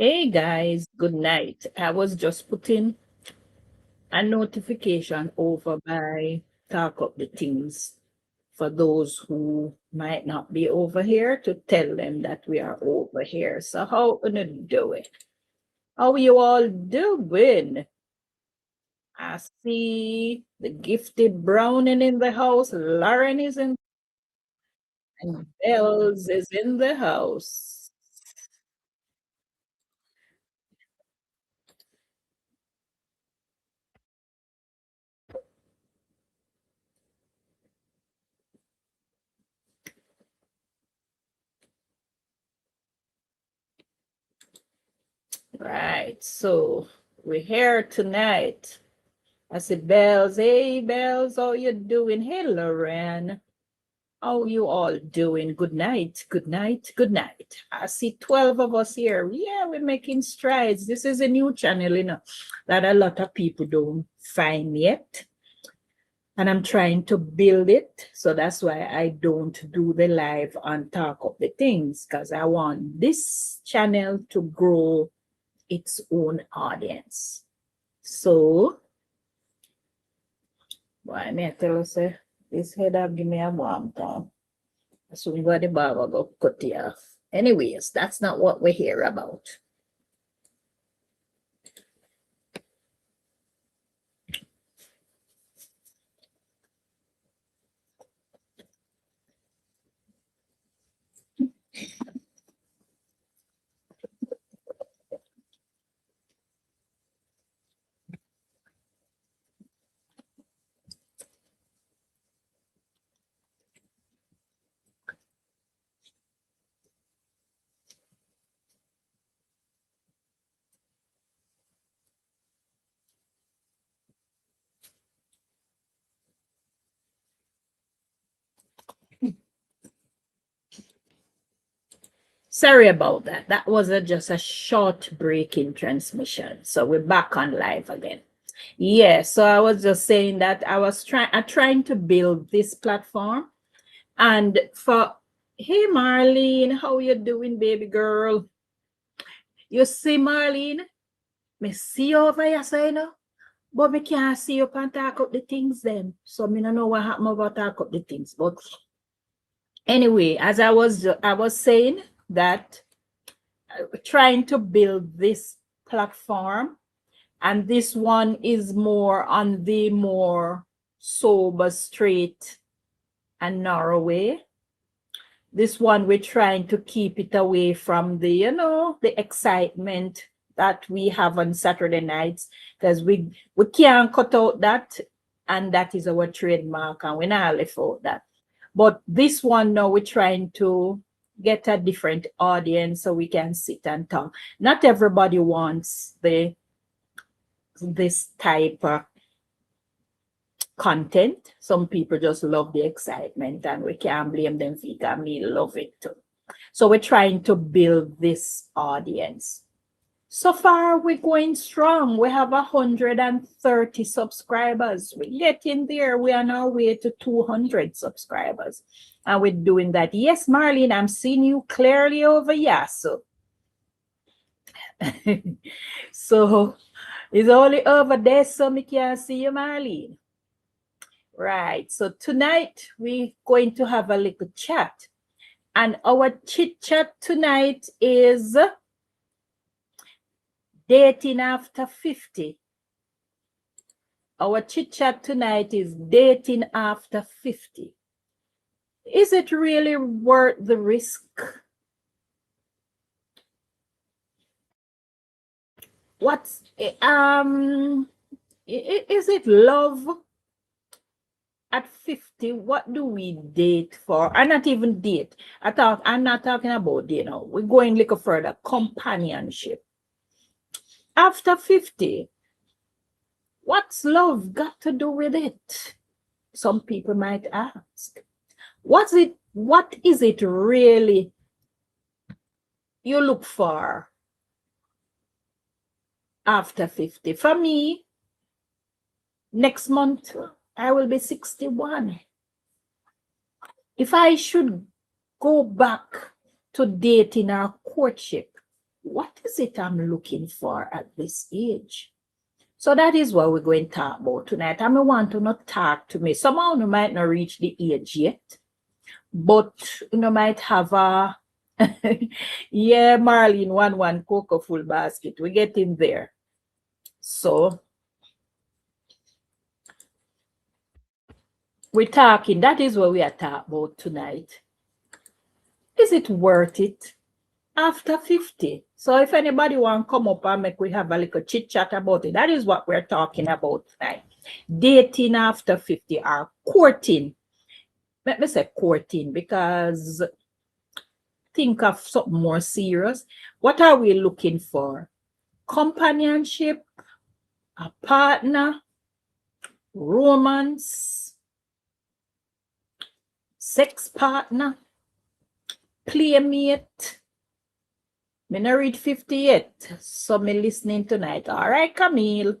Hey guys, good night. I was just putting a notification over by Talk Up the Things for those who might not be over here to tell them that we are over here. So how gonna do it? How you all doing? I see the gifted Browning in the house. Lauren is in and Bells is in the house. Right, so we're here tonight. I said, Bells, hey, Bells, how you doing? Hey, Lauren, how you all doing? Good night, good night, good night. I see 12 of us here. Yeah, we're making strides. This is a new channel, that a lot of people don't find yet. And I'm trying to build it. So that's why I don't do the live and talk of the things, because I want this channel to grow its own audience. So, why me tell you, say, this head have give me a warm time. So we got the barber go cut it off. Anyways, that's not what we're here about. Sorry about that. That was just a short break in transmission. So we're back on live again. Yeah, so I was just saying that I'm trying to build this platform. And for hey Marlene, how you doing, baby girl? You see Marlene? Me see you over here, so but me can't see you and talk up the things then. So me don't know what happened about talk up the things. But anyway, as I was saying that trying to build this platform, and this one is more on the more sober, straight, and narrow way. This one we're trying to keep it away from the excitement that we have on Saturday nights, because we can't cut out that, and that is our trademark, and we're not left out that. But this one now we're trying to get a different audience so we can sit and talk. Not everybody wants this type of content. Some people just love the excitement, and we can't blame them for it, and me love it too. So we're trying to build this audience. So far, we're going strong. We have 130 subscribers. We're getting there. We're on our way to 200 subscribers. And we're doing that. Yes, Marlene, I'm seeing you clearly over here. So, so it's only over there, so we can see you, Marlene. Right. So tonight, we're going to have a little chat. And our chit chat tonight is dating after 50. Our chit chat tonight is dating after 50. Is it really worth the risk? What's is it love at 50? What do we date for? I'm not even date. I'm not talking about we're going a little further. Companionship. After 50, what's love got to do with it? Some people might ask. What is it really you look for after 50? For me, next month, I will be 61. If I should go back to dating or courtship, what is it I'm looking for at this age? So that is what we're going to talk about tonight. I want to not talk to me. Somehow you might not reach the age yet, but you might have a yeah, Marlene, one cocoa full basket. We're getting there. So we're talking, that is what we are talking about tonight. Is it worth it after 50? So if anybody want to come up and make we have a little chit chat about it, that is what we're talking about tonight. Dating after 50 or courting. Let me say courting because think of something more serious. What are we looking for? Companionship, a partner, romance, sex partner, playmate. Me not reach 50 yet, so me listening tonight. All right, Camille.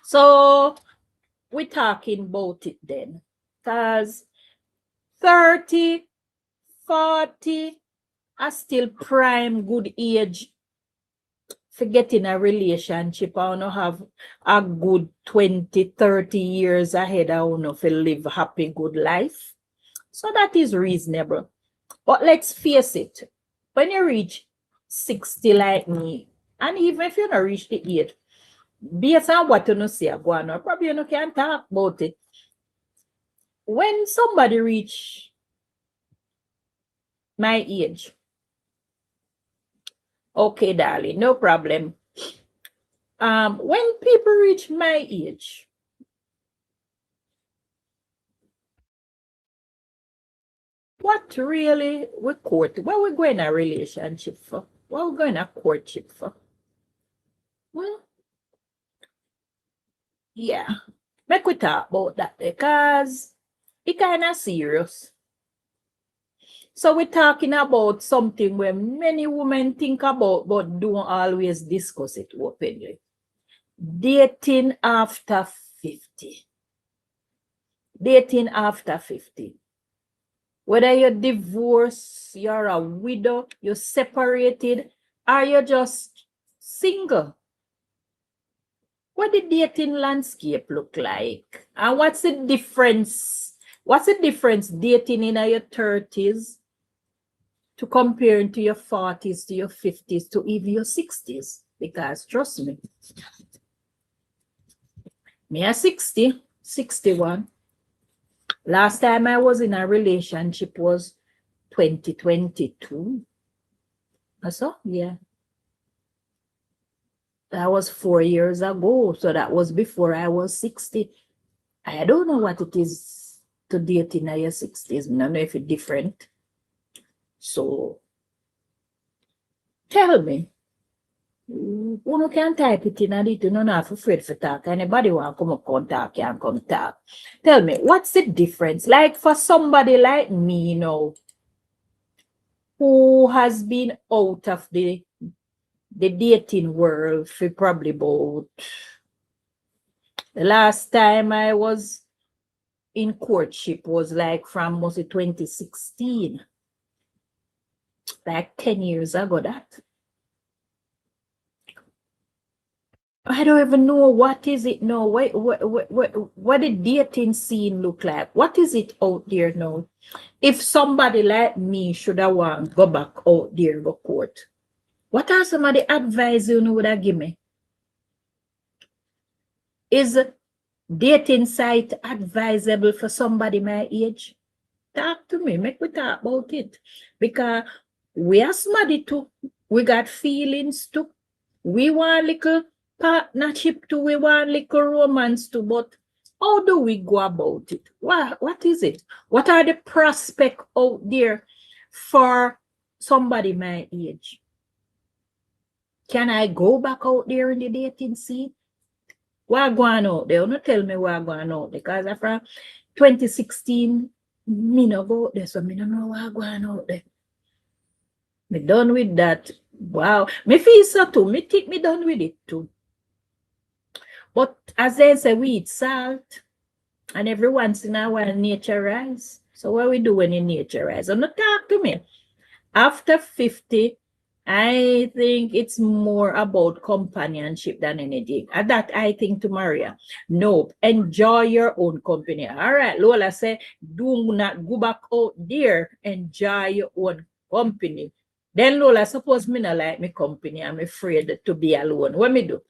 So we're talking about it then, because 30, 40 are still prime good age for getting a relationship. I want to have a good 20, 30 years ahead. I want to live a happy, good life. So that is reasonable. But let's face it, when you reach 60 like me, and even if you don't reach the age, based on what you say, go on, probably you can't talk about it. When somebody reach my age, okay, darling, no problem. When people reach my age, what really we court? What we going a relationship for? What we going a courtship for? Well, yeah, make we talk about that because it kind of serious. So we're talking about something where many women think about but don't always discuss it openly. Dating after 50. Dating after 50. Whether you're divorced, you're a widow, you're separated, or you're just single. What the dating landscape look like? And what's the difference? What's the difference dating in your 30s to comparing to your 40s, to your 50s, to even your 60s? Because trust me, me a 60, 61. Last time I was in a relationship was 2022. So, yeah. That was 4 years ago. So that was before I was 60. I don't know what it is to date in your 60s. I don't know if it's different. So, tell me. You can type it in and you don't have to afraid for talk. Anybody want to come up and talk, can come talk. Tell me, what's the difference? Like for somebody like me, who has been out of the dating world for probably about the last time I was in courtship was like from was it 2016, like 10 years ago. That I don't even know what is it now. What the dating scene look like? What is it out there now? If somebody like me should have want to go back out there go court, what are some of the advice you would have give me? Is dating site advisable for somebody my age? Talk to me, make we talk about it. Because we are somebody too. We got feelings too. We want little partnership too. We want little romance too. But how do we go about it? What is it? What are the prospects out there for somebody my age? Can I go back out there in the dating scene? What going out there? Don't tell me what going out because from 2016, me no go out there, so me don't know what going out there. Me done with that. Wow. Me feel so too. Me think me done with it too. But as they say, we eat salt. And every once in a while, nature rise. So what we do when in nature rise? And not talk to me. After 50, I think it's more about companionship than anything. And that I think to Maria. No, enjoy your own company. All right, Lola say, do not go back out there. Enjoy your own company. Then Lola, suppose me not like my company. I'm afraid to be alone. What me do?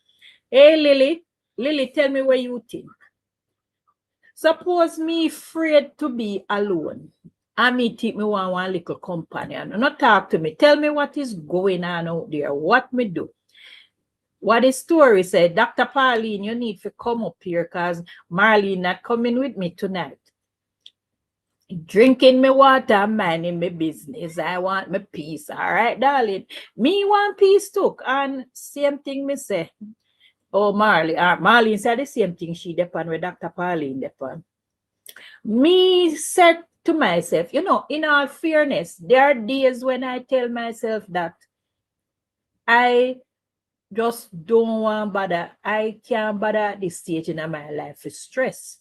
Hey, Lily. Lily, tell me what you think. Suppose me afraid to be alone. I me think me want one little companion. Not talk to me. Tell me what is going on out there. What me do? What the story said, Dr. Pauline, you need to come up here because Marlene not coming with me tonight. Drinking me water, minding my business. I want my peace. All right, darling. Me want peace too. And same thing me say. Oh, Marlene said the same thing she depend with Dr. Pauline depend. Me said to myself, you know, in all fairness, there are days when I tell myself that I just don't want bother. I can't bother at this stage in my life with stress.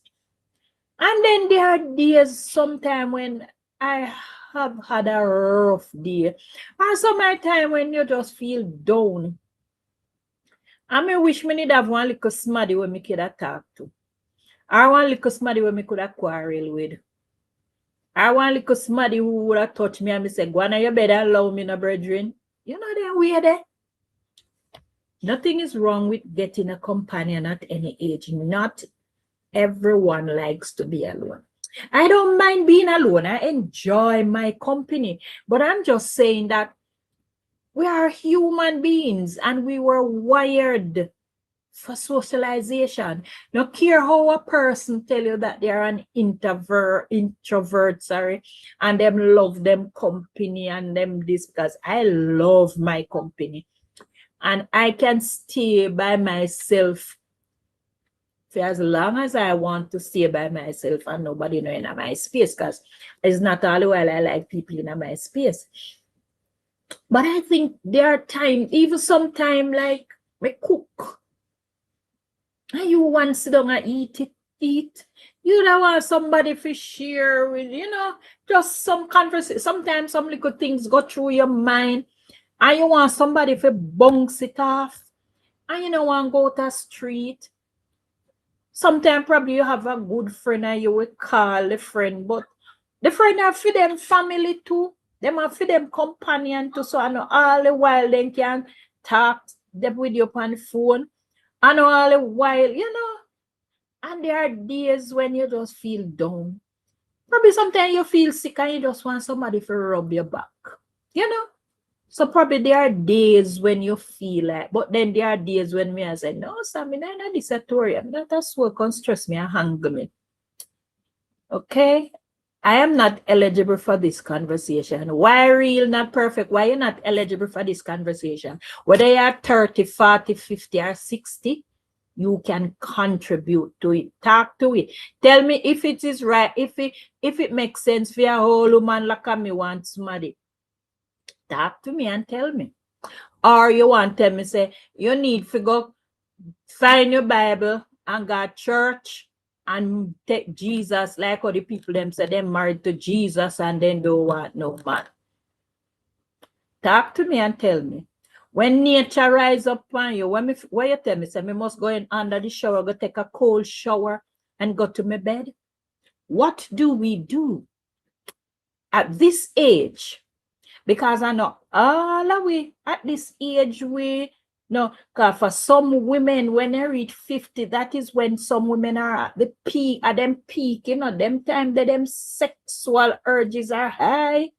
And then there are days sometime when I have had a rough day. And some time when you just feel down. I may wish me need have one little smarty when me could talk to. I want little smarty when me could have quarrel with. I want little smarty who would have touched me and me say, go on your bed and allow me no brethren. You know that way there. Nothing is wrong with getting a companion at any age. Not everyone likes to be alone. I don't mind being alone. I enjoy my company. But I'm just saying that we are human beings and we were wired for socialization. No care how a person tell you that they're an introvert, and them love them company and them this, because I love my company. And I can stay by myself for as long as I want to stay by myself and nobody know in my space, because it's not all the while I like people in my space. But I think there are times, even sometime like we cook, and you want to sit down and eat. You don't want somebody to share with, you know, just some conversation. Sometimes some little things go through your mind, and you want somebody to bounce it off, and you don't want to go to the street. Sometimes probably you have a good friend and you will call the friend, but the friend have for them family too. Them have for them companion too. So I know all the while they can talk them with you on the phone. I know all the while, you know. And there are days when you just feel down. Probably sometimes you feel sick and you just want somebody to rub your back. You know? So probably there are days when you feel like, but then there are days when me I say, no, Sammy, I'm not this I'm not as work can stress me and hang me. Okay? I am not eligible for this conversation. Why real not perfect? Why you're not eligible for this conversation? Whether you're 30, 40, 50, or 60, you can contribute to it. Talk to it. Tell me if it is right, if it makes sense for a whole woman like me want somebody. Talk to me and tell me. Or you want to tell me, say, you need to go find your Bible and go to church and take Jesus, like how the people them say they're married to Jesus and then don't want no man. Talk to me and tell me. When nature rise up on you, when you tell me, say, me must go in under the shower, go take a cold shower and go to my bed. What do we do at this age? Because I know all of we at this age, we no, because for some women, when they reach 50, that is when some women are at the peak, at them peak, you know, them time that them sexual urges are high.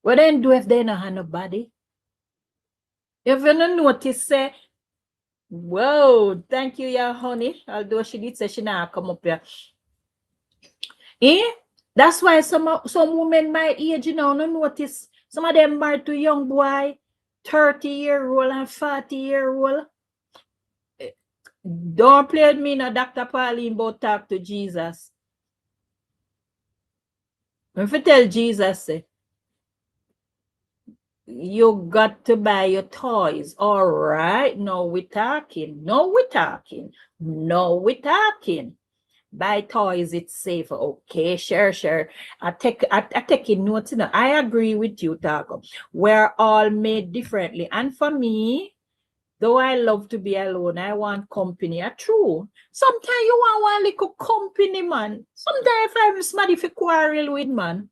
What then do if they don't have nobody? If you don't notice, say, whoa, thank you, yeah, honey. Although she did say she not come up here. That's why some women my age, you know, no notice. Some of them married to young boy, 30-year-old and 40-year-old. Don't play with me, no, Dr. Pauline, about talk to Jesus. If you tell Jesus, say, you got to buy your toys. All right, no, we're talking. No, we're talking. No, we're talking. Buy toys, it's safer. Okay, sure. I take in notes. You know, I agree with you, Taco. We're all made differently. And for me, though I love to be alone, I want company. True. Sometimes you want one little company, man. Sometimes if I'm somebody to quarrel with, man.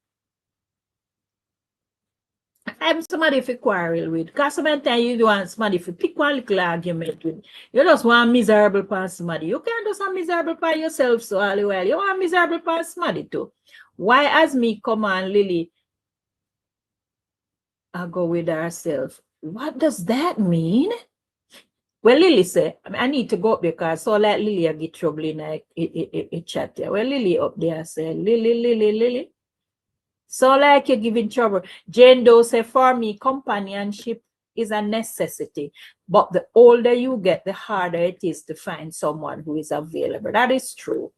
I'm somebody to quarrel with. Because sometimes you want somebody to pick one little argument with. You just want miserable for somebody. You can't just want miserable for yourself so all the while. You want miserable for somebody too. Why as me come on, Lily, I go with herself. What does that mean? Well, Lily say, I need to go up because so like Lily I get trouble in a chat there. Well, Lily up there say, Lily. So like you're giving trouble. Jane Doe say, for me, companionship is a necessity. But the older you get, the harder it is to find someone who is available. That is true.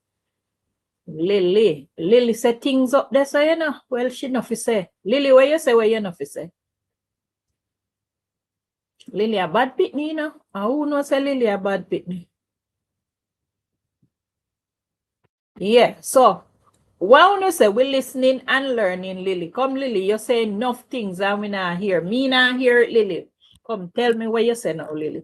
Lily say things up there, so you know. Well, she know fi say. Lily, what you say, what you know fi say? Lily a bad pitney, you know. Who knows say Lily a bad pitney? Yeah, so what you say, we're listening and learning, Lily. Come, Lily, you say enough things and we not hear. Me not hear it, Lily. Come, tell me what you say now, Lily.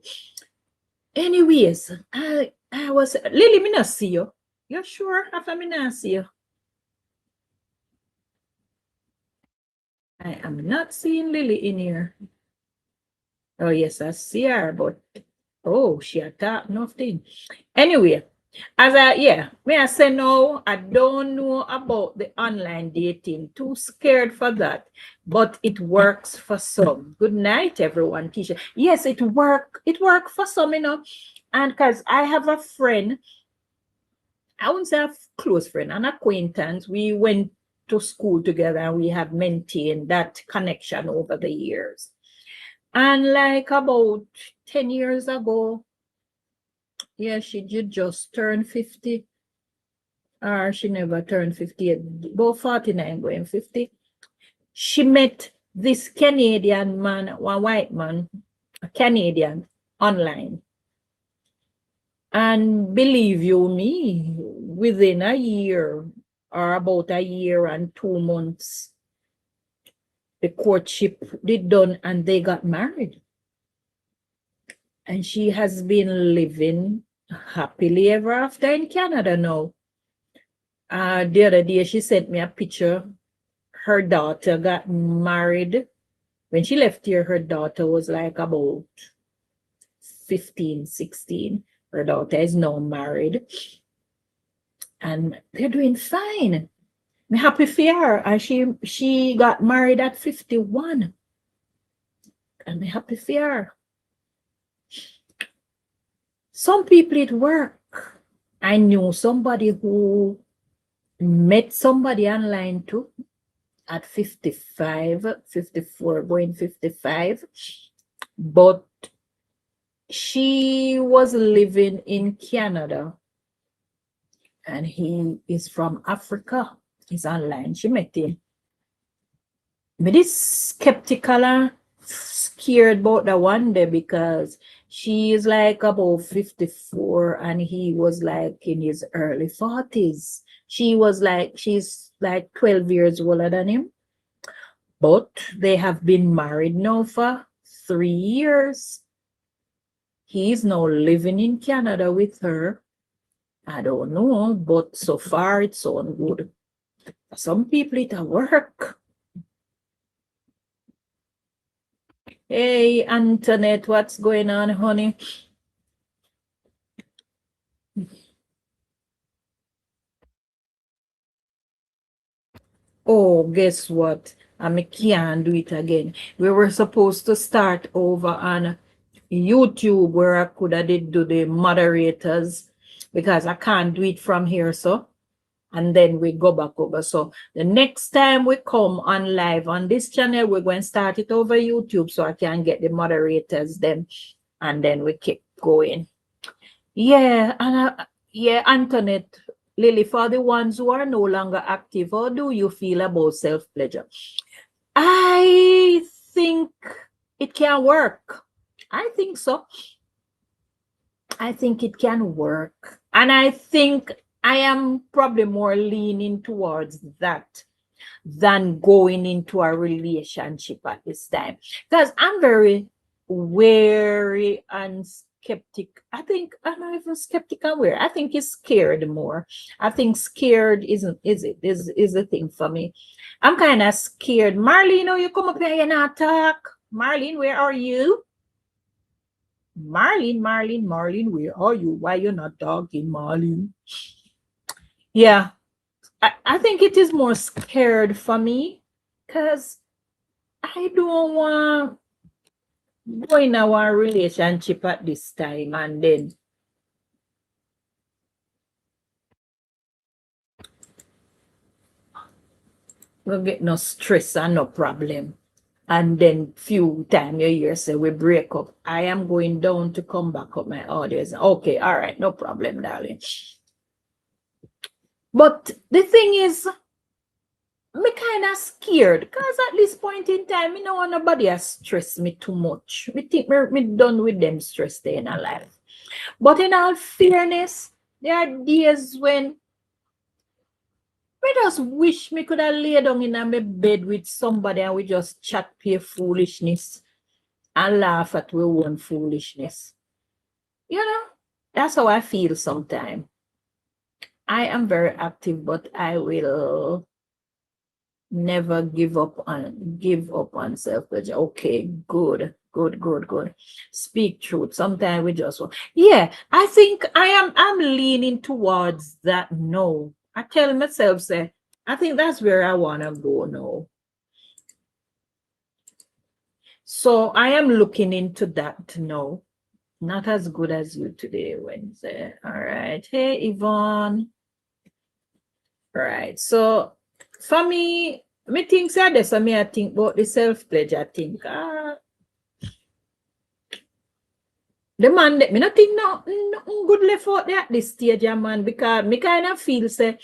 Anyways, I was, Lily, me not see you. You sure? After me not see you. I am not seeing Lily in here. Oh, yes, I see her, but oh, she attacked nothing. Anyway, may I say no, I don't know about the online dating. Too scared for that. But it works for some. Good night, everyone, Tisha. Yes, it worked for some, you know. And because I have a friend, I wouldn't say a close friend, an acquaintance. We went to school together and we have maintained that connection over the years. And like about 10 years ago, yeah, she did just turn 50. Or she never turned 50 yet, about 49 going 50. She met this Canadian man, one white man, a Canadian, online. And believe you me, within a year or about a year and 2 months, the courtship did done and they got married. And she has been living happily ever after in Canada now. The other day, she sent me a picture. Her daughter got married. When she left here, her daughter was like about 15, 16. Her daughter is now married. And they're doing fine. I'm happy for her. And she got married at 51. And I'm happy for her. Some people it work. I knew somebody who met somebody online too at 55, 54, going 55. But she was living in Canada and he is from Africa. He's online. She met him. But this skeptical and scared about the one day because she is like about 54 and he was like in his early 40s. She's like 12 years older than him. But they have been married now for 3 years. He's now living in Canada with her. I don't know, but so far it's so good. Some people it at work. Hey, Antoinette, what's going on, honey? Oh, guess what? I can't do it again. We were supposed to start over on YouTube where I could have did do the moderators because I can't do it from here, so. And then we go back over. So the next time we come on live on this channel, we're going to start it over YouTube so I can get the moderators then. And then we keep going. Yeah, and yeah, Antoinette, Lily, for the ones who are no longer active, how do you feel about self-pleasure? I think it can work. I think so. I think it can work. And I think I am probably more leaning towards that than going into a relationship at this time. Because I'm very wary and skeptic. I think I'm not even skeptic and wary. I think it's scared more. I think scared is the thing for me. I'm kind of scared. Marlene, you come up here and not talk. Marlene, where are you? Marlene, where are you? Why you're not talking, Marlene? Yeah, I think it is more scared for me because I don't want to go in our relationship at this time and then we'll get no stress and no problem. And then few time you hear say we break up. I am going down to come back up my audience. Okay, all right, no problem, darling. But the thing is, me kind of scared because at this point in time, me no want nobody has stress me too much. Me think me done with them stress day in a life. But in all fairness, there are days when me just wish me could have laid down in my bed with somebody and we just chat pure foolishness and laugh at our own foolishness. You know, that's how I feel sometimes. I am very active, but I will never give up on self-pleasure. Okay, good. Speak truth. Sometimes we just yeah, I think I'm leaning towards that no. I tell myself, say, I think that's where I wanna go now. So I am looking into that now. Not as good as you today, Wednesday. All right. Hey, Yvonne. All right. So for me think say this, I think about the self-pledge. I think the man that me not think no good left out there at this stage, man, because me kind of feel say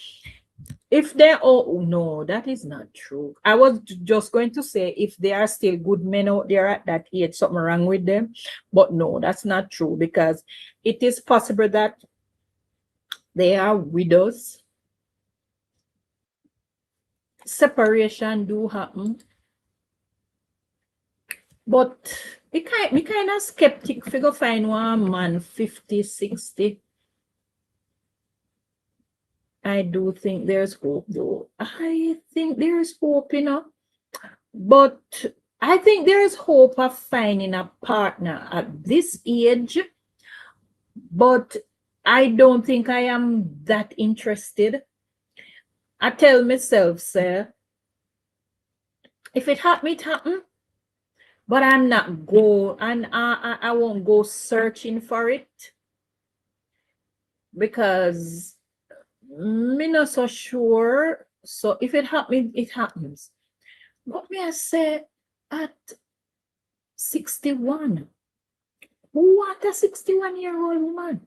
if they're no, that is not true. I was just going to say if there are still good men out there at that age, something wrong with them. But no, that's not true because it is possible that they are widows. Separation do happen. But me kind of skeptic if you go find one man 50, 60. I do think there's hope though. I think there's hope, But I think there's hope of finding a partner at this age. But I don't think I am that interested. I tell myself, sir, if it happen, it happen. But I'm not and I won't go searching for it because me not so sure. So if it happens, it happens. But me I say at 61, who want a 61-year-old woman?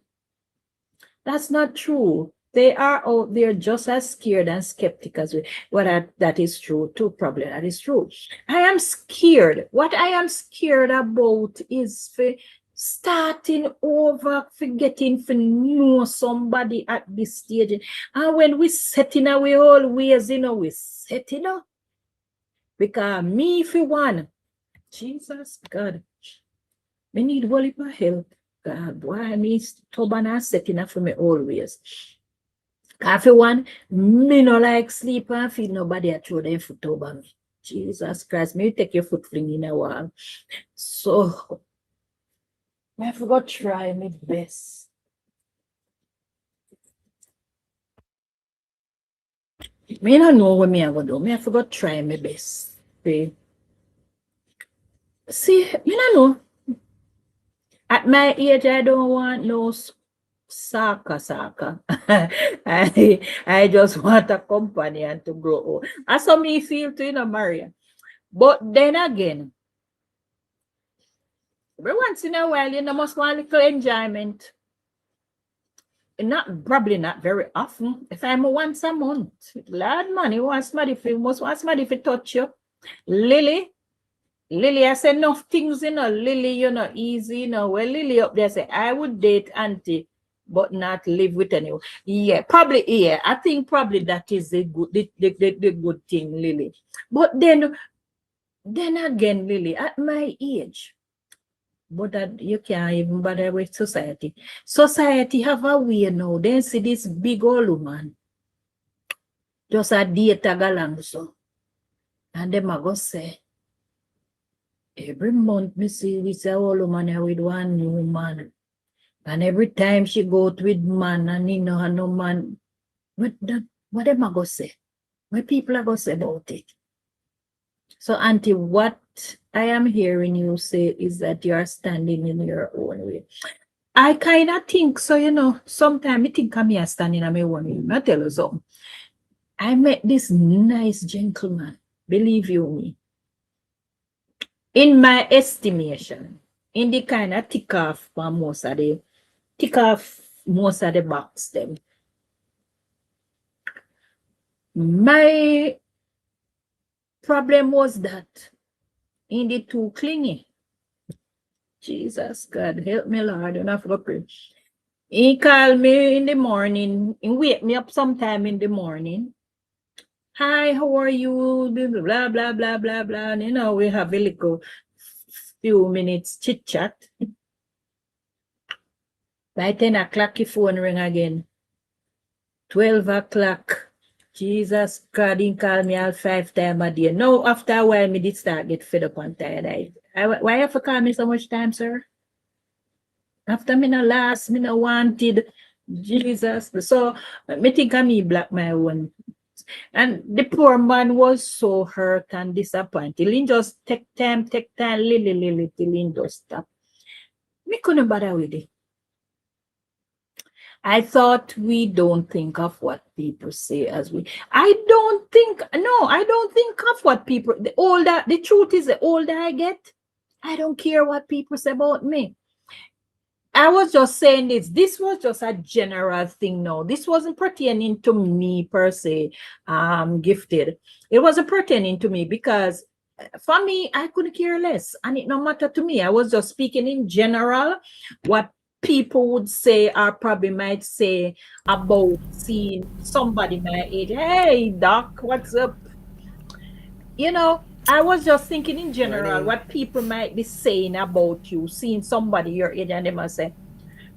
That's not true. They are out there just as scared and skeptic as we. Well, that is true too, probably. That is true. I am scared. What I am scared about is for starting over, forgetting to know somebody at this stage. And when we setting away all ways, we setting up. Because me, if you want, Jesus, God, me need whole heap of help. God, boy, me stubborn and setting up for me always. If you want, me no like sleep and feel nobody at throw their foot over me. Jesus Christ, me take your foot fling in a wall. So, I forgot try my best. Me don't know what me I gonna do. Me I forgot try my best. See, me don't know. At my age, I don't want no soccer. I just want a companion to grow old. That's how me feel to, Maria. But then again, every once in a while, must want a little enjoyment. Probably not very often. If I'm once a month, Lord man, you must want somebody to touch you. Lily, I say enough things, Lily, easy, Well, Lily up there say, I would date auntie but not live with anyone. Yeah, probably. Yeah, I think probably that is the good thing, Lily. But then again, Lily, at my age, but that you can't even bother with society. Society have a way now. Then see this big old woman just a date tag along so, and them a go say every month me see this old woman here with one new man. And every time she go out with man and he no have no man, what them a go say? What people are going to say about it? So, Auntie, what I am hearing you say is that you are standing in your own way. I kind of think so, sometimes I think I'm standing in my own way. I tell you something. I met this nice gentleman, believe you me, in my estimation, in the kind of tick off most of the box them. My problem was that in the too clingy. Jesus, God, help me, Lord, and I forgot pray. He called me in the morning, he wake me up sometime in the morning. Hi, how are you? Blah, blah, blah, blah, blah. And, we have a little few minutes chit chat. By 10 o'clock, the phone ring again. 12 o'clock. Jesus, God, he called me all 5 times a day. Now, after a while, me did start get fed up and tired. Why you have to call me so much time, sir? After me no last, me no wanted. Jesus. So, me think of me black my own. And the poor man was so hurt and disappointed. He just take time, Lily, till he just stop. Me couldn't bother with it. I thought we don't think of what people say as we. I don't think of what people. The truth is, the older I get, I don't care what people say about me. I was just saying this. This was just a general thing now. This wasn't pertaining to me per se, gifted. It wasn't pertaining to me because for me, I couldn't care less. And it no matter to me. I was just speaking in general what people would say or probably might say about seeing somebody my age. Hey, Doc, what's up? I was just thinking in general what people might be saying about you, seeing somebody your age, and they must say,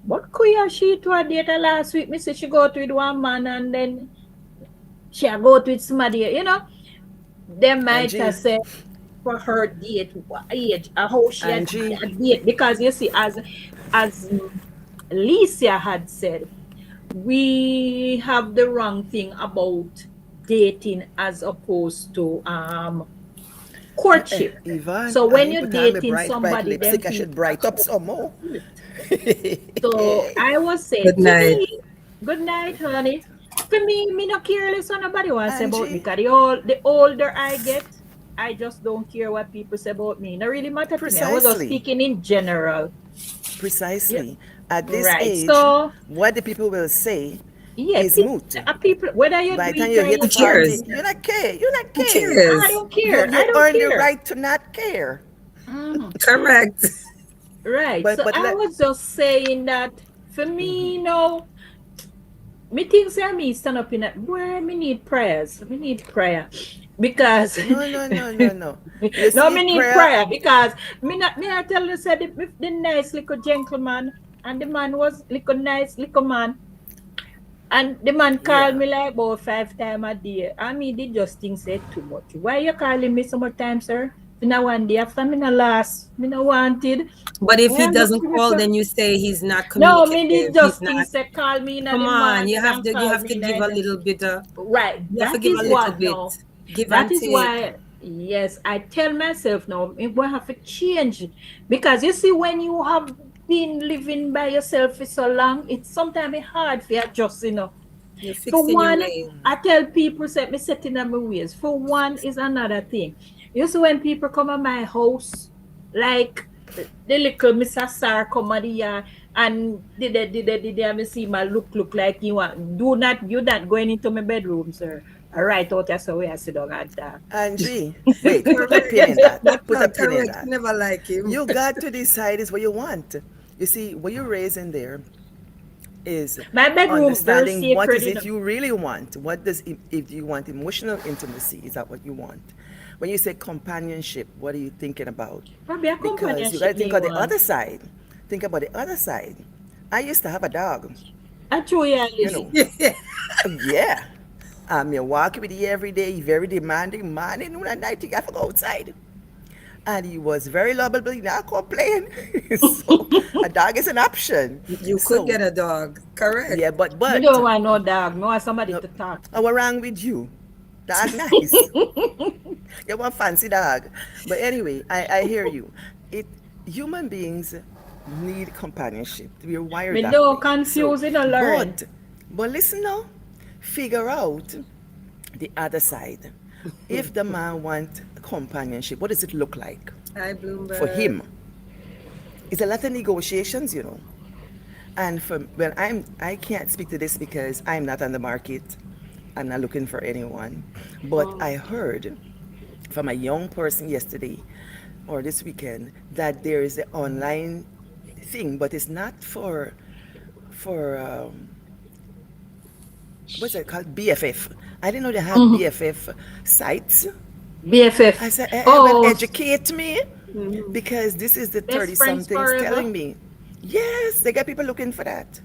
but Kuya, she to a date last week, me say she go out with one man and then she go out with somebody, they might have said for her date, what age, how she had a date, because you see, as Licia had said, we have the wrong thing about dating as opposed to courtship. Yvonne, So when you're dating somebody, then I should bright up some more. So I was saying, Good night. Good night, honey. For me not careless what nobody wants to say about me. Because the older I get, I just don't care what people say about me. It really matter to me. I was just speaking in general. Precisely. At this Right. age, So what the people will say yeah, is moot. people, whether you By the do time it you or hit you 40, don't, you're not care. You're not Who care. I cares? don't care. You I don't earn the care. right to not care. Mhm. Correct. Right. But So but I let was just saying that for me, me things say me stand up in that. Boy, me need prayers. Me need prayer. Because no. You no, see, me need prayer. prayer because me not tell you said the nice little gentleman and the man was little nice little man and the man called Yeah. me like about 5 times a day. I mean, the just thing said too much. Why you calling me so much time, sir? Now one day after me no last, me no wanted. But if he And look doesn't for call, myself. then you say he's not No, me did communicative. He's just not. things say call me in Come the on, morning and you call have me to in give a the little bit of. right. You have to That give a is little what bit. now. Give That and is take. why, yes, I tell myself now, we have to change. Because you see, when you have been living by yourself for so long, it's sometimes hard for you adjust. You're For fixing your one, ways. I tell people, say, me setting up my ways. For one is another thing. You see, when people come at my house, like the little Mr. Sar come at the yard, and did me see my look like you want. You're not going into my bedroom, sir. All right, out that's the way I sit down and talk. Angie, wait, put a Correct. pin in that. That's Put a not pin in correct. You that. never like him. You got to decide is what you want. You see, what you're raising there, is My bedroom very understanding what sacred, is you it know. you really want. What does if you want emotional intimacy? Is that what you want? When you say companionship, what are you thinking about? Probably a Because you got to companionship think me of the other want. side. Think about the other side. I used to have a dog, I true, yeah, you know. Lily. Yeah. You walk with you every day, very demanding, morning, noon, and night. You got to go outside. And he was very lovable, he not complain. So a dog is an option. You could So get a dog. Correct. yeah, but Me but don't want no dog. Me want somebody no, to talk to. what wrong with you? Dog nice. You want fancy dog. But anyway, I hear you. It human beings need companionship. We're wired Me that don't way. So confuse, you know, Lauren. but listen now, figure out the other side. If the man want companionship, what does it look like Hi, for Bloomberg. him? It's a lot of negotiations, you know. And for when I can't speak to this because I'm not on the market. I'm not looking for anyone. But Oh. I heard from a young person yesterday or this weekend that there is an online thing, but it's not for what's it called, BFF. I didn't know they have Mhm. BFF sites. I BFF. said, well, Oh, educate me Mhm. because this is the best 30 friends somethings forever. telling me. Yes, they got people looking for that.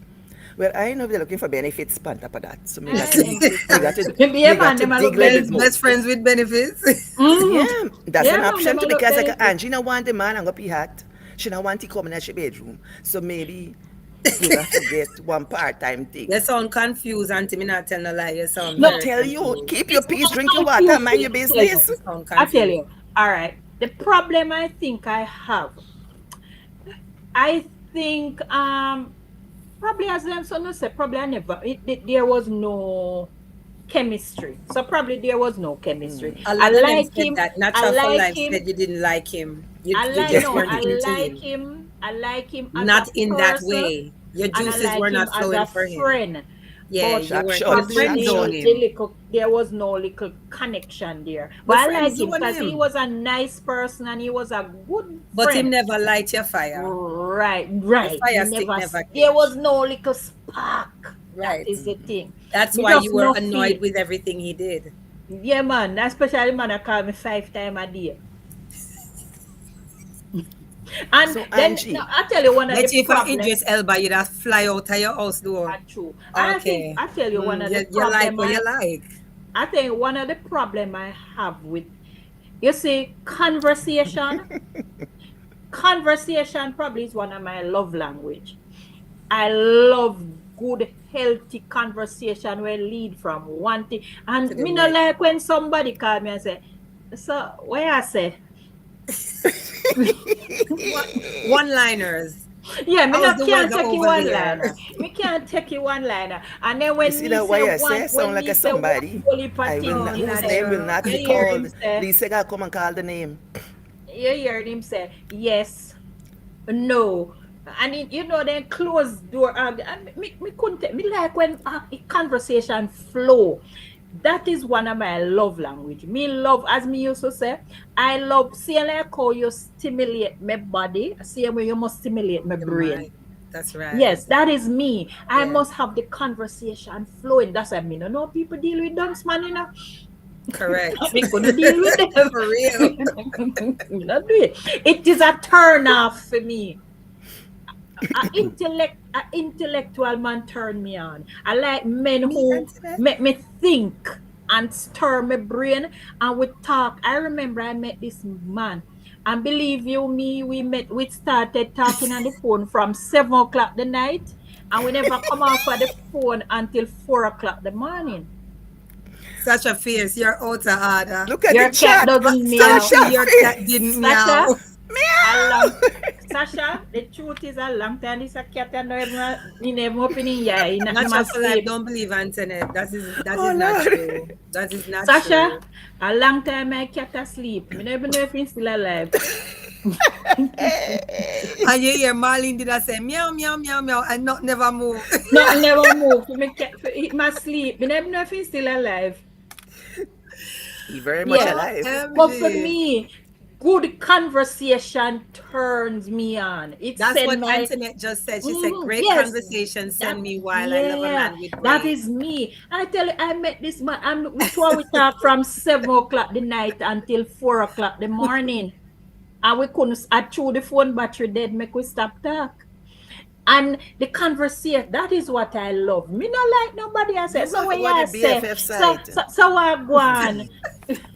Well, I know they're looking for benefits on top of that. So I them me prefer. got to Maybe a me got man, to them a look dig a little Best, bit more. best friends with benefits. Mm. Yeah, that's an Yeah, man, option them a too look because like benefit. Angie don't want the man and go pee hot. She don't want to come in her bedroom. So maybe you got to get one part-time thing. You sound confused, Auntie. Me not tell no lie. You sound Me No, very tell you, confused. keep your it's peace, not drink your water, and mind confusing. your I tell you. business. You sound I tell confused. you. All right. The problem I think I have, I think probably as them son no say, probably I never there was no chemistry. So probably there was no chemistry. A I lot of them like said him. that. I Natural for like Life him. said you didn't like him. I You like just no, weren't I into like him. him. I like him as a Not in that person way. Your and I juices were like him not as flowing a for him. friend. Yeah, But you Shock weren't. You shot, probably friend shock zone shot. the him. little there was no little connection there. But You I friend like him zone because he him. was a nice person and he was a good But him friend. never light your fire. Right, The right. He fire stick never never there catch. was no little spark. That Right. is the thing. That's Me why just you were no feel. annoyed with everything he did. Yeah, man. Especially man that call me 5 times a day. And So then no, Angie, I tell you one of the Bet you if I problem. Idris Elba, you'd have fly out of your house door. True. And I think Okay. I tell you one of the You like problem what you like. I think one of the problem I have with you see conversation probably is one of my love language. I love good healthy conversation where lead from one thing To and the me not next. like when somebody call me and say so where I say One-liners. yeah, me How's not the can't weather take you over one there? liner. Me can't take you one liner. And then you see that way I say sound like a one somebody. whole heap of I will things not, Oh, in whose not name there. will sure. not You be hear him called. say, Lisa got come and call the name. you hear him say, yes, no. And you know, then closed door. And me couldn't me like when a conversation flow. That is one of my love language. Me love, as me used to say, I love seeing like how you stimulate my body. Same way you must stimulate my Your brain. mind. That's right. Yes, that is me. I Yeah. must have the conversation flowing. That's what I mean. You know, people deal with dance man, you know. Correct. We couldn't deal with them. For real. Not do it. It is a turn off for me. A intellectual man turn me on. I like men Me, who Antoinette? make me think and stir my brain and we talk. I remember I met this man. And believe you me, we started talking on the phone from 7 o'clock the night and we never come off of the phone until 4 o'clock the morning. Such a face. You're out of order. Look at the Your cat chat. doesn't meow. Auntie, Sasha your cat face. didn't Sasha, meow. a long Meow. Sasha, the truth is a long time this a cat and never open in yeah, in Natural a for Life sleep. don't believe Antoinette. That Oh is not true. Lord. That is not Sasha, true. a long time my cat asleep. Me never know if he's still alive. And you hear Marlene did I say meow, meow, meow, meow, and not never move. Nothing never move. Me cat for it must sleep. Me never know if he's still alive. He very much Yeah. alive. But for OMG. me, good conversation turns me on. It That's send what my Antoinette just said. She said, great yes. conversation, That send me while I love a yeah, man with that brains. is me. I tell you, I met this man. Which one we talk from 7 o'clock the night until 4 o'clock the morning, and we couldn't. I threw the phone battery dead. Make we stop talk. And the conversation, that is what I love. Me not like nobody else say. You So have to what go to you the say? BFF So site. so I go on.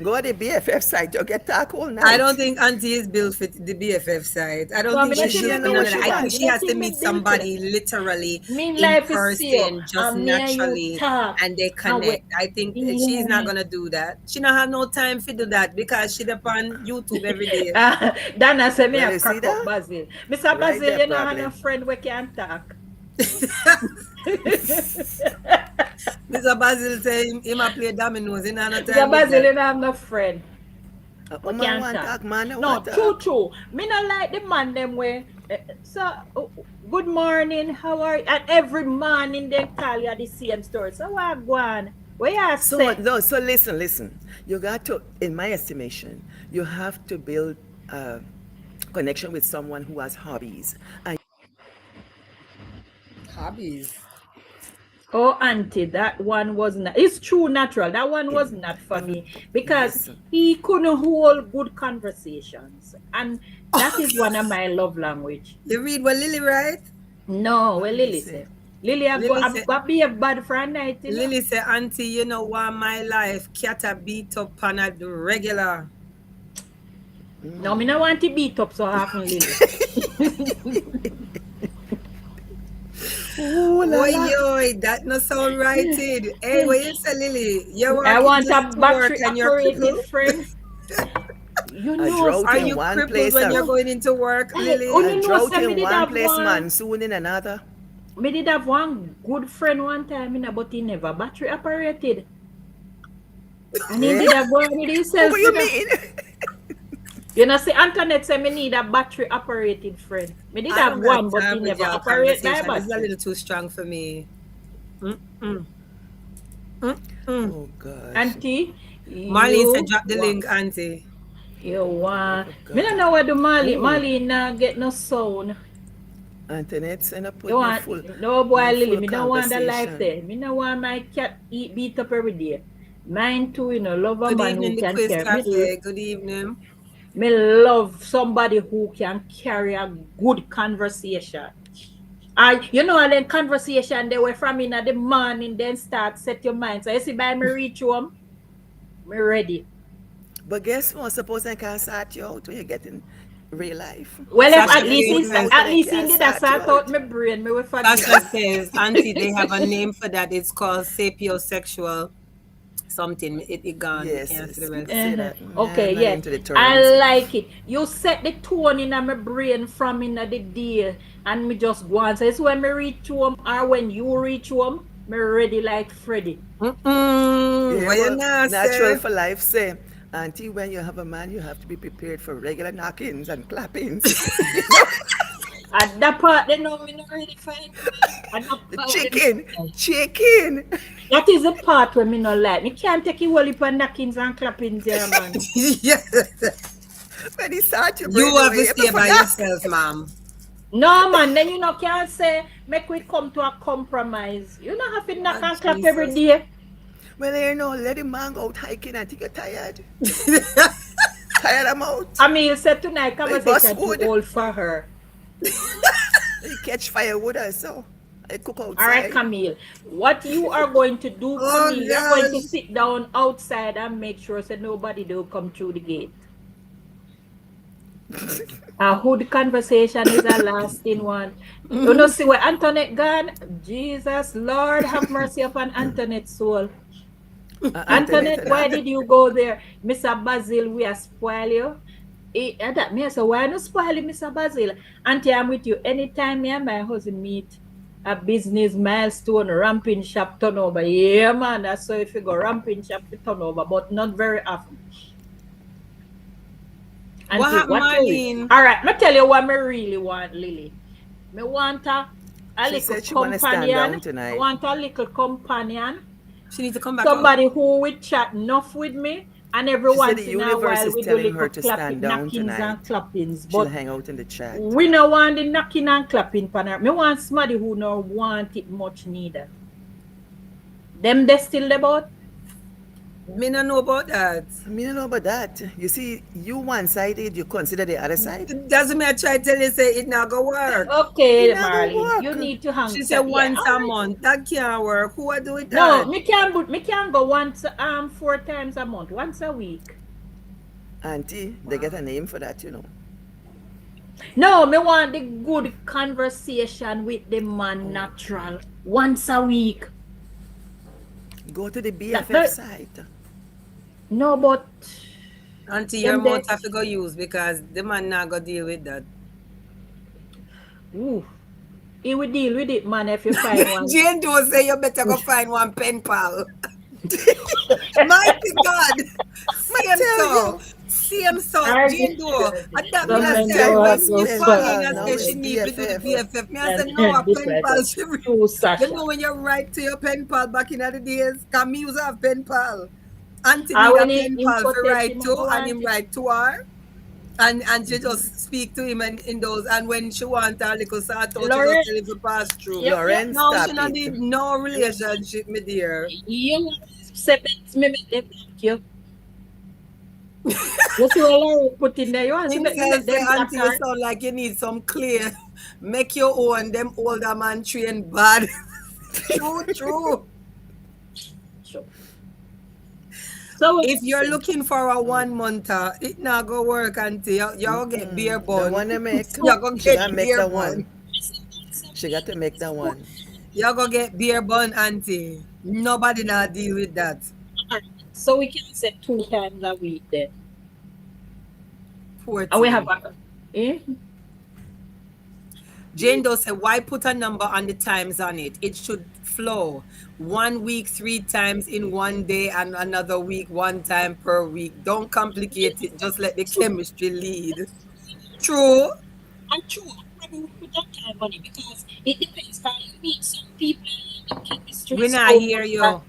Go to the BFF site. You get talk all I night. don't think Auntie is built for the BFF side. I don't No, think me she not She think built me don't for know none what of built she that. for I that. think want. Me she not has to think me meet built for that. somebody literally Me in life is see person, just and me and you naturally, talk and they and we connect. I think she's not yeah. gonna do that. She don't have no time to do that because she on YouTube every day. Dana say me Well, a you see crack up that? Basil. Mr. Right Basil, there, you know have no problem. friend we can talk. Mr. Basil say him a play dominoes. He not no Mr. time with Basil, that. you know have no friend. We Woman can want talk. talk, man, I No, want true, talk. true. Me not like the man them way. So, good morning, how are you? And every morning they call you the same story. So what go on? What you So say? no, so listen. You got to, in my estimation, you have to build a connection with someone who has hobbies. And Hobbies. Oh, auntie, that one was not. It's true, natural. That one was not for I've, me because yes. he couldn't hold good conversations, and that is one of my love language. You read what Lily write? No, What well, did he Lily say? say, Lily, Lily I'm say, gonna be a bad for a night, you know. Lily say, Auntie, you know what my life cat a beat up on a regular. No, me no want to beat up so often, Lily. Ooh la Oi, la. yo, that no sound righted. Hey, what you say, Lily? You're I working want just a to work battery and you're operated crippled? friend. You A know, drought Are in you one crippled place, when you're going into work, a only Lily? know, drought say me in did one have place, one. monsoon in another. Me did have one good friend one time, but he never battery operated. And he Eh? did a go on with What himself, you you know. mean? You know, see, Antoinette say me need a battery operated friend. Me did I have don't got one, but he time with never your operate by a conversation. This is a battery. little too strong for me. Mm-mm. Mm-mm. Oh gosh. Auntie, Marlene said, you drop the want, link, Auntie. you want. Oh Me don't God. know what the Mali. Ooh. Mali not get no sound. Antoinette said I You put want, no boy no Lily, full me don't want the life conversation. there. Me don't want my cat eat beat up every day. Mine too, love a Good man who evening, the can quiz carry cafe. Good evening. me love somebody who can carry a good conversation. I, and then conversation they were from in the morning, then start set your mind. So you see by me reach home, me ready. But guess what? Suppose I can sort you out when you get in real life. Well, if Sasha at You're least K it's putting says, out at and I least can't in that sort you sort out out. my brain, me will forgive Sasha him. says, Auntie, they have a name for that. It's called sapiosexual something. It gone. We Yes, can't see the I rest. see that. Yeah, Okay, I'm not yes. into the I terms. like it. You set the tone in my brain from in the day and me just go on. So it's when me reach home or when you reach home, me ready like Freddy. Mm-mm. Yeah, What you well, not natural say? for life say, Auntie, when you have a man, you have to be prepared for regular knockings and clappings. you know, At that part, they know me not ready for it. At that the part, they know chicken, me. chicken. That is the part where me not like. Me can't take you all up and knockings and clappings there, man. Yes. When he start your You brain the have to way, you stay for by knock. yourself, ma'am. No, man, then can't say, make we come to a compromise. You don't have to knock Oh, and clap every Jesus. day. Well, let him man go out hiking. I think you're tired. Tired I'm out. I mean, you said tonight They bust conversation too wood. old for her. They catch firewood or so. I cook All right, outside. Camille. What you are going to do, Oh, Camille, you're going to gosh. sit down outside and make sure that nobody will come through the gate. Who the conversation is a lasting one. You know, see where Antoinette gone? Jesus, Lord, have mercy upon Antoinette's soul. Antoinette Antoinette, and why that. did you go there? Mr. Basil, we are spoil you. That me, so why not spoil you, Mr. Basil? Auntie, I'm with you. Anytime me and my husband meet a business milestone, ramping shop turnover. Yeah, man, that's so if you go ramping shop to turnover, but not very often. What Auntie, happened, what you read? Marlene? All right, me tell you what me really want, Lily. Me want a She little said she want to stand companion. down I tonight. want a little companion. She needs to come back out. Somebody who will chat enough with me And every She said the once in a universe while is we do telling her little to stand clapping, down knockings and tonight. clappings. She'll But hang out in the chat. we no want the knocking and clapping pan her. Me want somebody who no want it much neither. Them they still about? Me no know about that. I mean, you know about that. You see, you one-sided, you consider the other side. Doesn't me I try tell you say it not go work. It Okay, not gonna Marlene, you work. need to hang She said tight. Yeah, once all a right. month. That can't work. Who I do with No, that? me can go once 4 times a month, once a week. Auntie, they get a name for that, you know. No, me want the good conversation with the man Oh, natural once a week. go to the That BFF no, site. no, but Until your them mouth they have to go use because the man not go deal with that. ooh, he will deal with it, man. If you find one, Jane don't say you better go find one pen pal. Mighty God. I Same tell so. you, Same so. argue Jane do. And that we me I not government say time don't for have when to you pen call in spend pal. and Now say it's she need to do the BFF. BFF, me I say and no a this pen like pal. a true You Sasha. know when you write to your pen pal back in the days, can me use a pen pal. Auntie I need a when pen he pal for impotent write him, I to go and want him it. write to her. And she just speak to him in those and when she want a little sort out, she just Lauren, tell him to pass through. yep. Lauren, No, she stop not it. need no relationship, me dear. You 7 minutes, me make them block you. You see what Lauren put in there? You want to make me Himself make say, them block Auntie, you her? sound like you need some clear. Make your own, them older man train bad. True, true. Sure. So what If you you're say? looking for a Mm. 1 monther, it not go work, Auntie. You're gonna get beer The bun. one they make, So You're gonna she get gotta make beer that bun. one. She got to make that one. You're gonna get beer bun, Auntie. Nobody not deal with that. alright. So we can say 2 times a week then. Poor And we have thing. a eh? Jane Doe said, why put a number on the times on it? It should flow. 1 week, 3 times in one day, and another week, 1 time per week. Don't complicate it. Just let the True. chemistry lead. True. And true, I probably would put that time on it because it depends. How you meet some people and the chemistry We is not so hear good that you.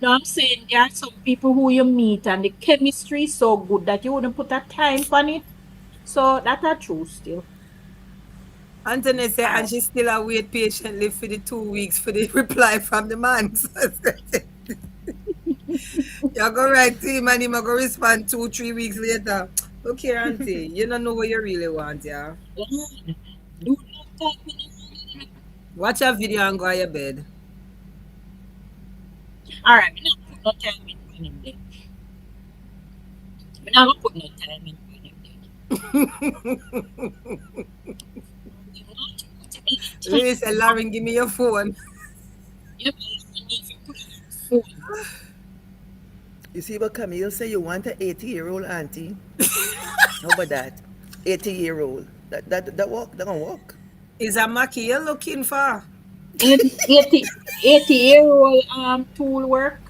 no, I'm saying there are some people who you meet and the chemistry is so good that you wouldn't put a time on it. So that's a true still. Anthony said, All and right. she still wait patiently for the 2 weeks for the reply from the man. You're going to write to him and him going to respond 2, 3 weeks later. Look here, Auntie. You don't know what you really want, yeah? Lord, do not talk me no. Watch a video and go to your bed. All right, me not put no time in on him then. Me not gonna put no time in on him then. You want to put any Louis time said, Lauren, give me your phone. you need to put on your phone. You see what Camille say? You want an 80-year-old auntie? How about that? 80-year-old. That walk. That gonna walk. Is a Maki you're looking for? 80-year-old tool work.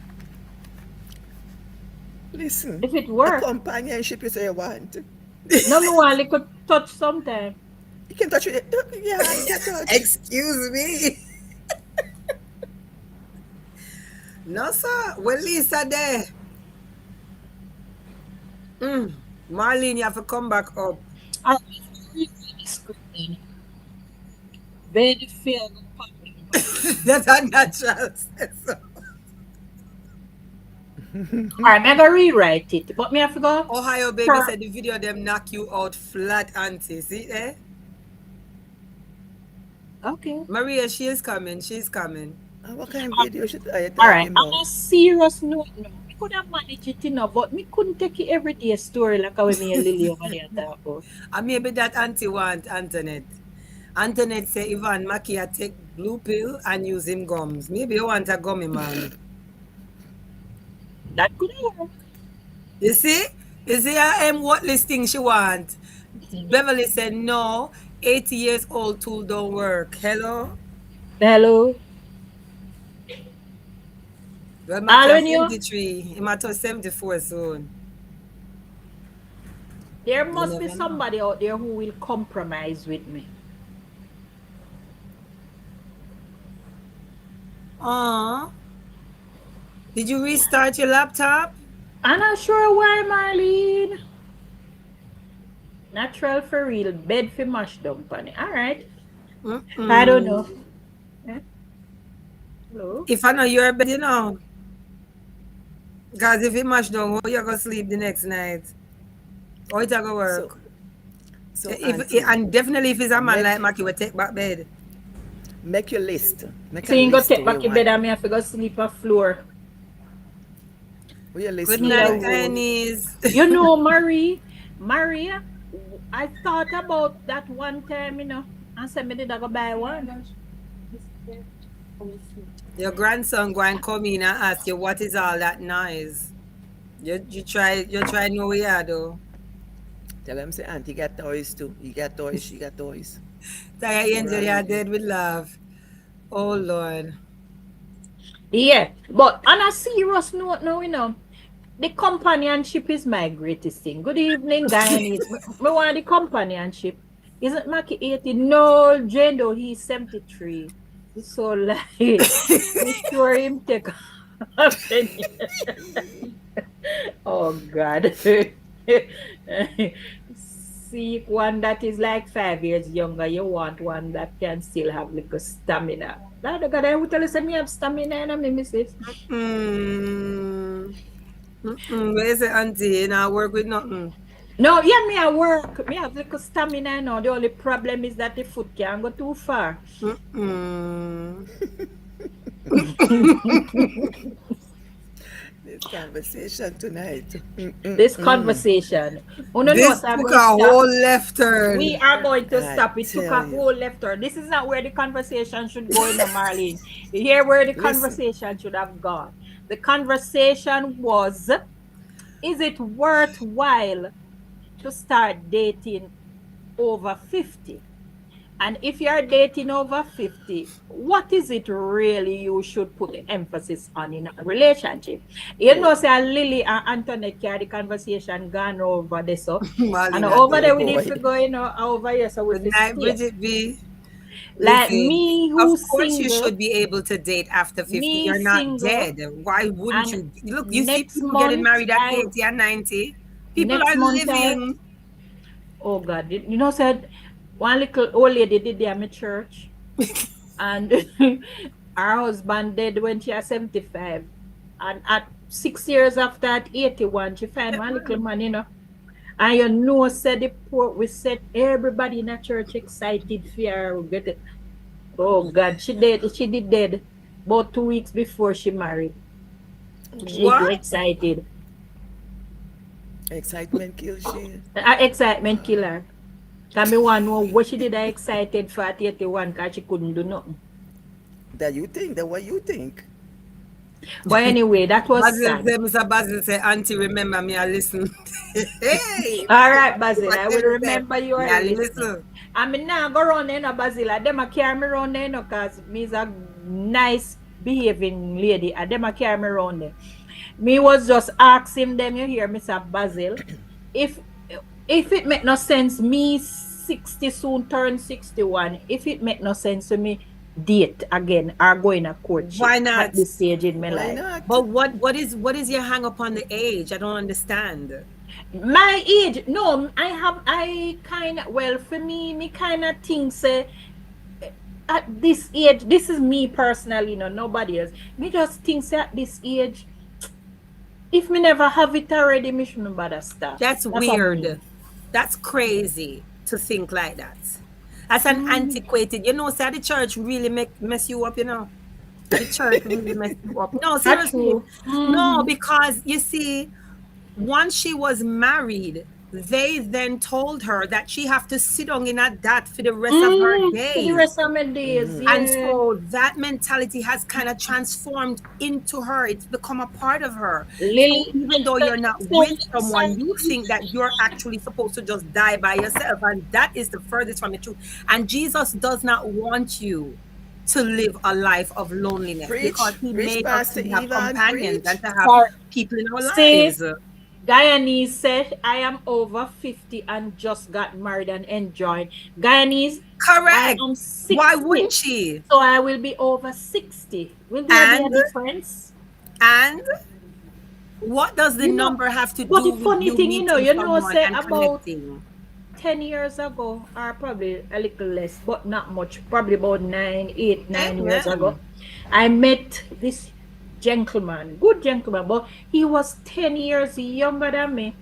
Listen, If it a work, companionship you say you want. no me want little touch sometime. You can touch it. Yeah, you can touch. Excuse me. No, sir. Well, Lisa there. Marlene, you have to come back up. All right, read the script then. Very fair go pop them back. That's a natural. All right, I'm gonna rewrite it, but me have to go. Ohio baby Per- said the video them knock you out flat, Auntie. See there? Okay. Maria, she is coming. She's coming. What kind of video are you All right. talking On about? a serious note, no, we could have managed it, but me couldn't take it everyday story like how me and Lily over there talk about. And maybe that auntie want Antoinette. Antoinette say Ivan Makia take blue pill and use him gums. Maybe you want a gummy man. That could work. You see? You see what listing she want? Beverly said no. 80 years old tool don't work. Hello? Hello. Well, All Makia when you 73. He might 74 soon. there You must be never know. somebody out there who will compromise with me. Did you restart your laptop? I'm not sure why, Marlene. Natural for real. Bed for mash down pan. All right. I don't know. Mm-mm. Eh? Hello? If I know your bed, you know, because if it mash down, how you gonna sleep the next night? How it gonna So, work? so If auntie, and definitely if it's a man like make Maki, will take back bed. make your list. Make So a you go list take where you back your want. bed and me have to go sleep on floor. Where your list Good look Still a night, like. road. Chinese. You know, Maria, I thought about that one time, and said me did I go buy one. Your grandson go and come in and ask you what is all that noise. You try know we are though. Tell them say auntie got toys too. You got toys, she got toys. Taya Nothing Angel, wrong you are with you. dead with love. Oh Lord. Yeah, but on a serious note now, the companionship is my greatest thing. Good evening, Guyanese. Me want the companionship. Isn't Maki 80? No, Jendo, he's 73. So, like, me sure him take a penny. Oh, God. Seek one that is like 5 years younger. You want one that can still have little stamina. That God, I will tell you, say me have stamina and I miss it. Mm. Mm-mm. Where is it, auntie? You know, work with nothing. No, yeah, me at work. Me have little stamina now. The only problem is that the foot can't go too far. Mm-mm. This conversation tonight. This conversation. Oh no, no, This so I'm took going to a stop. whole left We turn. are going to I stop. It took tell a you. whole left turn. This is not where the conversation should go in, Marlene. Here where the Listen, conversation should have gone. The conversation was, is it worthwhile to start dating over 50? And if you're dating over 50, what is it really you should put the emphasis on in a relationship? You oh, know, say Lily and Antoinette carry the conversation gone over there, so. And Marlena over oh there dead. we need boy. to go, over here, so we Good fi night, stay. Bridget B. Like Listen, me of who's course you single, should be able to date after 50. me You're not single, dead. Why wouldn't and you? Look, you see next people getting month married at 80 and 90. People next are month living. oh God, said one little old lady did there at my church, and her husband dead when she was 75. And at 6 years after, at 81, she find one little man, And said the poor, we said everybody in the church excited for her. Get it. Oh God, she did dead about 2 weeks before she married. She too What? excited. Excitement kills she. Her excitement killer. Cause me want know what she did I excited for at 81 because she couldn't do nothing. That you think, that what you think. But anyway, that was Basil sad. say, Mr. Basil say, Auntie, remember me, I listen. Hey, All right, Basil, what I you will say? remember you Me, are I listening. listen. I mean, now go around there, no, Basil. Them a carry me around there, no, cause me's a nice behaving lady. And them a carry me around there. Me was just asking them, you hear, Mr. Basil, if if it make no sense, me 60 soon turn 61. If it make no sense to me, date again or go in a courtship Why at not? this stage in my Why life. not? But what is your hang up on the age? I don't understand. My age, no, I kind of, well, for me kind of think, say, at this age, this is me personally, nobody else. Me just think, say, at this age, if me never have it already, me shouldn't bother start. That's That's what me. weird. That's crazy to think like that. That's an Mm, antiquated. Say the church really mess you up. The church really mess you up. No, that's seriously. true. No, Mhm. because you see, once she was married, they then told her that she have to sit on in at that for the rest of her For the days. rest of my days, And yeah. so that mentality has kind of transformed into her. It's become a part of her. So Lily, even though you're not with someone, you think that you're actually supposed to just die by yourself. And that is the furthest from the truth. And Jesus does not want you to live a life of loneliness because Preach. he Preach, made us Pastor to have Ivan. companions and Preach. to have sorry. people in our See, lives. Guyanese said, I am over 50 and just got married and enjoyed. Guyanese, I Correct. am Why 60, wouldn't she? so I will be over 60. Will there be And a difference? and What does the You know, number have to but do the with funny you thing, meeting someone say and about connecting? 10 years ago, or probably a little less, but not much, probably about 9 years ago, Amen. I met this gentleman, good gentleman, but he was 10 years younger than me.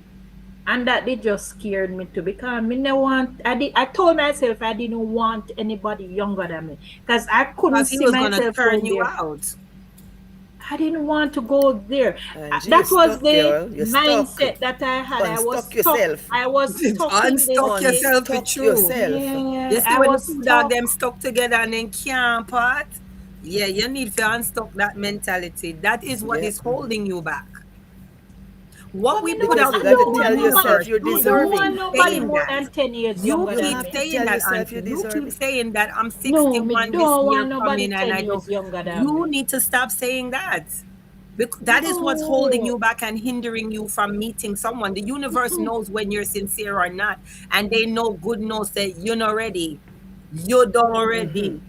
And that did just scared me too because me no want I told myself I didn't want anybody younger than me because I couldn't Because he see was gonna myself turn going you there. out. I didn't want to go there. Angie, you're That was stuck, the girl. You're stuck. mindset that I had. I was Unstuck stuck. yourself. I was stuck in this Unstuck thing. yourself for Unstuck true. yourself. Yeah, You see, I when the was two dog stuck. them stuck together and then can't part, yeah, you need to unstuck that mentality. That is what Yep. is holding you back. What But we me put know Because out you I in the got to don't want tell nobody. yourself universe, you're I you don't keep want deserving. nobody saying more that. than 10 years You younger You than keep have me. to saying tell that, yourself you're Auntie. You keep deserving. saying that I'm No, me 61 this don't year want nobody coming and 10 I don't. years younger than You me. need to stop saying that. That is what's holding No. you back and hindering you from meeting someone. The universe knows when you're sincere or not, and they know good knows that you're not ready. You don't ready.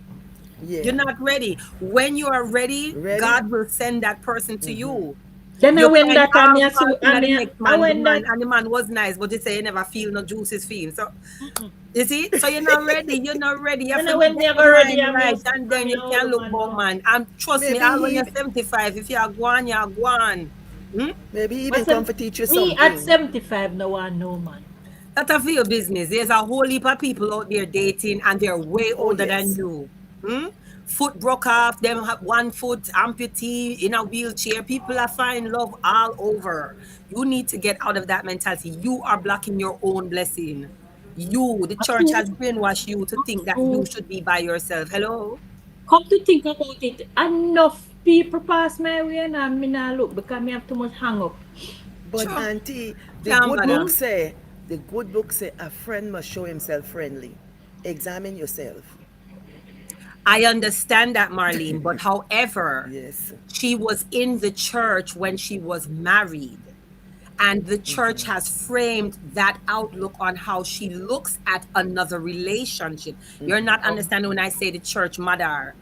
You're Yeah. not ready. When you are ready, Ready? God will send that person to you. Then I You went find that I all me fault in I the mean next I man, went that. and the man was nice, but they say you never feel no juices feel. So you see, so you're not ready. You're not ready. You have Then to I get went me I go your ready mind right, and I then me you can old look man both now. man. And trust me, Maybe all when he you're 75, if you're gone, you're gone. Hmm? maybe he even But come to teach you me at something. 75 no one no man. That's a for your business. There's a whole heap of people out there dating, and they're way Oh older than yes. you. Hmm? Foot broke off, them have 1 foot amputee in a wheelchair. People are finding love all over. You need to get out of that mentality. You are blocking your own blessing. You, the church True, has brainwashed you to think that you true. should be by yourself. Hello? Come to think about it, enough people pass my way and I me not look because me have too much hang up. But Sure. auntie, the Can't good book bother. Hmm? say, the good book say a friend must show himself friendly. Examine yourself. I understand that, Marlene, but however, Yes. she was in the church when she was married. And the church has framed that outlook on how she looks at another relationship. You're not Oh, understanding when I say the church, mother.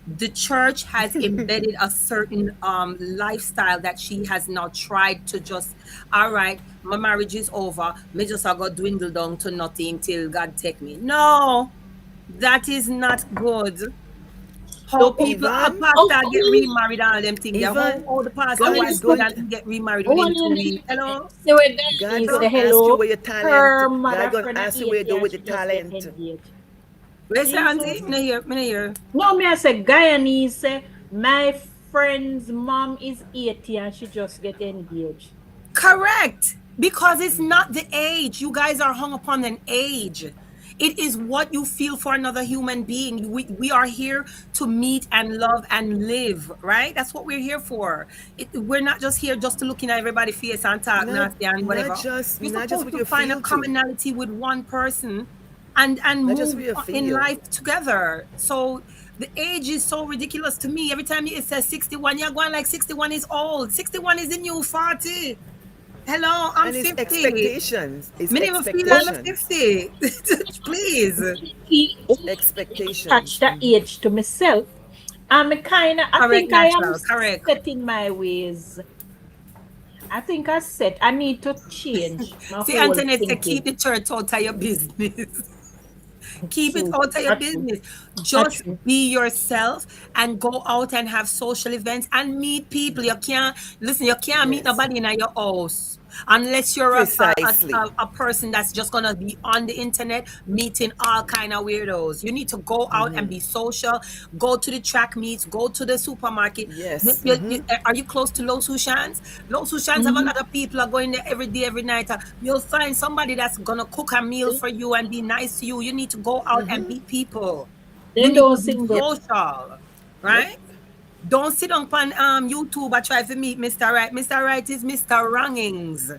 The church has embedded a certain lifestyle that she has now tried to just, all right, my marriage is over. Me just I got dwindle down to nothing till God take me. No, that is not good. How so people, a Even, pastor get only remarried and all them things. Yeah, even, how the pastor God only wife is good the going and to, he get remarried within only 2 weeks. Hello? say when God Gani going say Hello? to ask you hello, where your talent, her God mother going to friend at ask you where you 80 do and with the she just get talent. engaged. Where's your auntie? Jesus. Me no hear. No, me I say Guyanese say my friend's mom is 80 and she just get engaged. Correct. Because it's not the age. You guys are hung upon an age. It is what you feel for another human being. We are here to meet and love and live, right? That's what we're here for. We're not just here just to looking at everybody's face and talk Not, nasty and not whatever. just, You're not just supposed what to you find a feel to, commonality with one person and not just move what you in feel. life together. So the age is so ridiculous to me. Every time it says 61, you're going like 61 is old. 61 is the new 40. Hello, I'm And it's 50. expectations. It's Me never feel I'm expectations. 50. Please. He attached Expectations. that age to myself. I Correct, think I am natural. Correct. set in my ways. I think I need to change my See, whole Antoinette said, keep thinking. the church out of your business. Keep it True, out of your not true, business. not Just true. be yourself and go out and have social events and meet people. You can't listen. You can't meet Yes. nobody in your house unless you're Precisely. a person that's just gonna be on the internet meeting all kind of weirdos. You need to go out and be social. Go to the track meets. Go to the supermarket. Yes. Are you close to Los Hushans? Los Hushans have a Mhm. lot of people are going there every day, every night. You'll find somebody that's gonna cook a meal for you and be nice to you. You need to go out and meet people. You Then need don't to be sing that. social, Yep. right? Don't sit on YouTube and try to meet Mr. Right. Mr. Right is Mr. Wrongings.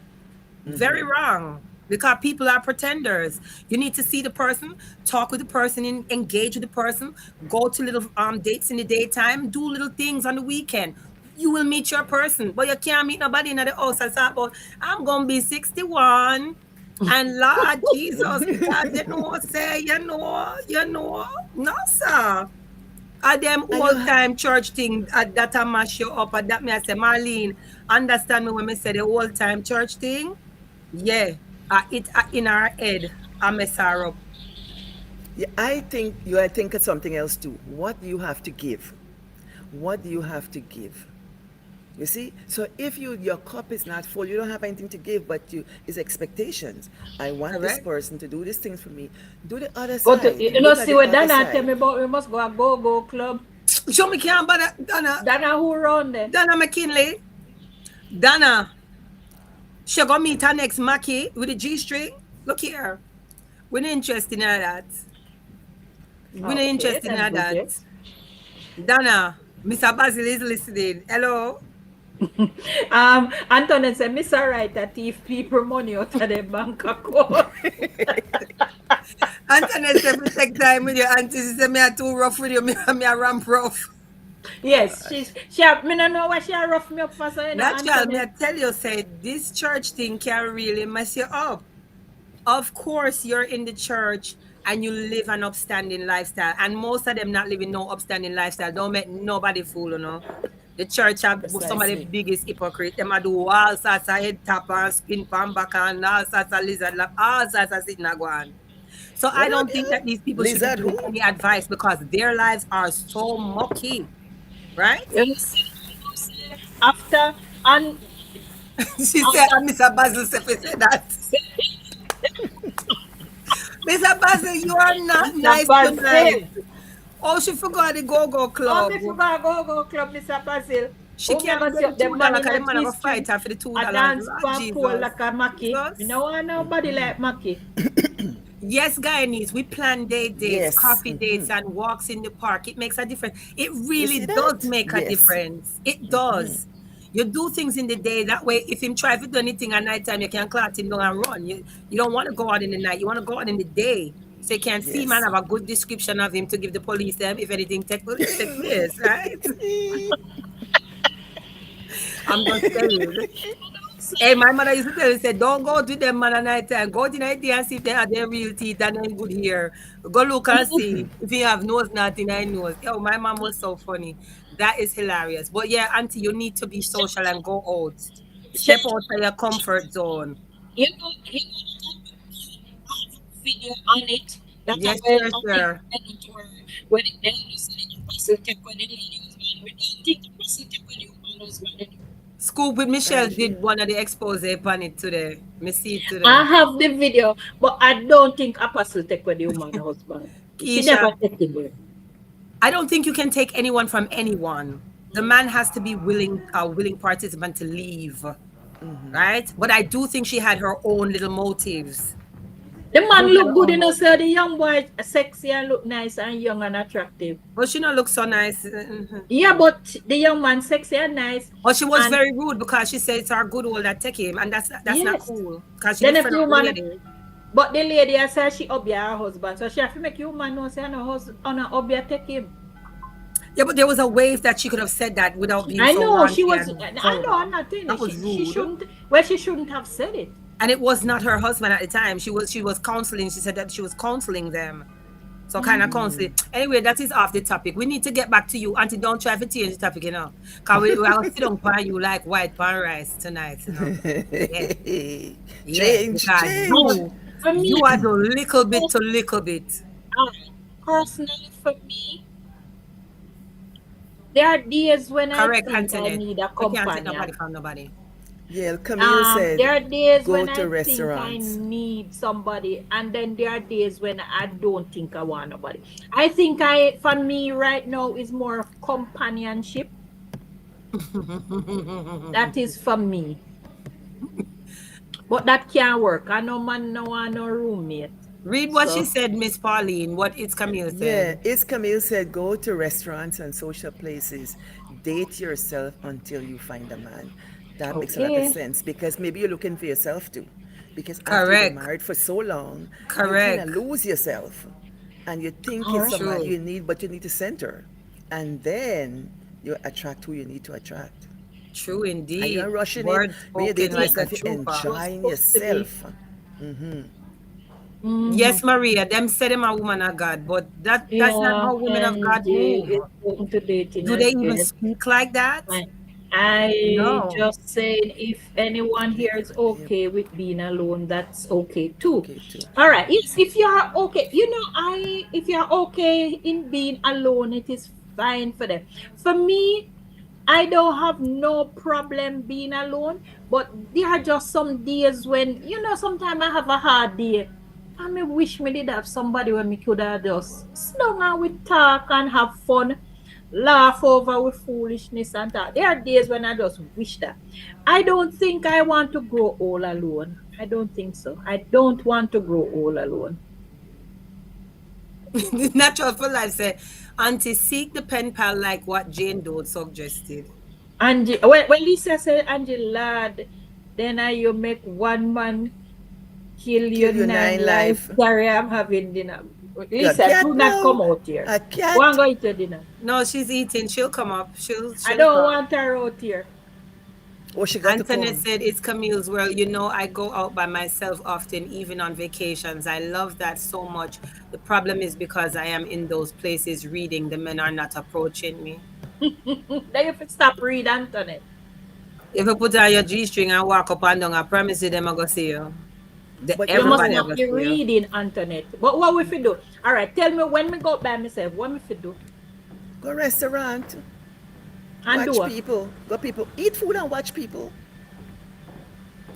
Very wrong. Because people are pretenders. You need to see the person, talk with the person, engage with the person, go to little dates in the daytime, do little things on the weekend. You will meet your person, but you can't meet nobody in the house and say, "But I'm gonna be 61." And Lord Jesus, because you know, say, no, sir. them And old time church thing that I mash you up. That me I say, Marlene, understand me when me say the old time church thing? Yeah, it in our head, I mess her up. yeah, I think you I think of something else too. What do you have to give? What do you have to give? You see, so if your cup is not full, you don't have anything to give, but you is expectations. I want this Correct? person to do these things for me. Do the other Go to, side. you know, Look at see the what other Dana tell side. me about, we must go a go-go club. Show me can't bother Dana who run there? Donna McKinley. Donna, she gonna meet her next Mackie with the G string. Look here. We're not interested in that. We're not Okay, interested in then that. Bridget. Donna, Mr. Basil is listening. Hello. Antoinette said, Miss Right that thief people money out of their bank account. Antoinette said, "Me take time with your auntie. She said, me are too rough with you. Me are ramp rough. Yes, me no know what she a rough me up for, so you know, Natural, me I Antoinette. tell you, say, this church thing can really mess you up. Of course, you're in the church and you live an upstanding lifestyle. And most of them not living no upstanding lifestyle. Don't make nobody fool, you know. The church have some of the Precisely. biggest hypocrites. Them a do all sorts of head tap and spin pan back and all sorts of lizard lap, all sorts of sitting and go on. So I What are don't think that you? these people should be Lizard giving who? any advice because their lives are so mucky, right? You see, after and She said, after and Mr. Basil said that. Mr. Basil, you are not Mr. nice tonight. Basil. Oh, she forgot the go-go Oh, club. me forgot go club, Mr. Basil. She Oh, me a can't go get see the up the $2 man because in the a man I go fight G-string, her for the a $2. dance Lord pan pole Jesus. like a Mackie. Me Jesus. no want nobody like Mackie. Yes, Guyanese, we plan day dates, Yes. coffee dates, and walks in the park. It makes a difference. It You really see does that? make a Yes. difference. It does. You do things in the day. That way, if him try to do anything at night time, you can clout him down and run. You don't want to go out in the night. You want to go out in the day. So you can see, man, Yes. have a good description of him to give the police them if anything take place, right? I'm just saying. Hey, my mother used to tell me, say, don't go to them man at night time. Go to night and see if they have their real teeth and then good hair. Go look and see if you have nose, nothing I nose. Yo, my mom was so funny. That is hilarious. But yeah, auntie, you need to be social and go out. Step out of your comfort zone. You know, video on it that I Yes, will sure, update sure. to her when it then you say the person take when the lady husband. We don't think the person take when the woman husband anymore. Scoop with Michelle And she, did one of the expose upon it today. Me see it I today. have the video, but I don't think Apostle take when the woman husband. She never Keisha, take the word. I don't think you can take anyone from anyone. The man has to be willing, a willing participant to leave, right? But I do think she had her own little motives. The man Who had look her good, own you know, motives. sir. The young boy sexy and look nice and young and attractive. But she not look so nice. Mhm. Yeah, but the young man sexy and nice. But she was And very rude because she said it's our good old that take him, and that's not yes. cool. Because she Then the if friend of you the man, lady. but the lady I say she obey her husband. So she have to make you man know say no husband on her obey take him. Yeah, but there was a way that she could have said that without being I so know she raunchy was and I know I'm vulgar. not saying That it. was She rude. shouldn't well she shouldn't have said it. And it was not her husband at the time. She was counseling. She said that she was counseling them. So kind of counseling. Anyway, that is off the topic. We need to get back to you. Auntie, don't try to change the topic, you know. Because we are going to sit on pan you like white pan rice tonight, you know. Yeah. Yeah. change, Because change. For you me, are the little bit to little bit. personally for me, there are days when I Correct, think I Antoinette. need a We can't take nobody companion. from nobody. Yeah, Camille There said, are days go when to I think I restaurants. need somebody, and then there are days when I don't think I want nobody. I think for me right now, is more of companionship. That is for me. But that can't work. I no man no want no roommate. Read what she So said, Miss Pauline. What it's Camille Yeah, said. it's Camille said, go to restaurants and social places. Date yourself until you find a man. That makes a lot of okay. sense because maybe you're looking for yourself too. Because after you've been Correct. married for so long, you kind of Correct. lose yourself. And you think All it's right. somebody True. you need, but you need to center. And then you attract who you need to attract. True And you're indeed. rushing it Word when you're spoken dating Yeah, like a yourself, you're trooper. was enjoying supposed to be. yourself. Mm-hmm. Yes, Maria, them say them a woman of God, but that's not Yeah, how women of and God move. is open to dating Do they even again. speak like that? I, I No. just saying if anyone here is Yep. okay with being alone, that's okay too. Okay, too. All right. Yes, if you are okay, if you're okay in being alone, it is fine for them. For me, I don't have no problem being alone, but there are just some days when, sometimes I have a hard day. I may wish me did have somebody when me could have just sit down and we talk and have fun, laugh over with foolishness and that. There are days when I just wish that. I don't think I want to grow all alone. I don't think so. I don't want to grow all alone. Natural for life say, Auntie, seek the pen pal like what Jane Doe suggested. Angie, when Lisa said, Angie, lad, then you make one man kill your Kill your nine nine life. life. Sorry, I'm having dinner. Your Lisa, do cat not come now. out here. A Go and cat. go eat your dinner. No, she's eating. She'll come up. I She'll don't talk. want her out here. Oh, she got to Antoinette come. said it's Camille's world. I go out by myself often, even on vacations. I love that so much. The problem is because I am in those places reading, the men are not approaching me. Then you have stop read Antoinette. If you put on your G string and walk up and down, I promise you them are gonna see you. But you You know must Everybody what? are not gonna be see you. reading Antoinette. But what we fi do? All right, tell me when me go by myself, what me fi do? Go restaurant. And do Watch what? people. Go people. Eat food and watch people.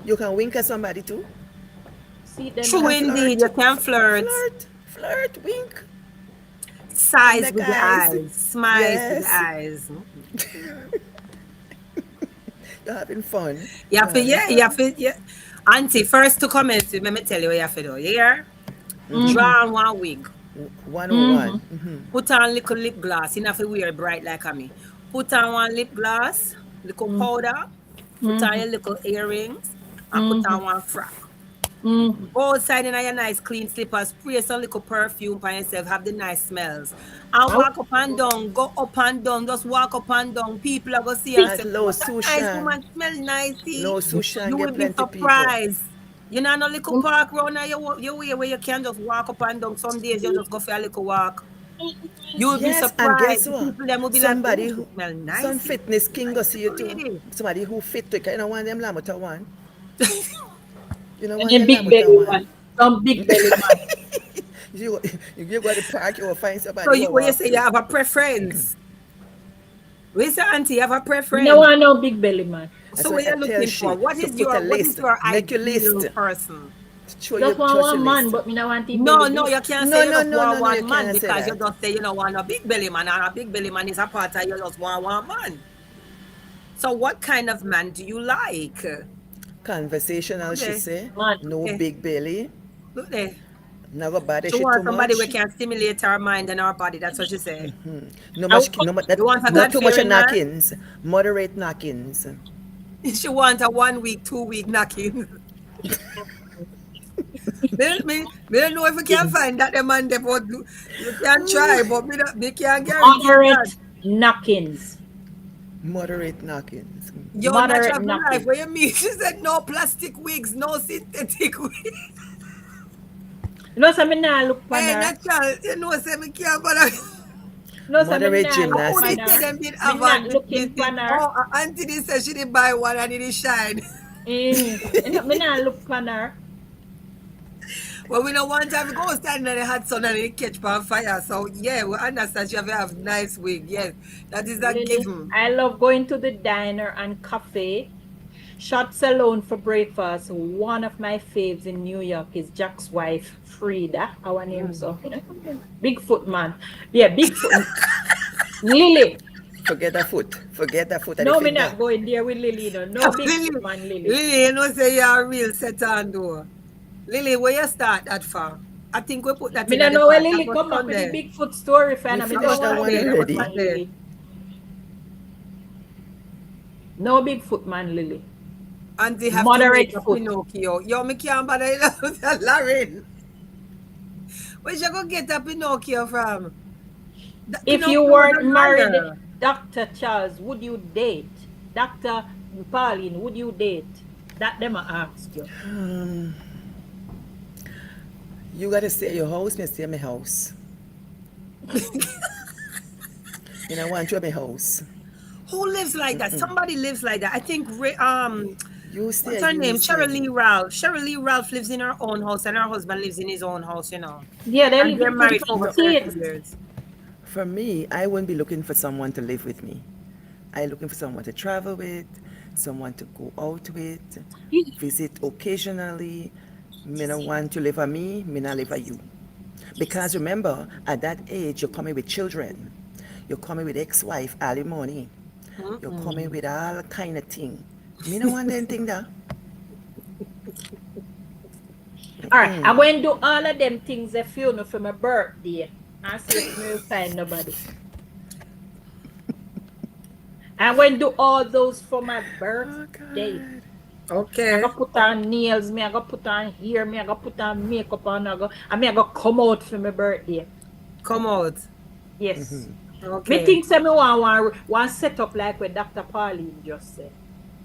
You can wink at somebody too. See them You True can and indeed, flirt. you can flirt. Flirt. Flirt. Wink. Size Neck with the eyes. eyes, smiles with the Yes. eyes. You're having fun. You You're have to, having yeah, you have fun. to, yeah. Auntie, first to comment, let me tell you what you have to do. You hear? mm-hmm, Draw on one wig. 101. mm-hmm, Put on little lip gloss. You don't have to wear bright like me. Put on one lip gloss, little powder, put on mm-hmm, your little earrings, and put mm-hmm, on one frock. mm-hmm. Go outside in your nice clean slippers, spray some little perfume for yourself, have the nice smells. And Oh, walk up and down, go up and down, just walk up and down. People are going to see and see, At say, Low what a nice Sushan. woman, smell nicey. Low Sushan You get will be plenty people. surprised. You know, no little park around your way where you can just walk up and down. Some days you just go for a little walk. You will be Yes, and guess surprised. The what? people them will be like, Somebody oh, she who, smell some nicey. fitness king go Nice see you little too. lady. Somebody who fit to you know one them lamuta one. You know one and a them big lamuta belly one. man. Some big belly man. you you go to the park, you will find So somebody who you, will when you walk say you through. have a preference, we say, auntie, you have a Me no preference. want no big belly man. That's So why what I you're tell looking for? she to put a What is list. your Make your list. ideal person? Show Just you want trust your one man, list. but me no want him belly No, no, big. you can't No, say you no, just no, want no, no, you one man cannot say because you that. just say you don't want a big belly man, and a big belly man is a part of you just want one man. So what kind of man do you like? Conversational, Look she there, say. Man. No look there, big belly. look there. Never bother She she too wants somebody who much. can stimulate her mind and her body. That's what she say. No I much, want You want a not God too much of fearing man? knockings. Moderate knockings. She want a 1 week, 2 week knocking. Me don't know if we can find that the man there, but you can try, but me can't guarantee that. moderate knockings. Moderate knockings. Your Moderate natural for life, knocking. what you mean? She said no plastic wigs, no synthetic wigs. You know, so me nah look pan Hey, her. natural, you know, say me can't bother. No, so me Moderate nah look Who pan did say her. gymnastics. them did Me have not on looking pan her. Oh, Auntie did say she did buy one and it is shine. You know, me nah look pan her. Well, we know one time we go stand in the hot sun and it catch on fire. So yeah, we understand you have nice wig. Yes, that is a Lily, given. I love going to the diner and cafe. Shots alone for breakfast. One of my faves in New York is Jack's wife, Frida. Our name so. Bigfoot man. Yeah, Bigfoot. Lily. Forget that foot. Forget that foot and the No, me finger. not going there with Lily. No, no Lily, Bigfoot man, Lily. Lily, you know say you're a real set on door. Lily, where you start that for? I think we put that Me in don't the know where past. I Lily go come up with the Sunday. Bigfoot story, We fan. Me I don't go finished that want one Sunday. I go Bigfoot man, already. Sunday. Lily. No Bigfoot man, Lily. And they have to make Moderate a foot. Pinocchio. Yo, me can't bother you, Lauren. Where you go get a Pinocchio from? That If you Pinocchio was weren't a married, liar. Dr. Charles, would you date? Dr. Pauline, would you date? That them I ask you. You gotta stay at your house, me stay at my house. Me not want you at my house. Who lives like that? Somebody lives like that. I think You stay what's at her you name? stay Cheryl at Lee you. Ralph. Cheryl Lee Ralph lives in her own house and her husband lives in his own house, you know. Yeah, they And live they're in two married for over different No, 30 states. years. for me, I wouldn't be looking for someone to live with me. I looking for someone to travel with, someone to go out with, visit occasionally. Me no want to live for me, me not live for you. Because remember, at that age, you're coming with children. You're coming with ex-wife, alimony. You're coming Mm-mm. with all kind of thing. Me no want anything that. All right, I'm going to do all of them things if you know for my birthday and see if me will find nobody. I'm going to do all those for my Oh birthday. God. I Okay. go put on nails, me I go put on hair, me I go put on makeup on, I go come out for my birthday. Come out. Yes. Me Okay. think say me want set up like what Dr. Pauline just said.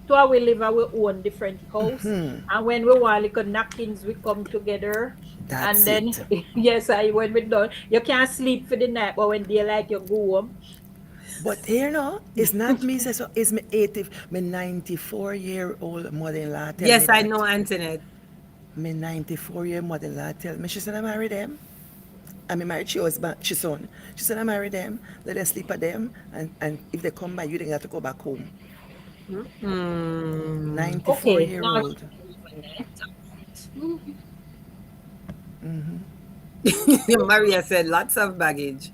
So we live our own different house. And when we want little knockings, we come together. And That's then it. yes, when we done, you can't sleep for the night, but when daylight you go home. But here no, it's not me say so, it's me 80, me 94-year-old mother-in-law tell me Yes, I that. know, Antoinette. Me 94-year mother-in-law tell me, she said I marry them. I mean married she husband, she son. She said I marry them, let us sleep at them and if they come by you they have to go back home. Mm. 94 Okay, year now old. Maria said lots of baggage.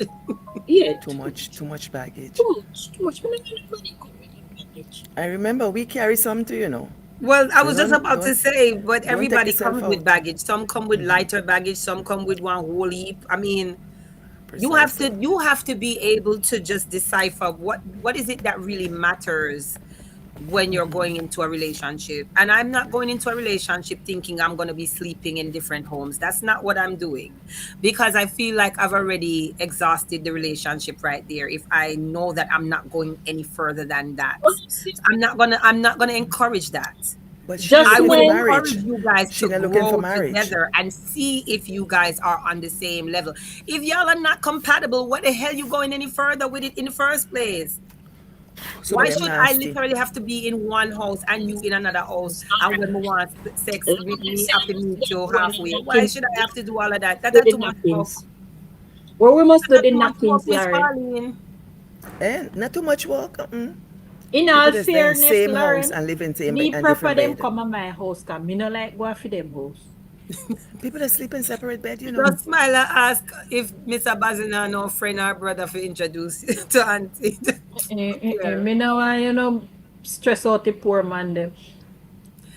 yeah, Too much baggage. too much. Me not get money come with the baggage. I remember we carry some too, you know. Well, I So was just don't about to don't say, but don't take everybody yourself comes with out. baggage. Some come with lighter baggage, some come with one whole heap. I mean, Precisely. you have to be able to just decipher what is it that really matters when you're going into a relationship. And I'm not going into a relationship thinking I'm going to be sleeping in different homes. That's not what I'm doing, because I feel like I've already exhausted the relationship right there if I know that I'm not going any further than that. Well, So I'm not going to encourage that. But she not just I looking would for when encourage marriage. you guys She to not looking for grow marriage. together and see if you guys are on the same level. If y'all are not compatible, what the hell you going any further with it in the first place? Why Some of them should I nasty. literally have to be in one house and you in another house? And when we want sex like with I me, said, have to we meet must you do all the halfway. Why knockings, should I have to do all of that? That do are the too much work. knockings. Well, we must do That are the too much work, knockings, Miss Lauren. Pauline. Not too much work. In People all just stay in fairness, same house Lauren, and live in same bed me and prefer different them bed. come on my house, cause me no like go for them house. People that sleep in separate bed, you know. Just smile and ask if Mr. Bazina no friend or brother for introduce you to Auntie. Yeah. Me no want, stress out the poor man them.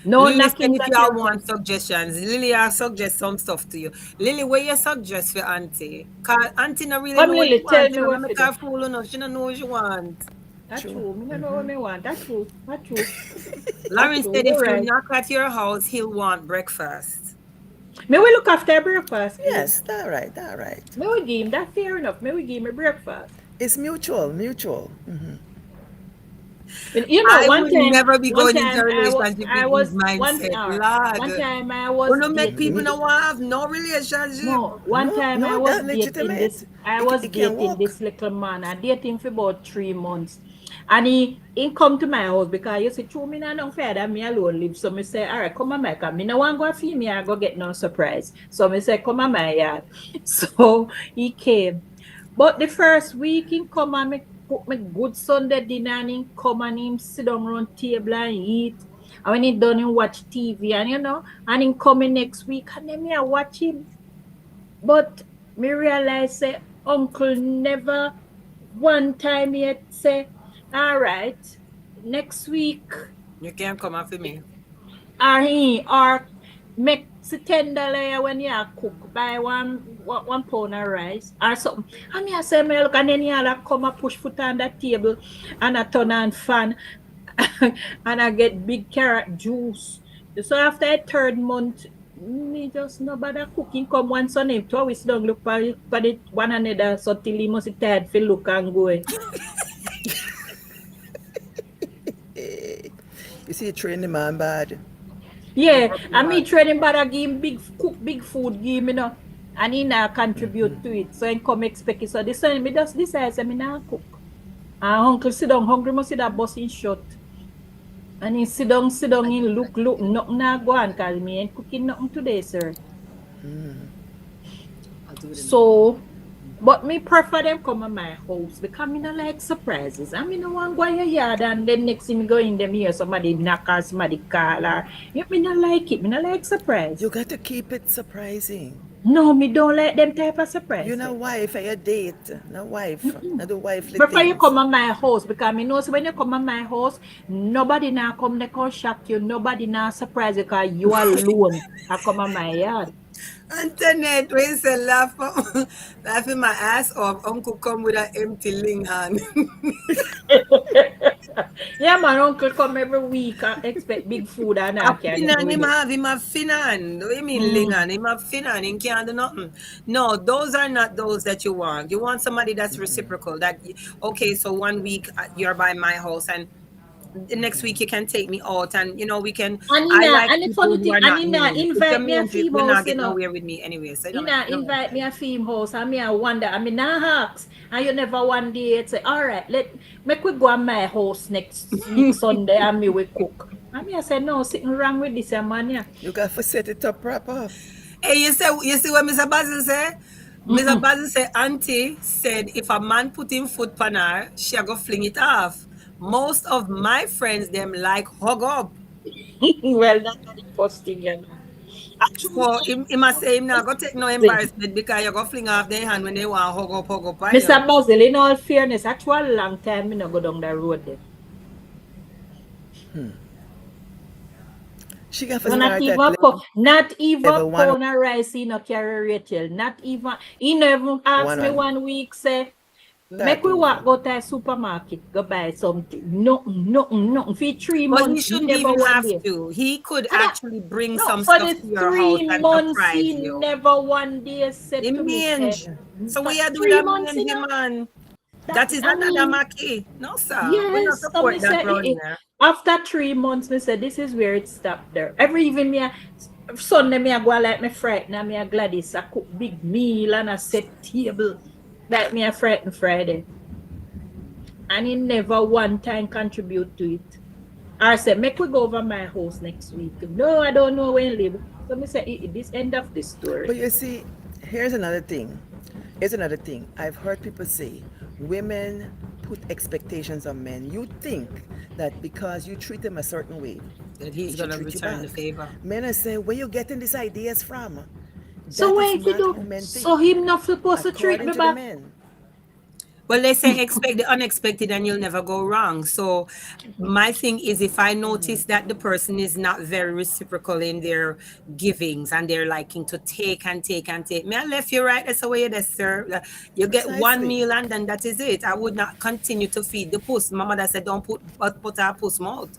No Lily said knockings if at y'all your want house. suggestions, Lily I suggest some stuff to you. Lily, what you suggest for Auntie? Cause Auntie no really Come know what she Lily, tell wants. me You know, what me for make do. her fool, you know. She don't know what she wants. That's True. true. Me no know what me want. That's true. That's true. That's Lauren true. said You're if you right. knock at your house, he'll want breakfast. Me will look after breakfast, give him. Yes, that right, that right. Me will give him. That's fair enough. Me will give him breakfast. It's mutual, mutual. I would never be One going into a time relationship I with this was mindset. one Lord. time I was Wanna make people dating. not want to have no relationship. No, one No, time I no, was that dating this. legitimate. I It, was it can dating work. this little man. I dated him for about 3 months, and he come to my house because you see, true me no fair that me alone live. So me say, all right, come on my car. Me no want go feel me. I go get no surprise. So me say, come on my yard. So he came, but the first week he come and me cook me good Sunday dinner and he come and him sit down around table and eat. And when he done, him watch TV and and he coming next week and then me I watch him. But me realize say uncle never one time yet say, all right, next week You can't come after me. or make the $10 when you cook buy one pound of rice or something. And me I say me look and then you like come and push foot on that table and I turn on fan and I get big carrot juice. So after a third month, me just no bother cooking. Come once on him, twice don't look for it one another. So till he must be tired for look and go. You see, you train the man bad. Yeah, Very and me bad. training bother give him big cook big food, give me no. and he not contribute to it. So he come expect it. So this one me just decide say me nah cook. And uncle sit down hungry must see that bus in short. And he sit down, he look, nothing nah go on cause me ain't cooking nothing today, sir. I'll do it in So but me prefer them come to my house because me not like surprises. I mean, no one go in your yard and then next thing me go in them here, somebody knock or somebody call or me not like it. Me not like surprise. You got to keep it surprising. No, me don't like them type of surprise. You're not wife at your date. Not wife. Not the wifely Prefer you things. come to my house because me know so when you come to my house, nobody now come they can shock you. Nobody now surprise you because you alone. I come to my yard. Antoinette, when you say laughing my ass off, uncle come with an empty ling hand. Yeah, man, uncle come every week and expect big food and I can't do Finan, him it. have him a finan. What do you mean lingan? Him have finan, he can't do nothing. No, those are not those that you want. You want somebody that's reciprocal. That okay, so 1 week you're by my house and the next week you can take me out and you know we can And I like and the people funny who thing, are and not he mean. If invite you're me a mean, theme will not house, get nowhere with me anyway. So it He don't not no. invite me a theme house, and me I wonder, I mean, I ask, and you never one day say, all right, make we go to my house next week Sunday, and me we cook. And me I say, no, something wrong with this man, yeah. You got to set it up proper. Hey, you see what Mr. Basil say? Mr. Basil say auntie said if a man put him foot on her, she go fling it off. Most of my friends them like hug up. Well, that's not the first thing, you know. So he must say him now go take no Actually, embarrassment because you go fling off their hand when they want hug up on you. Mr. Basil, in all fairness, actually, long time me no go down the road there. She got to No, not start even at not even level one. pound of rice he no carry Rachel. Not even he never asked me 1 week say make we walk go to the supermarket go buy something. Nothing. For 3 But he months, shouldn't never even one have day. to. He could And actually bring no, some for stuff the to your house 3 and months surprise he you. never one day said In to me mange. So for we are doing 3 that months, you mange, know. man. That is I another mean, maki. No, sir. We not yes, so support me that say round here. after 3 months, me say this is where it stopped there. Every even me Sunday me I go like me frightened and me a Gladys I cook big meal and I set table like me a frightened Friday. And he never one time contribute to it. I said, make we go over my house next week. No, I don't know when live. So me say this end of the story. But you see, here's another thing. Here's another thing. I've heard people say women put expectations on men. You think that because you treat them a certain way, That he he's should gonna treat you return back. the favor. Men are saying, where you getting these ideas from? So That is what if you not how do? men So think. him not supposed to treat According me to the back? men. Well, they say expect the unexpected and you'll never go wrong. So my thing is if I notice that the person is not very reciprocal in their givings and they're liking to take and take and take, me I left you right. That's the way you sir. You get one Precisely. meal and then that is it. I would not continue to feed the puss. My mother said don't put our puss mouth.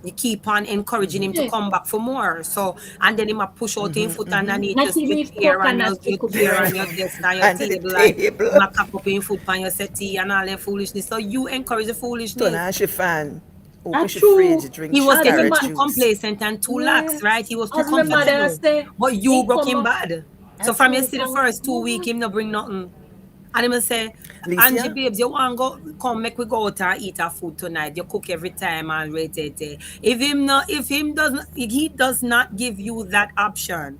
You keep on encouraging him to Yeah. come back for more. So and then him a push out him foot underneath Not your even chair and coconut your cook chair and rice. your desk and your Under the table and table. him a cock up him foot on your settee and all that foolishness. So you encourage the Turn foolishness. on she fan. Open That's she true. fridge. Drink He she was As my getting carrot too juice. complacent and too yeah. lax, right? He was too As my mother comfortable. say, But you he broke come him up. bad. So That's from you true. see the first 2 weeks, him not bring nothing. And him say, Angie, Alicia, babes, you want go come make we go out and eat our food tonight. You cook every time and wait. If he does not give you that option,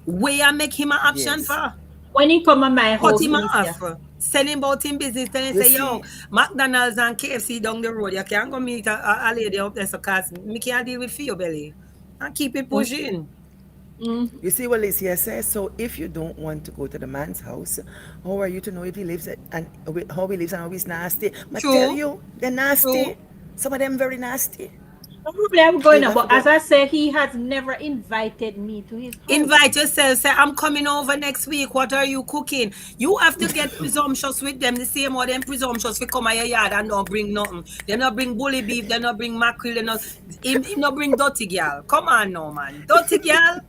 where you make him an option yes. for? When he come at my Cut house, him Felicia. off. Send him about him business. Tell him You say, yo, see, McDonald's and KFC down the road. You can't go meet a lady up there so cause me can't deal with your belly. And keep it pushing. Mm. you see what Alicia says. So if you don't want to go to the man's house, how are you to know if he lives at, and how he lives and how he's nasty? I tell True. you, they're True. nasty. Some of them very nasty. Probably I'm You going got up, to but as go. I say, he has never invited me to his house. Invite yourself. Say, I'm coming over next week. What are you cooking? You have to get presumptuous with them. The same way them presumptuous we come at your yard and don't bring nothing. They not bring bully beef. They not bring mackerel. They not, him not bring dirty girl. Come on now, man. Dirty girl.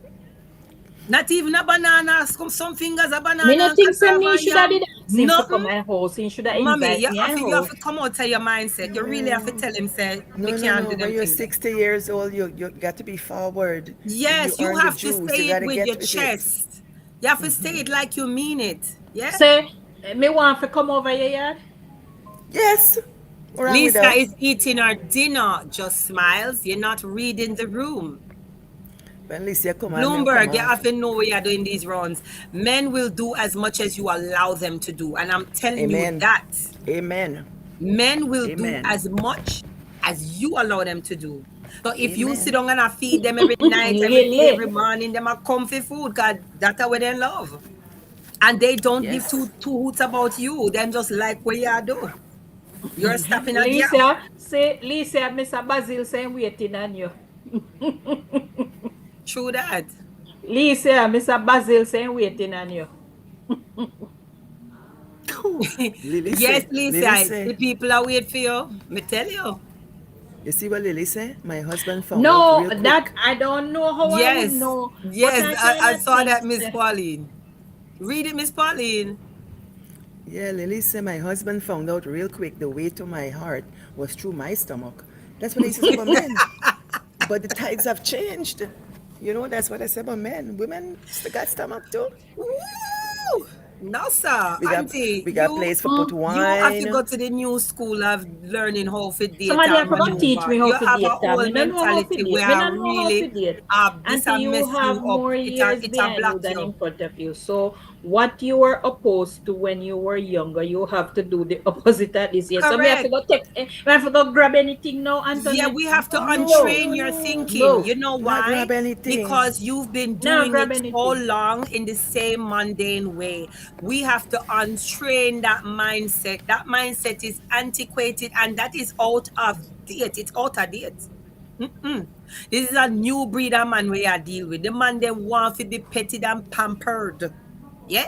Not even a banana. Some fingers a banana Me not and think so cassava me and should have yam. did ask him to come Nothing. my house. He should have Mommy, invite me at you have house. to come out of your mindset. You really have to tell him, say, me No, no, can't no. do When them you're things. 60 years old, you got to be forward. You Yes, you earn the have to juice. You say got it to with get your with it. chest. You have to say it like you mean it. Yeah. Say, me want to come over your yard. Yes. What's wrong with Lisa that? is eating her dinner. Just smiles. You're not reading the room. When Alicia come on, me come Bloomberg, you off. have to know where you're doing these runs. Men will do as much as you allow them to do. And I'm telling you Amen. that. Amen. Men will do Amen. as much as you allow them to do. So if you sit Amen. down and I feed them every night, every day, every Lily. morning, them a comfy food, because that's what they love. And they don't give Yes. two hoots about you. Them just like what you do. You're stopping a gap. Lisa, Mr. Basil saying waiting on you. True that. Lisa, Mr. Basil saying waiting on you. Lily Yes, say. Lily Lisa, the say. people are waiting for you. Me tell you. You see what Lily say? My husband found out No, real quick. that I don't know how I would Yes, know. But yes, I I kind of saw think, that, Miss Pauline. Read it, Miss Pauline. Yeah, Lily say my husband found out real quick the way to my heart was through my stomach. That's what they say about men. But the tides have changed. You know, that's what I say about men. Women still got stomach too. Woo! No, sir, We got Auntie, we got place for put you have to go wine. to the new school of learning how to date somebody and have to teach maneuver. me how You to have a date. whole Me don't know how to mentality date. where Me I don't know how to really date. this Until a you mess have you up. more years It a behind you block than in you. front of you. So what you were opposed to when you were younger, you have to do the opposite at this year. So me have to Correct. go take, me have to go grab anything now, Yeah, Antoinette. we have to No, No, untrain no, your no. thinking. no, You know Not why? grab anything. Because you've been now doing grab it so anything. long in the same mundane way. We have to untrain that mindset. That mindset is antiquated and that is out of date. It's out of date. Mm-mm. This is a new breed of man we are deal with. The man them want to be petted and pampered. Yeah.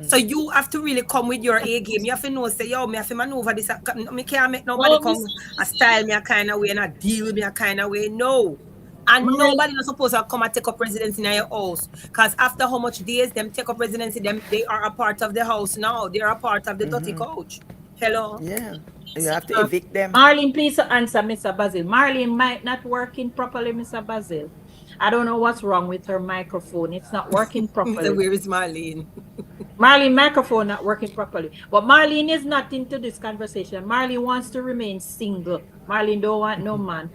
So you have to really come with your A game. You have to know, say, yo, me have to maneuver this. Me can't make nobody Oh, come Miss a style me a kind of way and a deal with me a kind of way. No. And Marley, nobody not supposed to come and take up residence in your house. Because after how much days them take up residency, them they are a part of the house now. They are a part of the Dutty coach. Hello. Yeah. You have to evict them. Marlene, please answer Mr. Basil. Marlene might not working properly, Mr. Basil. I don't know what's wrong with her microphone. It's not working So properly. where is Marlene? Marlene microphone not working properly. But Marlene is not into this conversation. Marlene wants to remain single. Marlene don't want no man.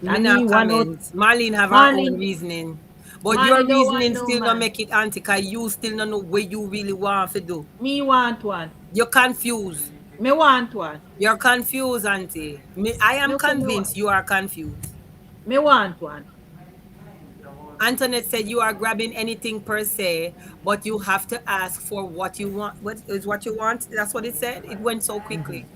Me I not mean, one out. comment. Marlene have her own Marlene, reasoning. But your Marlene don't want reasoning no still not man. make it anti because you still don't know what you really want to do. Me want one. You're confused. Me want one. You're confused, auntie. I am Me say me want. convinced you are confused. Me want one. Antoinette said you are grabbing anything per se, but you have to ask for what you want. What is what you want? That's what it said. It went so quickly.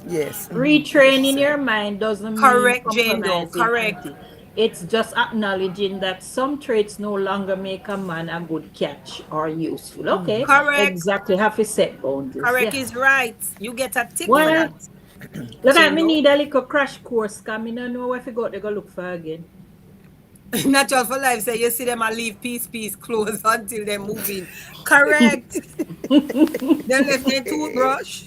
Yes. That's what she Retraining your said. mind doesn't mean Correct, Jane Doe. compromising, Correct. Auntie. It's just acknowledging that some traits no longer make a man a good catch or useful. Okay, Correct. exactly. Have to set boundaries. Correct Yeah. is right. You get a tick for Well, that. look at Jane me Doe. need a little crash course because I don't know where to go to go look for again. Natural for life say you see them and leave peace close until they're moving. Correct. Then left their toothbrush.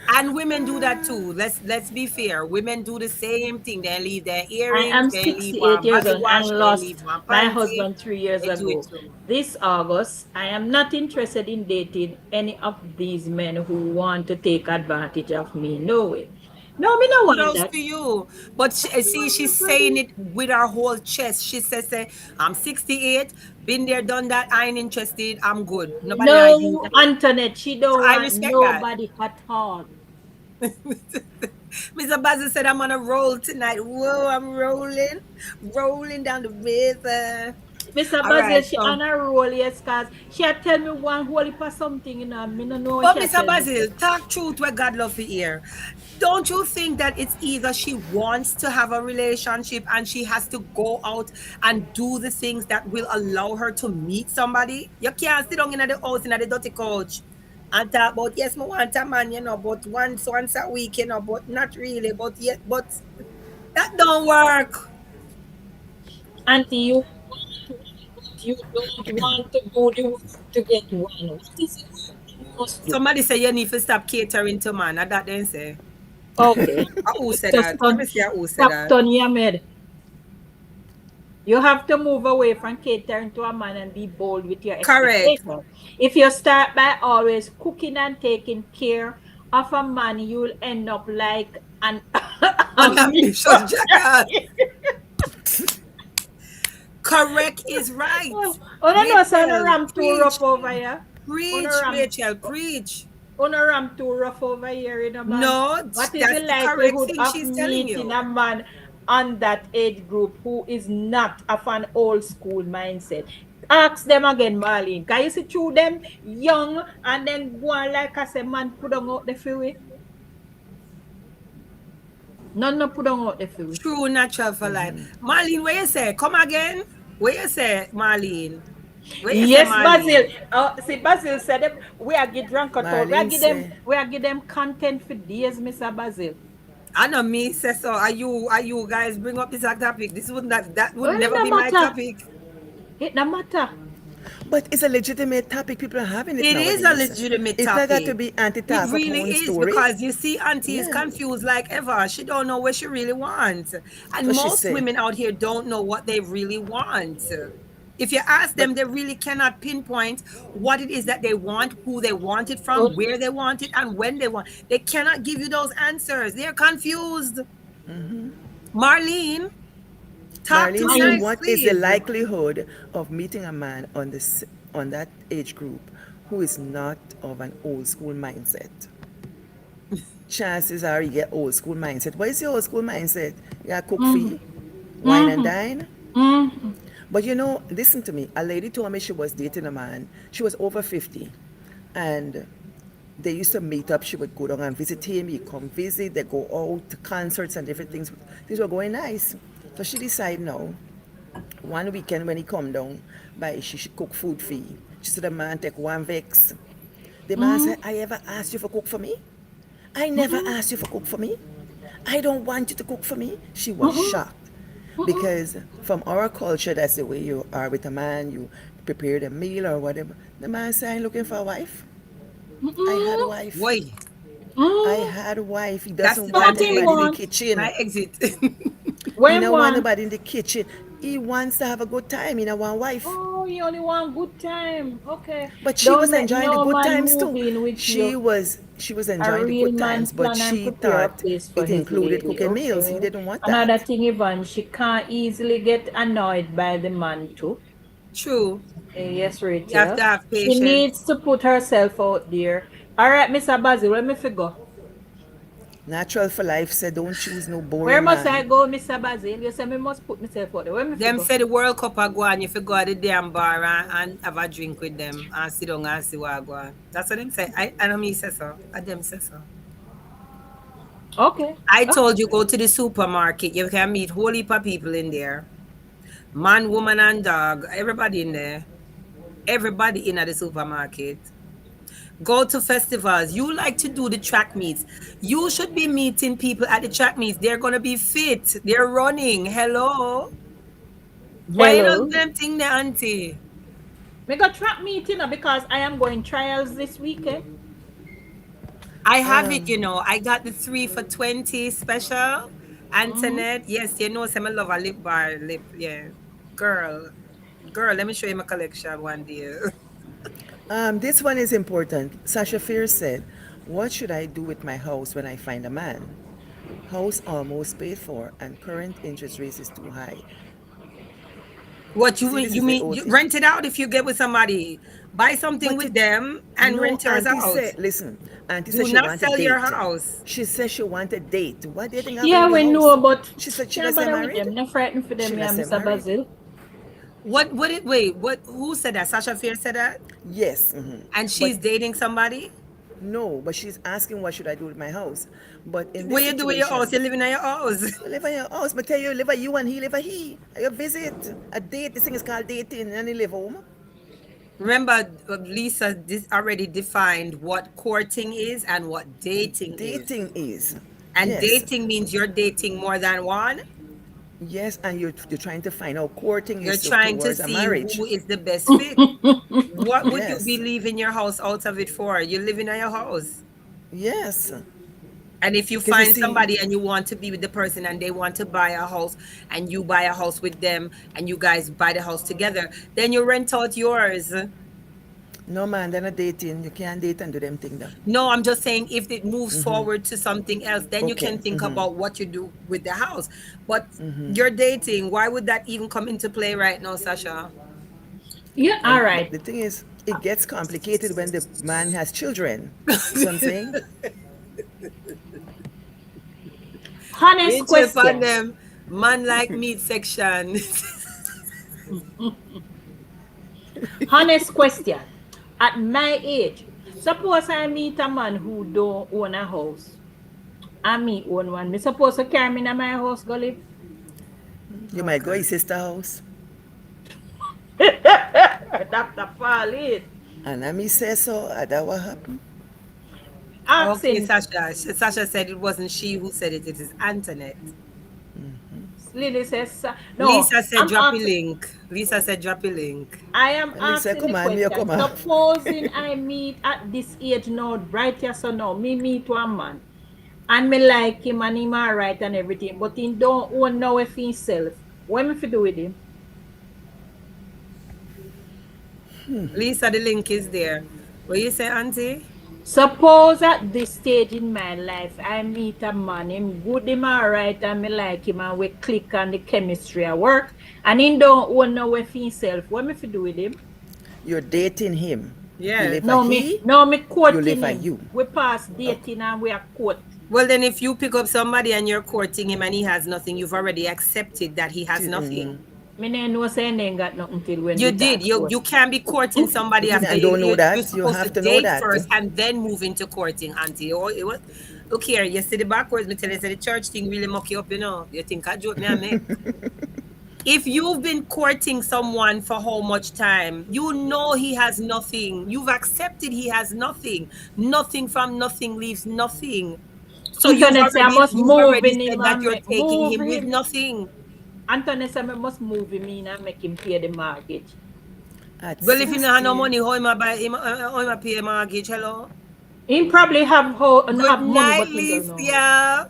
And women do that too. Let's be fair. Women do the same thing. They leave their I earrings, am they leave 68 one years body old wash, and they leave lost one my panty. husband 3 years They do it ago. too. This August, I am not interested in dating any of these men who want to take advantage of me. No way. No, me no want Kudos that. to you. But see, she's saying it with her whole chest. She says, I'm 68, been there, done that. I ain't interested. I'm good. Nobody I use No, that. Antoinette, she So don't I want respect that. nobody at all. Mr. Basil said, I'm on a roll tonight. Whoa, I'm rolling down the river. Mr. All Basil, right, she so. on a roll, yes, cause she had tell me one whole heap of something, me no know what But she had Mr. tell me. Basil, talk truth where God love to hear. Don't you think that it's either she wants to have a relationship and she has to go out and do the things that will allow her to meet somebody? You can't sit down in the house in the dirty couch and talk about yes, I want a man, but once a week, but not really, but yet, but that don't work. Auntie, you want one, but you don't want to do the work to get one. What is it you must do? Somebody say you need to stop catering to man. That then say. Okay. Who said Just that? Let me see who said stop that. turn your head. You have to move away from catering to a man and be bold with your Correct. expectations. If you start by always cooking and taking care of a man, you'll end up like an An ambitious ambitious jackal. jacket. Correct is right. Oh, no, so on a Rachel, ram too preach. rough over here. On a Preach, ram, Rachel, preach. on a ram too rough over here in a man. No, What is the that's the correct likelihood thing of she's telling meeting you. a man on that age group who is not of an old school mindset? Ask them again, Marlene. Can you see through them young and then go on like I said, man, put on out the freeway? None no put on out the freeway. True natural for life. Marlene, where you say? Come again. Where you say, Marlene? Where you say, Yes, Basil. Marlene? See, Basil said them, we are get drunk at all. Marlene say, We are give them content for days, Mr. Basil. I know me say so. Are you guys bring up this topic? This would not that would Well, it never no be my matter. topic. It no matter. but it's a legitimate topic. People are having it It nowadays. is a legitimate It's not got to topic. be It anti-talk of really own is story. because you see, Auntie is Yeah. confused like ever. She don't know what she really wants, and What she most say. women out here don't know what they really want. If you ask But them, they really cannot pinpoint what it is that they want, who they want it Oh, from, where they want it, and when they want. They cannot give you those answers. They're confused. Marlene, talk Marlene too said, I nice, what is the please. likelihood of meeting a man on this on that age group who is not of an old school mindset? Chances are you get old school mindset. What is your old school mindset? You got cook fee, wine and dine. mm, But you know, listen to me. A lady told me she was dating a man. She was over 50. And they used to meet up. She would go down and visit him. He'd come visit. They go out to concerts and different things. Things were going nice. So she decided now, one weekend when he come down, by she should cook food for you. She said the man take one vex. The man said, I ever asked you for cook for me? I never asked you for cook for me. I don't want you to cook for me. She was shocked. Because from our culture, that's the way you are with a man. You prepare the meal or whatever. The man said, I'm looking for a wife. I had a wife. Boy, I had a wife. He that's doesn't the want what bad he anybody in the want? kitchen. my exit. He When don't want want? nobody in the kitchen. He wants to have a good time. He don't want a wife. Oh, you only want good time. Okay. But she Don't was let enjoying the no good man times move too. in with you. She was A enjoying the real good man times, but plan and she prepare a thought place for it his included lady. cooking meals. He Okay. didn't want Another that. thing, Yvonne, she can't easily get annoyed by the man too. True. Yes, You have to Rachel. have She patience. needs to put herself out there. All right, Mr. Basil, let me figure. Natural for life said, don't choose no Where boring must I man. go, Mr. Basil? You say me must put myself out there. Where me Them figure? say the World Cup are going, if you go to the damn bar and have a drink with them and sit down and see what go on. That's what them say. I know me say so. I them say so. Okay. I Okay. told you go to the supermarket. You can meet whole heap of people in there. Man, woman, and dog. Everybody in there. Everybody in at the supermarket. Go to festivals. You like to do the track meets. You should be meeting people at the track meets. They're gonna be fit. They're running. Hello. Why you don't Hello. do them thing there, auntie? We got track meeting because I am going trials this weekend. I have it, I got the 3 for 20 special. Mm-hmm. Antoinette. Yes, some love a lip bar, lip, yeah. Girl. Girl, let me show you my collection one day. This one is important. Sasha Fierce said, what should I do with my house when I find a man? House almost paid for and current interest rates is too high. What you See, mean? this You is the mean old you thing. rent it out if you get with somebody? Buy something But with them and no, rent yours Auntie out. said, listen, Auntie Do said she not want a sell your date. house. She said she want a date. What dating have Yeah, in the we house? know, but She said she can't doesn't bother with married. them. Not frightened for She them, yeah, doesn't Mr. married. Basil. Wait, what who said that? Sasha Fierce said that? Yes. And But she's dating somebody? no, but she's asking what should I do with my house. But in this What you do with your house? situation, You're living in your house. you live in your house, but tell you live a you and he live a he. You visit. A date, this thing is called dating and he live home. Remember, Lisa this already defined what courting is and what dating is. Dating is. And Yes. dating means you're dating more than one. Yes, and you're trying to find out courting You're is trying to towards a see marriage. who is the best fit. What would you be Yes. leaving your house out of it for? You're living in your house. Yes. And if you Because you find see, somebody and you want to be with the person and they want to buy a house and you buy a house with them and you guys buy the house together, then you rent out yours. no man, they're not dating. You can't date and do them thing though. No, I'm just saying if it moves forward to something else, then you Okay. can think about what you do with the house. But you're dating, why would that even come into play right now, Sasha? Yeah, all And right. the thing is, it gets complicated when the man has children. You see what I'm saying? Honest Pinch upon question. them, man like meat section. Honest question. At my age, suppose I meet a man who don't own a house. I me own one. Me supposed to carry me in my house go live? You might go his sister house. Dr. Pauline. And I me say so, that what happened. Okay, Asking Sasha. Sasha said it wasn't she who said it, it is Antoinette. Lily says, no, Lisa said I'm drop a asking, link. Lisa said drop a link. I am And he said, asking the come on, me, question. come on. Supposing I meet at this age now, right? Yes or no? Me meet one man. And me like him and him alright and everything, but he don't own now if himself. What me fi do with him? Lisa, the link is there. What you say, Auntie? Suppose at this stage in my life, I meet a man, him good, him alright, and me like him, and we click on the chemistry at work, and he don't own no way for himself. What me fi do with him? You're dating him. He Yeah. live for he, No, me you live courting for him. you. We pass Okay. dating and we are court. Well, then if you pick up somebody and you're courting him and he has nothing, you've already accepted that he has nothing. Me no know say he ain't got nothing till when You we did. talk You court. you can't be courting somebody after I don't know you're that. You supposed to have to know date that. first and then move into courting, Auntie. Oh, it was, look here, you see the backwards. Me tell you, say the church thing really muck you up, you know. You think I joke me and make. If you've been courting someone for how much time, you know he has nothing. You've accepted he has nothing. Nothing from nothing leaves nothing. So Antoinette say I must you've move already in him said that and you're make, taking move him with him. nothing. Antoinette say I must move him in and make him pay the mortgage. At Well, if you don't have no 60, money, how am I buy him? How am I pay a mortgage? Hello. He probably Good have money, night, but he don't know how. Licia.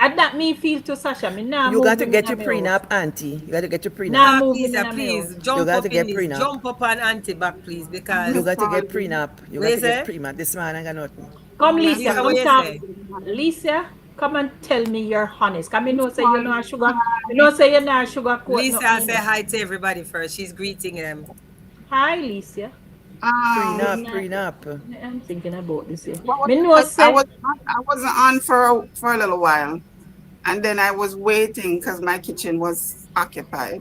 And that me feel to Sasha. Me nah you move got to him in get a your my house. prenup, auntie. You got to get your prenup. Nah Talk, move him in Lisa, a my please house. You jump got to up in get this. prenup. Jump up on auntie back, please, You because got to get Pauline. prenup. You what got you to get say? prenup. This man ain't got nothing. Come, Yes, Lisa, Lisa, I what come you talk. say? Lisa, come and tell me you're honest. Come, you Miss know, say you know a Pauline, sugar. You know, say you know a sugar coat Lisa, nothing, say you know. hi to everybody first. She's greeting them. Hi, Lisa. Good Prenup, um, night. prenup. I'm thinking about this here. what was Me it? know I say, was I wasn't on for a little while, and then I was waiting because my kitchen was occupied.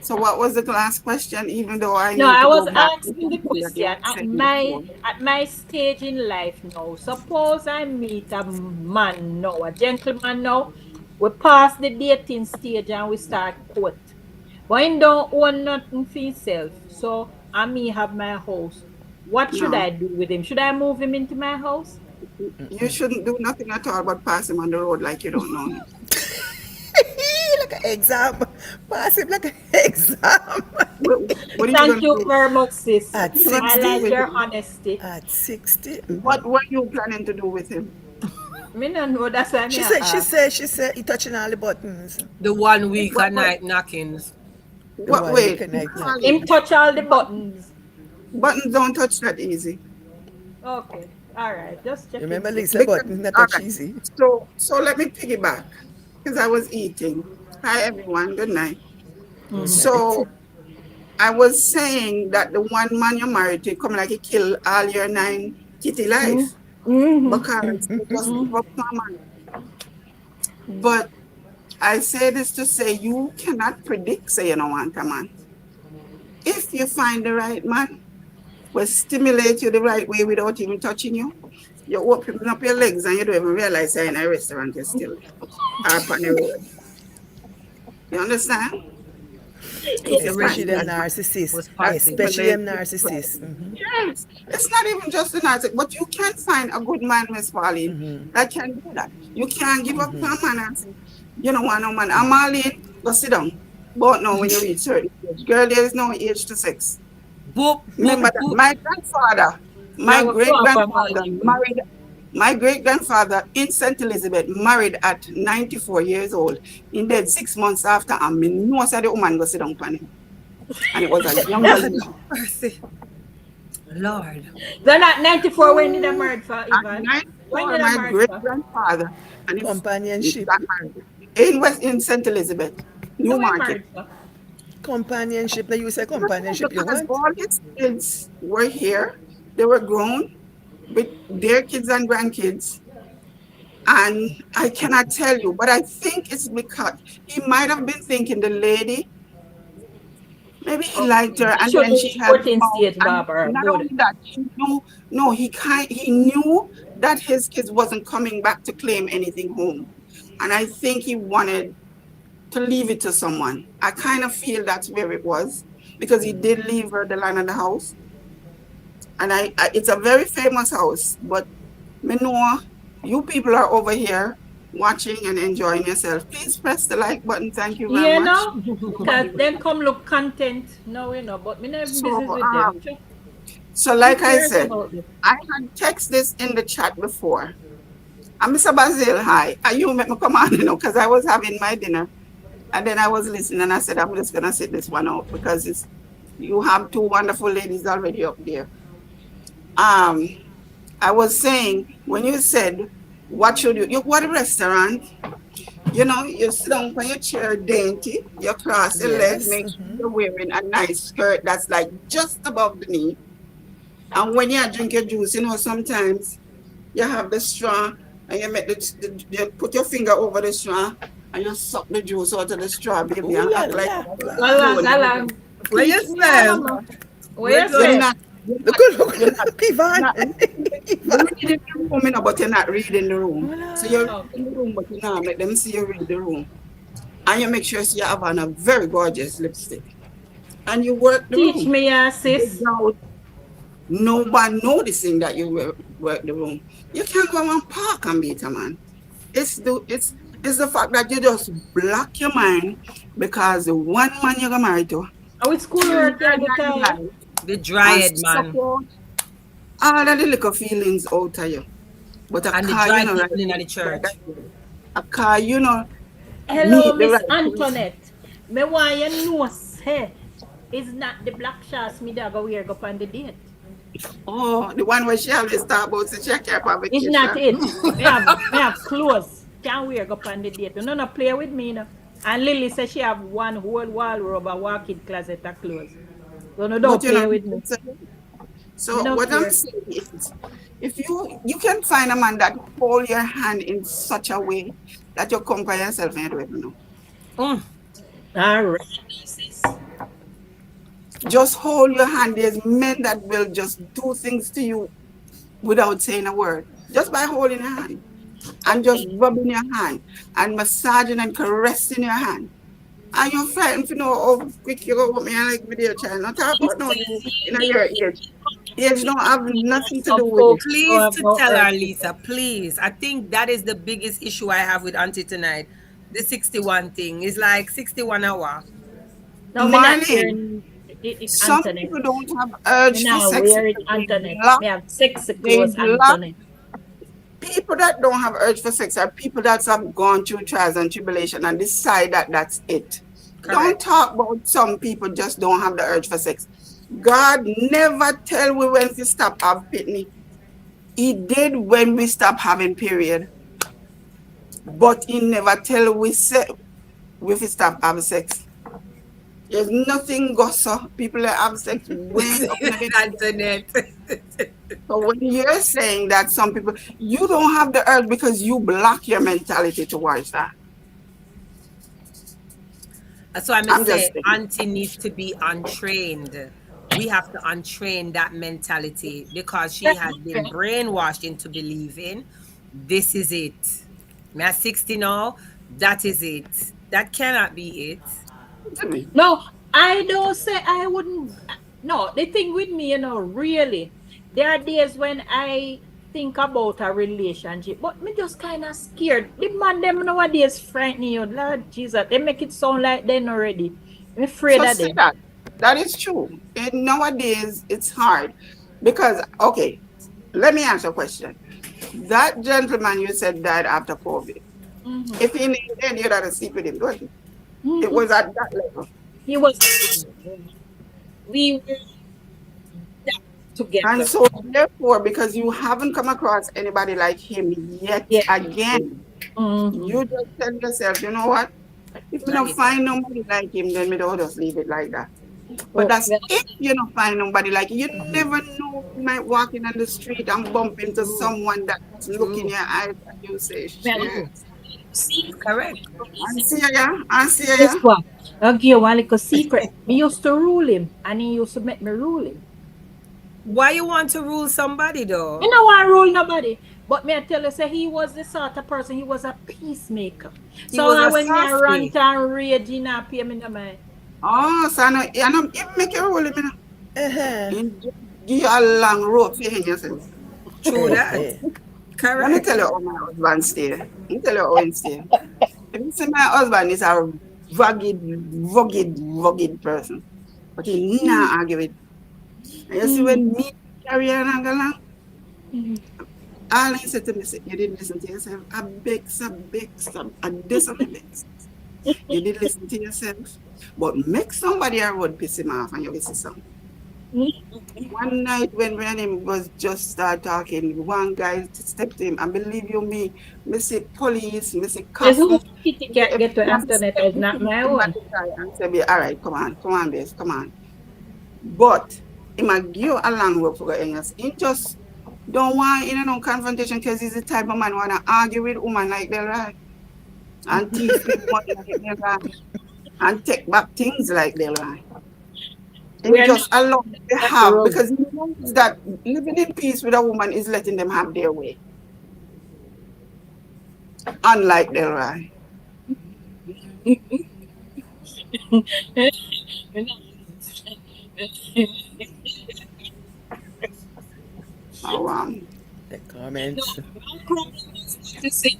So what was the last question? Even though I no, need I to was go back to asking the what you question were saying before. at my stage in life now. Suppose I meet a man now, a gentleman now. We pass the dating stage and we start court. But he don't own nothing for himself. So I me have my house. What should No, I do with him? Should I move him into my house? you shouldn't do nothing at all but pass him on the road like you don't know him. Like an exam. Pass him like an exam. What, what are you Thank gonna you do? very much, sis. At What are you gonna I do 60? like with your him? honesty. At 60? What were you planning to do with him? Me no know that's why me She a said, she ask. said, she said, he touching all the buttons. The 1 week What, a what, night knockings. The what one we wait, connect Him knocking. touch all the buttons. buttons don't touch that easy. Okay. All right. Just checking, Remember sis. Lisa Because button, not all touch right. easy. So let me piggyback because I was eating. Hi everyone, good night. Good night. So I was saying that the one man you married to come like he kill all your nine kitty life Mm-hmm. because you just give Mm-hmm. up on man. But I say this to say you cannot predict say you don't want a man. If you find the right man, will stimulate you the right way without even touching you. You open up your legs and you don't even realize you're in a restaurant you're still or upon the road. You understand? If Yeah. you Especially find them that Serenity man narcissists. was that passive. Especially them stimulates you. narcissists. Yes, it's not even just the narcissist, but you can find a good man, Miss Pauline, that can do that. You can't give up to a man and say, you don't want no man. I'm all in, go sit down. But no, when you reach certain age, girl, there is no age to sex. Boop, boop, Remember that. boop. My grandfather, My Now go great up and grandfather marry me. married. My great grandfather in St. Elizabeth married at 94 years old. He died 6 months after, and me know say the woman go sit down on him. And it was a younger God lady. mercy. Lord. They're not 94. When did I married for, At Ivan? When 94, did I my married great for? grandfather and he Companionship. got married in St. Elizabeth, When we Newmarket. married for? Companionship. Now you say companionship you Because want? all his kids were here, they were grown with their kids and grandkids. And I cannot tell you, but I think it's because he might have been thinking the lady, maybe he liked Okay. her, He and should then be she helped him 14 out. state And barber. not Good. only that, he knew, no, he knew that his kids wasn't coming back to claim anything home. And I think he wanted to leave it to someone. I kind of feel that's where it was because he did leave her the land and the house. And it's a very famous house, but me know you people are over here watching and enjoying yourself. Please press the like button. Thank you very You much. know, because them come look content. No, you know, but me not even So, business with them. Sure. so Who like I cares said, about this? I had text this in the chat before. And Mr. Basil, hi. And you make me come on, because I was having my dinner. And then I was listening and I said, I'm just going to sit this one out because you have two wonderful ladies already up there. Um, I was saying, when you said, what should you what restaurant, you sit down on your chair dainty, you cross your leg, Yes. make sure you're wearing a nice skirt that's like just above the knee. And when you drink your juice, sometimes you have the straw and you make you put your finger over the straw and you suck the juice out of the straw, baby, Ooh and la act like la Go la. along, go you're along. What you Teach me, ah, say? mama. What What you you you're say? not you're Look, not look, you're not look, Ivan. not you're Ivan. reading the room, but you're not reading the room. So you're Hola. Okay. reading the room, but you not make them see you read the room. And you make sure you have on a very gorgeous lipstick. And you work the Teach room me, ah, sis. without nobody noticing that you work the room. You can't go and park and beat a man. It's the fact that you just block your mind because the one man you're married to Are we till school you work? Yeah, die good in time. life The and dryad man. support all of the little feelings out of you. But a And the car, dry right, people in the church. a car, Hello, meet the Miss right person. Antoinette. Me want you know, say, it's not the black shots me that go wear go on the date. Oh, the one where she always talk about to check her for It's not vacation. it. Me have clothes. Can't wear go on the date. You no play with me, no. And Lily says she have one whole wardrobe, a walk-in closet of clothes. So no, But don't play with me. Me so no what I'm care. saying is, if you can find a man that hold your hand in such a way that you conquer yourself and you don't even know. Mm. All right. Just hold your hand. There's men that will just do things to you without saying a word, just by holding your hand and just Okay. rubbing your hand and massaging and caressing your hand. And you're frightened to know how quick you go with me and like video child. Not talk She about no said you he in your age. Age don't have nothing to do some with it. folks Please know to about tell her. her, Lisa, please. I think that is the biggest issue I have with Auntie tonight. The 61 thing is like 61 hour. No, me not Marlene, wearing it, some Antoinette. people don't have Me urge for not sex wear it, because Antoinette. Me have sexy they clothes, block Antoinette. people that don't have urge for sex are people that have gone through trials and tribulation and decide that that's it. Don't Correct. talk about some people just don't have the urge for sex. God never tell we when to stop have pitney. He did when we stop having period, but he never tell we say we fi stop having sex. There's nothing gossip. People that have sex way up in the. Antoinette. So when you're saying that some people, you don't have the urge because you block your mentality towards that. So I may I'm just say saying. Auntie needs to be untrained. We have to untrain that mentality because she has been brainwashed into believing this is it. Me at 60 now, that is it. That cannot be it. No, I don't say I wouldn't. No, the thing with me, really, there are days when I think about a relationship, but me just kind of scared. The man them nowadays frightening you, Lord Jesus. They make it sound like they're not ready. I'm afraid So of say them. that. That is true. And nowadays it's hard. Because, okay, let me ask you a question. That gentleman you said died after COVID. Mm-hmm. If he ain't dead, you'd have to sleep with him, don't you? It Mm-hmm. was at that level. He was. We were that And together. so, therefore, because you haven't come across anybody like him yet Yeah. again, Mm-hmm. you just tell yourself, you know what? If we Not don't yet. find nobody like him, then we don't just leave it like that. But Oh, that's if you don't find nobody like you. You never know. You might walk in on the street and bump into True. someone that just look in True. your eyes and you say, well, shit. see, Correct. I see ya. I see guess ya. what? I'll give you one little secret. Me used to rule him, and he used to make me rule him. Why you want to rule somebody Me though? no want rule nobody. But me I tell you, say he was the sort of person, he was a peacemaker. He So was a when me I rant softy. and rage, he not pay me no mind. Oh, so I know even make you roll him. Uh-huh. In. Just give you a long rope for him yourself. True that. Uh-huh. Let me Correct. tell you how my husband stay. Let me tell you how he stay. If you see my husband is a rugged person. But he not argue with. And you see when me carry on and go along, all he said to me, say, you didn't listen to yourself. I this on the begs. You did listen to yourself. But make somebody around piss him off and you will see something. One night when me and him was just start talking, one guy stepped to him and believe you me see police, me see Yes, cops, who kitty cat get to everything Antoinette step is not between my him and own. the guy and say, "Me, all right, come on, base, come on." But he might give you a long rope for the He just don't want no confrontation because he's the type of man wanna argue with woman like that, right? And thief people money like that, right? And take back things like that, right? We Him are not just allow them to that have road. because he knows that living in peace with a woman is letting them have their way. Unlike that, right? Oh, The No, comments. my problem is not to say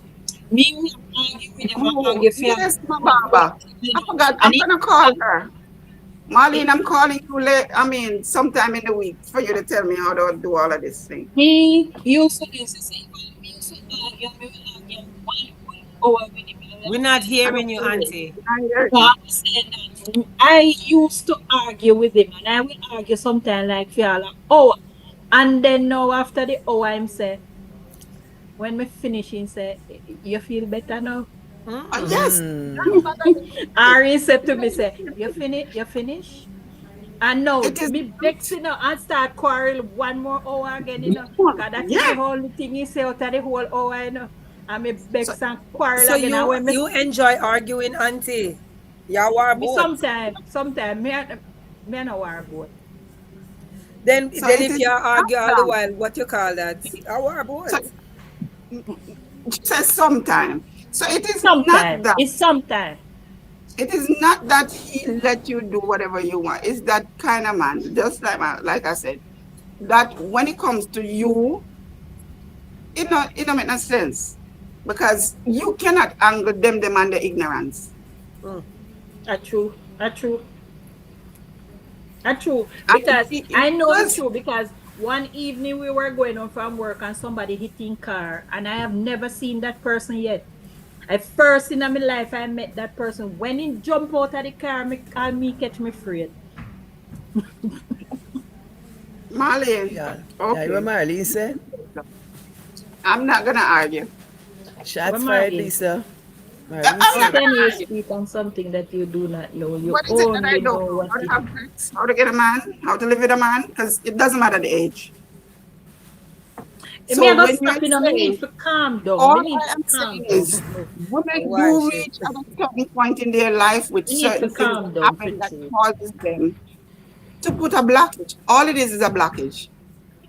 me we argue with him and oh argue for yes, my but Baba. I forgot. and I'm gonna call her. Marlene, I'm calling you late. I mean, sometime in the week for you to tell me how to do all of this thing. he used to this say well me used to argue me will argue 1 hour with him and We're I'm not I hearing don't you, hear you. Auntie. I hear so you. I'm saying that I used to argue with him and I will argue sometimes like for an hour. And then now after the hour I'm say when me finish him say you feel better now? Yes, Mm. that's what I mean. Ari said to me say you finish? And now It is me vex you know and start quarrel 1 more hour again, not. Cause that is Yeah. the only thing he say out of the whole hour, And me So vex and quarrel So again. And you when you enjoy arguing, Auntie? Y'all are me both. sometime me no war both. so Then it if is you not argue all the that. while, what you call that? Our So both. it says sometime. So it is not Sometime. that. It's sometime. It is not that he let you do whatever you want. It's that kind of man. Just like I said, that when it comes to you, it don't make no sense because you cannot anger them and the ignorance. Mm. That's true. That's true. That's true. And Because it I know it's was true because one evening we were going home from work and somebody hitting car and I have never seen that person yet. I first in my life I met that person. When he jump out of the car, me catch me afraid. Marlene. Yeah. Yeah, you Okay, remember Lisa? I'm not gonna argue. What Shots fired, Marlene? Lisa. I'm How Lisa. not can gonna you argue. speak on something that you do not know? You What is it that I only don't know know? what How to it have sex, how to get a man, how to live with a man, because it doesn't matter the age. Me I So got when stop, you're me need saying to calm down. all Me need I to am calm saying down. is women Why do she? reach at a certain point in their life with Me need to certain things that calm down for happen that true. causes them to put a blockage. All it is a blockage.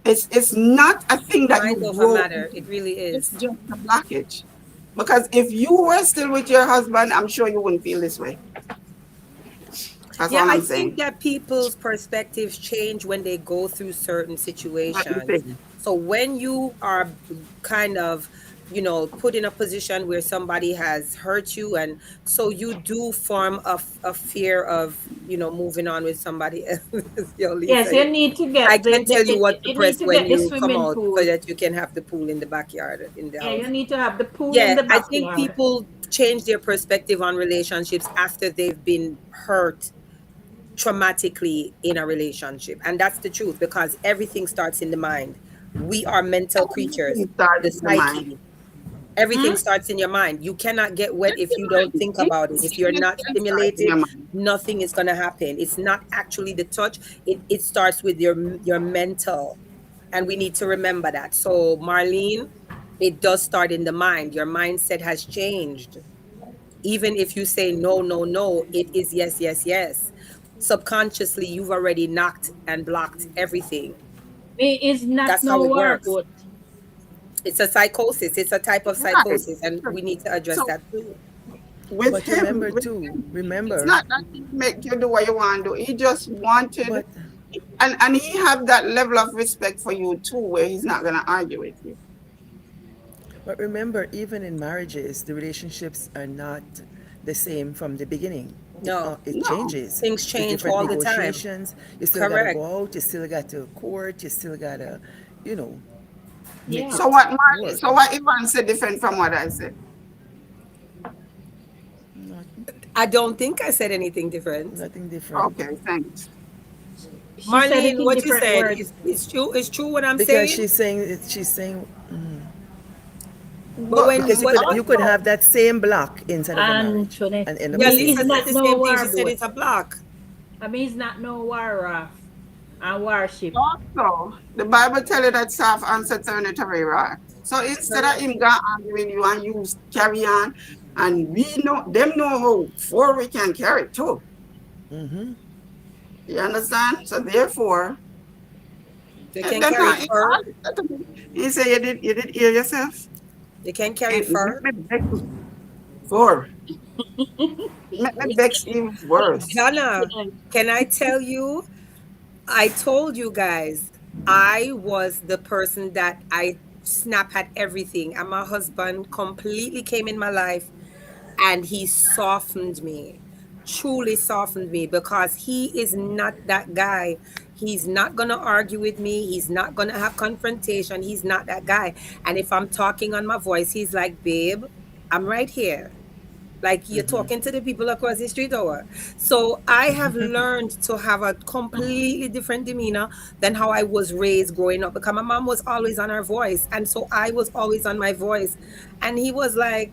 It's not a thing that you Mind over grow matter. into. It really It's is. just a blockage. Because if you were still with your husband, I'm sure you wouldn't feel this way. That's Yeah, all I I'm think saying. that people's perspectives change when they go through certain What do you situations. think? So when you are kind of, put in a position where somebody has hurt you, and so you do form a fear of moving on with somebody else. Yo, Yes, Lisa, you need to I get can tell you what to you need press to when get the you come swimming out so pool. that you can have the pool in the backyard in the Yeah, you house. need to have the pool in Yeah, the I think backyard. people change their perspective on relationships after they've been hurt traumatically in a relationship. And that's the truth because everything starts in the mind. We are mental creatures. Everything starts The in the mind. psyche, everything Hmm? starts in your mind. You cannot get wet if you don't Everything think about it. If you're not starts in stimulated, your mind. nothing is going to happen. It's not actually the touch. It starts with your mental. And we need to remember that. So, Marlene, it does start in the mind. Your mindset has changed. Even if you say no, no, no, it is yes, yes, yes. Subconsciously, you've already knocked and blocked everything. Me is not That's how no it war works. boat. It's a psychosis. It's a type of Right. psychosis, and we need to address So that too. But remember with too, him, it's remember, not that he make you do what you want to do. He just wanted, but and he have that level of respect for you too, where he's not gonna argue with you. but remember, even in marriages, the relationships are not the same from the beginning. No, It No. changes. things There's change different all the time. negotiations. You still got to Correct. go out. You still got to court. You still got to, you know, make Yeah. So it what Marley, work. so what Ivan said different from what I said. Nothing, I don't think I said anything different. nothing different. Okay, thanks. She said it Marlene, in what you different said words. is true. Is true what I'm Because saying. she's saying, But But when because what you could also, have that same block inside of a marriage Anthony, and end up yeah, the me same is Lisa said not the place. no same thing. war She said boat. it's a block. I mean, it's not no war raft and warship. also, the Bible tell you that soft answer turn it away, right? So instead of Correct. him going arguing you and you carry on, and we know them know how far we can carry too. Mm-hmm. You understand? So therefore, They and can then carry fur. he say you did hear yourself? They can carry And fur. make me vex for make me vex even worse. Donna, can I tell you? I told you guys, I was the person that I snap at everything. And my husband completely came in my life and he softened me, truly softened me because he is not that guy. He's not going to argue with me. He's not going to have confrontation. He's not that guy. And if I'm talking on my voice, he's like, babe, I'm right here. Like you're talking to the people across the street or so I have learned to have a completely different demeanor than how I was raised growing up because my mom was always on her voice and so I was always on my voice and he was like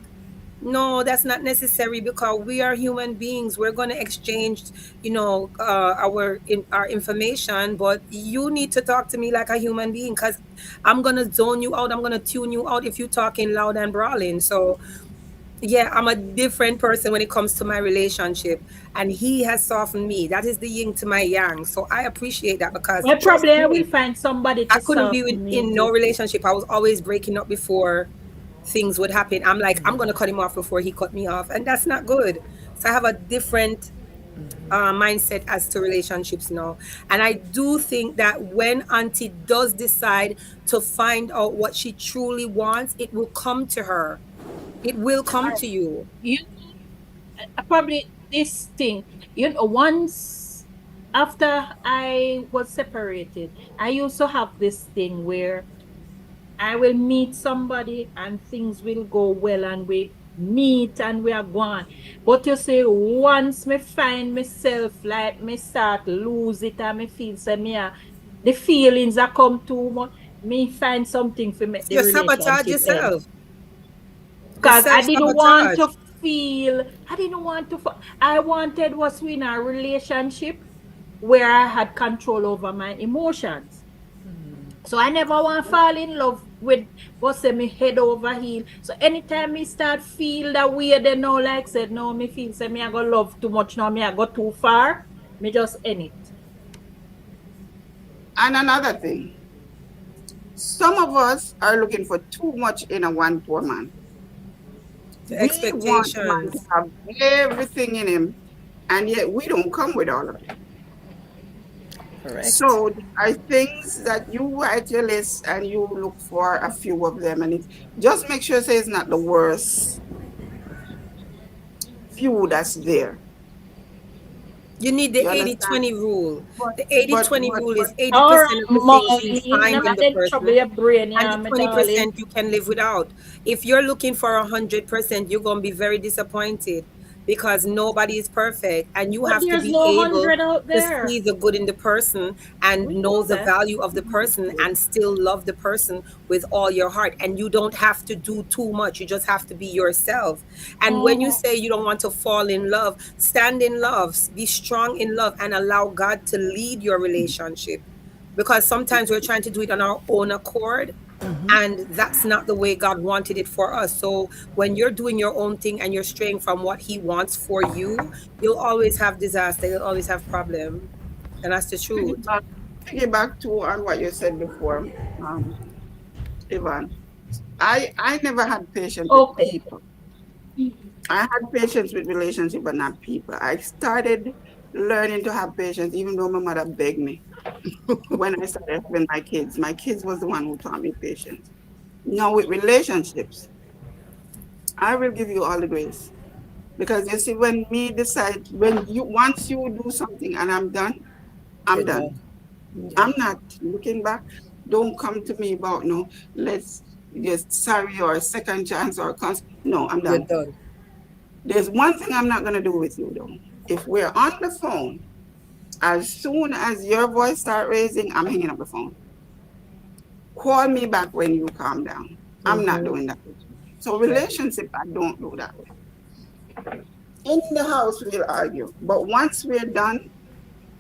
no, that's not necessary because we are human beings. We're going to exchange, our information, but you need to talk to me like a human being because I'm going to zone you out. I'm going to tune you out if you're talking loud and brawling. So yeah, I'm a different person when it comes to my relationship. And he has softened me. That is the yin to my yang. So I appreciate that because Well, trust probably I will me, find somebody I to couldn't be soften me in no too. relationship. I was always breaking up before things would happen. I'm like, I'm going to cut him off before he cut me off. And that's not good. So I have a different mindset as to relationships now. And I do think that when Auntie does decide to find out what she truly wants, it will come to her. It will come to you. You probably this thing, once after I was separated, I used to have this thing where I will meet somebody and things will go well and we meet and we are gone. But you see, once me find myself like me start lose it and me feel say the feelings are come too much, me find something for make the You sabotage relationship end. yourself. You Because I self didn't want sabotage. to feel, I didn't want to, I wanted was in a relationship where I had control over my emotions. So I never want to fall in love with what say me head over heel. So anytime me start feel that weird and now like said, no, me feel say me I go love too much now, me I go too far, me just end it. And another thing, some of us are looking for too much in a one poor man. The We want a man to expectations. have everything in him, and yet we don't come with all of it. Correct. So there are things that you write your list and you look for a few of them, and just make sure say it's not the worst few that's there. You need the You understand? 80-20 rule. But The 80-20 but rule is All 80% right, of the things you Molly. find Never in the let trouble person, your brain, and yeah, the my darling. 20% you can live without. If you're looking for 100%, you're going to be very disappointed because nobody is perfect, and you But have to there's be no able 100 out to there. see the good in the person and We know know the that. value of the person and still love the person with all your heart. And you don't have to do too much. You just have to be yourself. And when you Mhm. say you don't want to fall in love, stand in love, be strong in love, and allow God to lead your relationship. Because sometimes we're trying to do it on our own accord, and that's not the way God wanted it for us. So when you're doing your own thing and you're straying from what He wants for you, you'll always have disaster, you'll always have problem. And that's the truth. piggyback, piggyback to on what you said before, um, Ivan. I never had patience with Okay. people. I had patience with relationship, but not people. I started learning to have patience, even though my mother begged me. When I started having my kids was the one who taught me patience. Now with relationships, I will give you all the grace. Because you see, when me decide, when you once you do something and I'm done, I'm You're done. done. Yeah. I'm not looking back. Don't come to me about no, let's just sorry or a second chance or no, I'm You're done. done. There's one thing I'm not gonna do with you though. If we're on the phone, as soon as your voice start raising, I'm hanging up the phone. Call me back when you calm down. I'm not Mm-hmm. doing that with you. So Yeah. relationship, I don't do that with. In the house, we'll argue. But once we're done,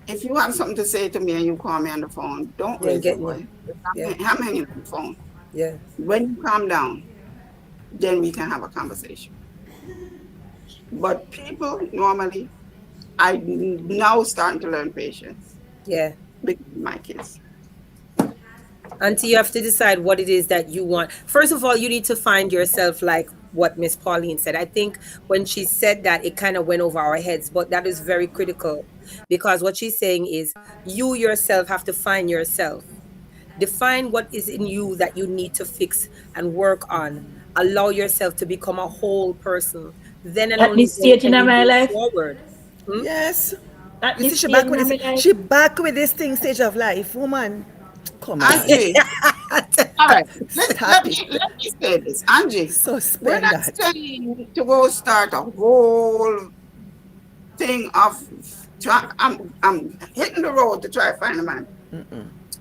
if you have something to say to me and you call me on the phone, don't You ain't raise your getting it. voice. Yeah. I'm hanging up the phone. Yeah. When you calm down, then we can have a conversation. But people normally, I now starting to learn patience Yeah. because of my kids. Until you have to decide what it is that you want. First of all, you need to find yourself, like what Miss Pauline said. I think when she said that, it kind of went over our heads, but that is very critical, because what she's saying is you yourself have to find yourself. Define what is in you that you need to fix and work on. Allow yourself to become a whole person. Then and At only this then stage in can you my move life, forward. Hmm? Yes. at You see, this she stage back in with my this. life, She back with this thing stage of life, woman. Come on. Angie, all right, Stop it. let me say this. Angie, we're Suspend not that. saying to go start a whole thing of I'm hitting the road to try to find a man.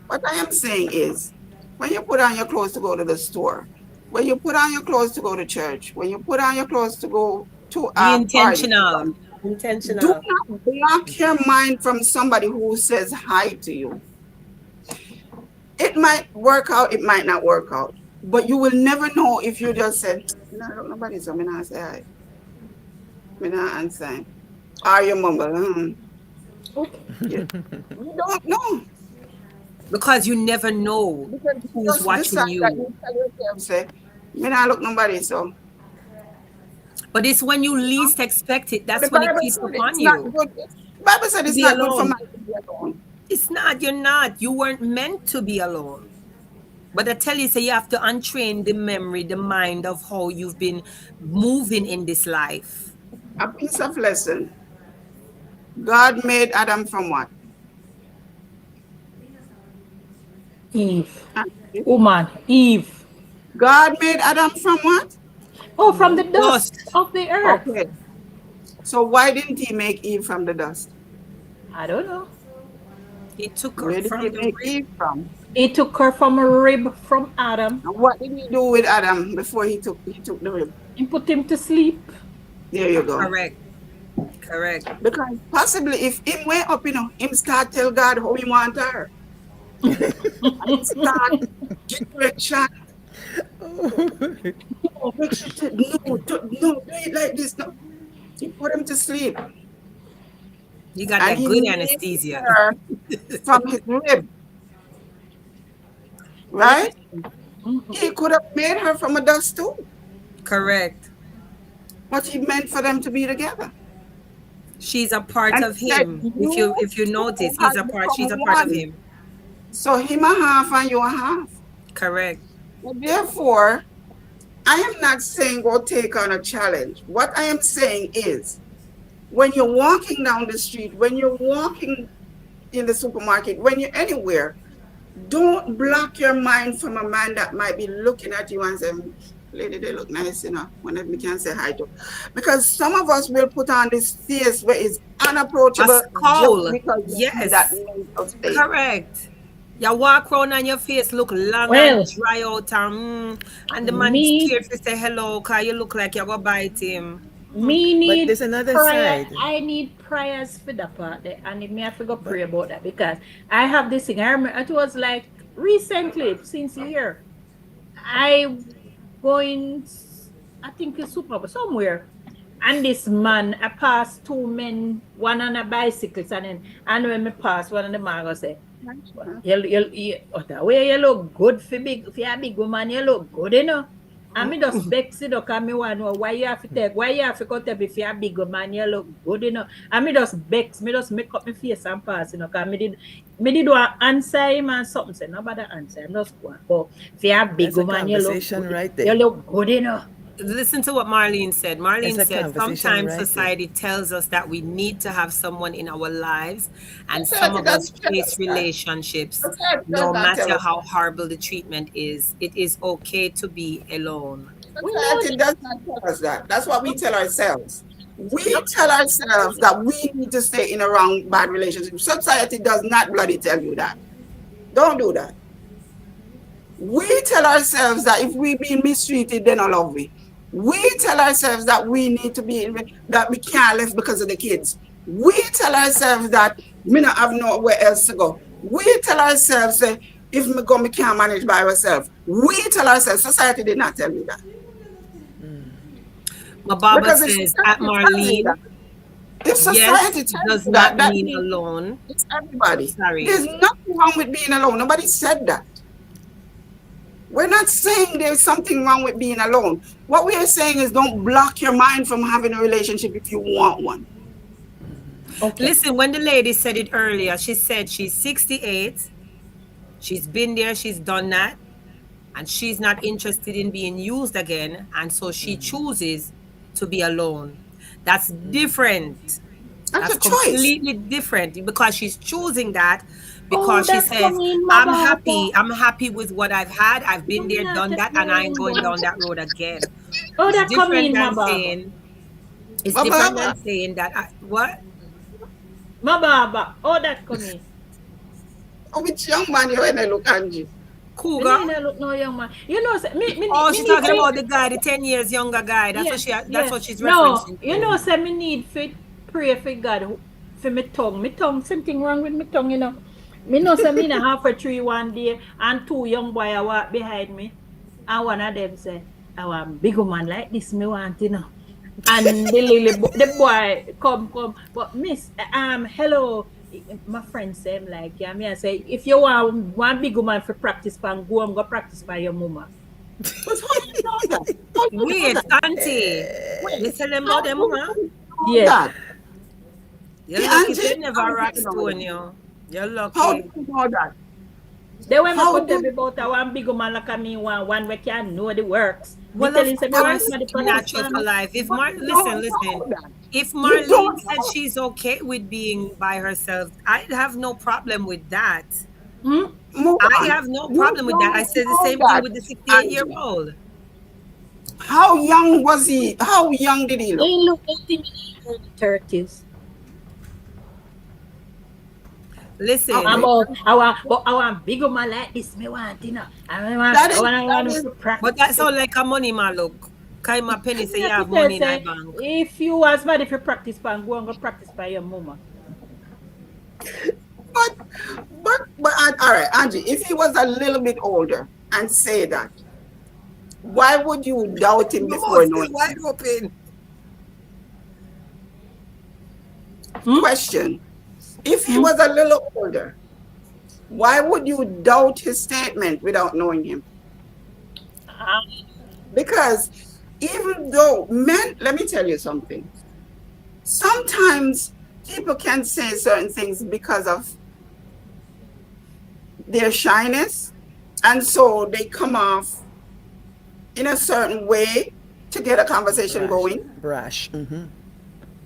What I am saying is, when you put on your clothes to go to the store, when you put on your clothes to go to church, when you put on your clothes to go to Be a party, intentional. do Intentional. not block your mind from somebody who says hi to you. It might work out, it might not work out, but you will never know if you just said, no, nobody's coming and say hi. Me not answer. Or you mumble, okay. You don't know. Because you never know Because you who's just watching decide that you. you tell yourself, say, me not look nobody, so. But it's when you least expect it, But the that's when it Bible creeps said upon it's not you. good. The Bible said To it's be not good for alone. man to be alone. It's not, you're not. You weren't meant to be alone. But I tell you, so you have to untrain the memory, the mind of how you've been moving in this life. A piece of lesson. God made Adam from what? Eve. Woman, Eve. God made Adam from what? Oh, from the Dust. dust of the earth. Okay. So why didn't he make Eve from the dust? I don't know. He took her Where did he from the make rib. Eve from? He took her from a rib from Adam And what did he do with Adam before he took the rib? and put him to sleep. There you go. Correct. Correct. Because possibly if him way up, him start tell God how he want her. And him start direction. No, make sure no, do it like this. No. He put him to sleep. You got And that he good made anesthesia. her from his rib, Yeah. right? He could have made her from a dust too. Correct. But he meant for them to be together. She's a part And of he said, him. you If you two notice, have she's become a part of one. him. So him a half and you a half. Correct. And therefore, I am not saying go take on a challenge. What I am saying is when you're walking down the street, when you're walking in the supermarket, when you're anywhere, don't block your mind from a man that might be looking at you and saying, lady, they look nice, when we can say hi to. Because some of us will put on this face where it's A unapproachable just skull. because you see that Yes. mental state. Correct. You walk around and your face look long and Well, dry out and the man me scared to say hello because you look like you're going to bite him. me But need there's another prayer. side. I need prayers for that part there, and me have to go pray about that because I have this thing. I remember it was like recently, since a year. I going, I think it's super somewhere, and this man, I passed two men, one on a bicycle, and when me pass, one of the man go say, where you look good for a big woman, you look good, And me just vex it up and me want to know why you have to cut up if you're a big man, you look good, And me just vex, me just make up my face and pass, cause me did want answer him and something, say nobody answer, I'm just going. But if you're a big That's a man, you look conversation good, right you there. look good, Listen to what Marlene said. That's Marlene a said conversation sometimes right there. society tells us that we need to have someone in our lives, and some Society of us doesn't tell face us that. relationships Society does no not tell matter us how that. horrible the treatment is. It is okay to be alone. We know Society that. does not tell us that. That's what we tell ourselves. We tell ourselves that we need to stay in a wrong, bad relationship. Society does not bloody tell you that. Don't do that. We tell ourselves that if we being mistreated, then I love we. We tell ourselves that we need to be that we can't live because of the kids. We tell ourselves that we not have nowhere else to go. We tell ourselves that if we go, we can't manage by ourselves. We tell ourselves. Society did not tell you that Mababa because if says at society tells you that, Marlene, if yes, society tells does you that, not that mean means alone. it's everybody. Sorry. There's nothing wrong with being alone. Nobody said that. We're not saying there's something wrong with being alone. What we are saying is don't block your mind from having a relationship if you want one. Okay. Listen, when the lady said it earlier, she said she's 68, she's been there, she's done that, and she's not interested in being used again, and so she chooses to be alone. That's different. That's That's a choice. completely different because she's choosing that Oh, because she that says, coming, Mababa. I'm happy with what I've had. I've been You there, not done take that, me and I ain't wrong going there. down that road again. Oh, It's that different coming, than Mababa. saying, it's different than Baba, saying that, what? Mababa. Oh, that coming. which young man you when I look Angie? Me Cougar? need a look no young man. You know, say, Oh, me she's need talking fit. about the guy, the 10 years younger guy. That's what Yes, that's yes. what she's No, referencing you know, to. say me need fit pray for God for me tongue. Me tongue, something wrong with me tongue, Me know say me in a half a tree one day and two young boy I walk behind me. And one of them say, I want big woman like this, me want, And the boy come. But miss, hello. My friend say him like, yeah, me I say, if you want one big woman for practice pan, go and go practice by your mama. But how you know that? How you know Wait, that? auntie. You Wait, tell them how about them, do mama? you know Yes. that? You're The lucky Angie, they never how do rock you know stone that? you. You're How do lucky. you know that? Then when I How could do tell you me about a one big woman like me, one we can know the works. Me Well, of telling say me want course, somebody practice natural for for me. life. If but you don't listen. know that? If You Marlene don't said know. she's okay with being by herself, I'd have no problem with that. Hmm? Move I on. have no You problem with that. I don't said the know same thing that, with the 68 year Angie. old. How young was he? How young did he look? He look like him in his early 30s. Listen, Okay. About I want big woman like this, me want, That is I that want is to but that practice. sound like a money man look. Kind of penny say Me you have to have tell money in a say, bank. if you was bad if you practice pan, go and go practice by your mama. but all right, Angie, if he was a little bit older and say that, why would you doubt him Your mouth before still knowing wide him? open. Hmm? Question. If he Hmm? was a little older, why would you doubt his statement without knowing him? Ah, Because even though men, let me tell you something. Sometimes people can say certain things because of their shyness, and so they come off in a certain way to get a conversation Brash. going. Brash.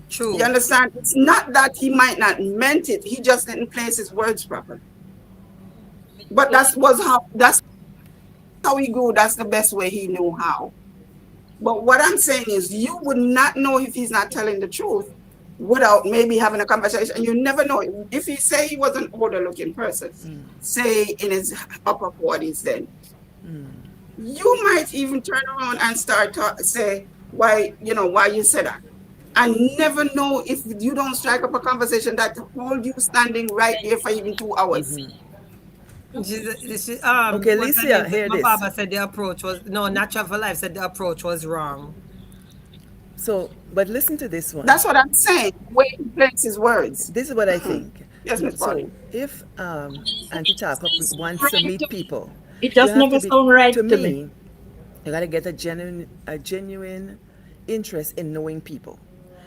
True. You understand? It's not that he might not meant it. He just didn't place his words properly. But that's how he grew. That's the best way he knew how. But what I'm saying is, you would not know if he's not telling the truth without maybe having a conversation. And you never know. If he say he was an older looking person, say in his upper 40s, then you might even turn around and start say why you said that. And never know if you don't strike up a conversation that hold you standing right there for even 2 hours. Okay, what's her Licia, name? hear My this. Baba said the approach was no. Natural for Life said the approach was wrong. So, but listen to this one. That's what I'm saying. Where he places his words. This is what I think. Yes, Miss So, Bonnie. if Auntie Taka wants to meet people, It you just have to never be, sound right to to me. me, you gotta get a genuine interest in knowing people.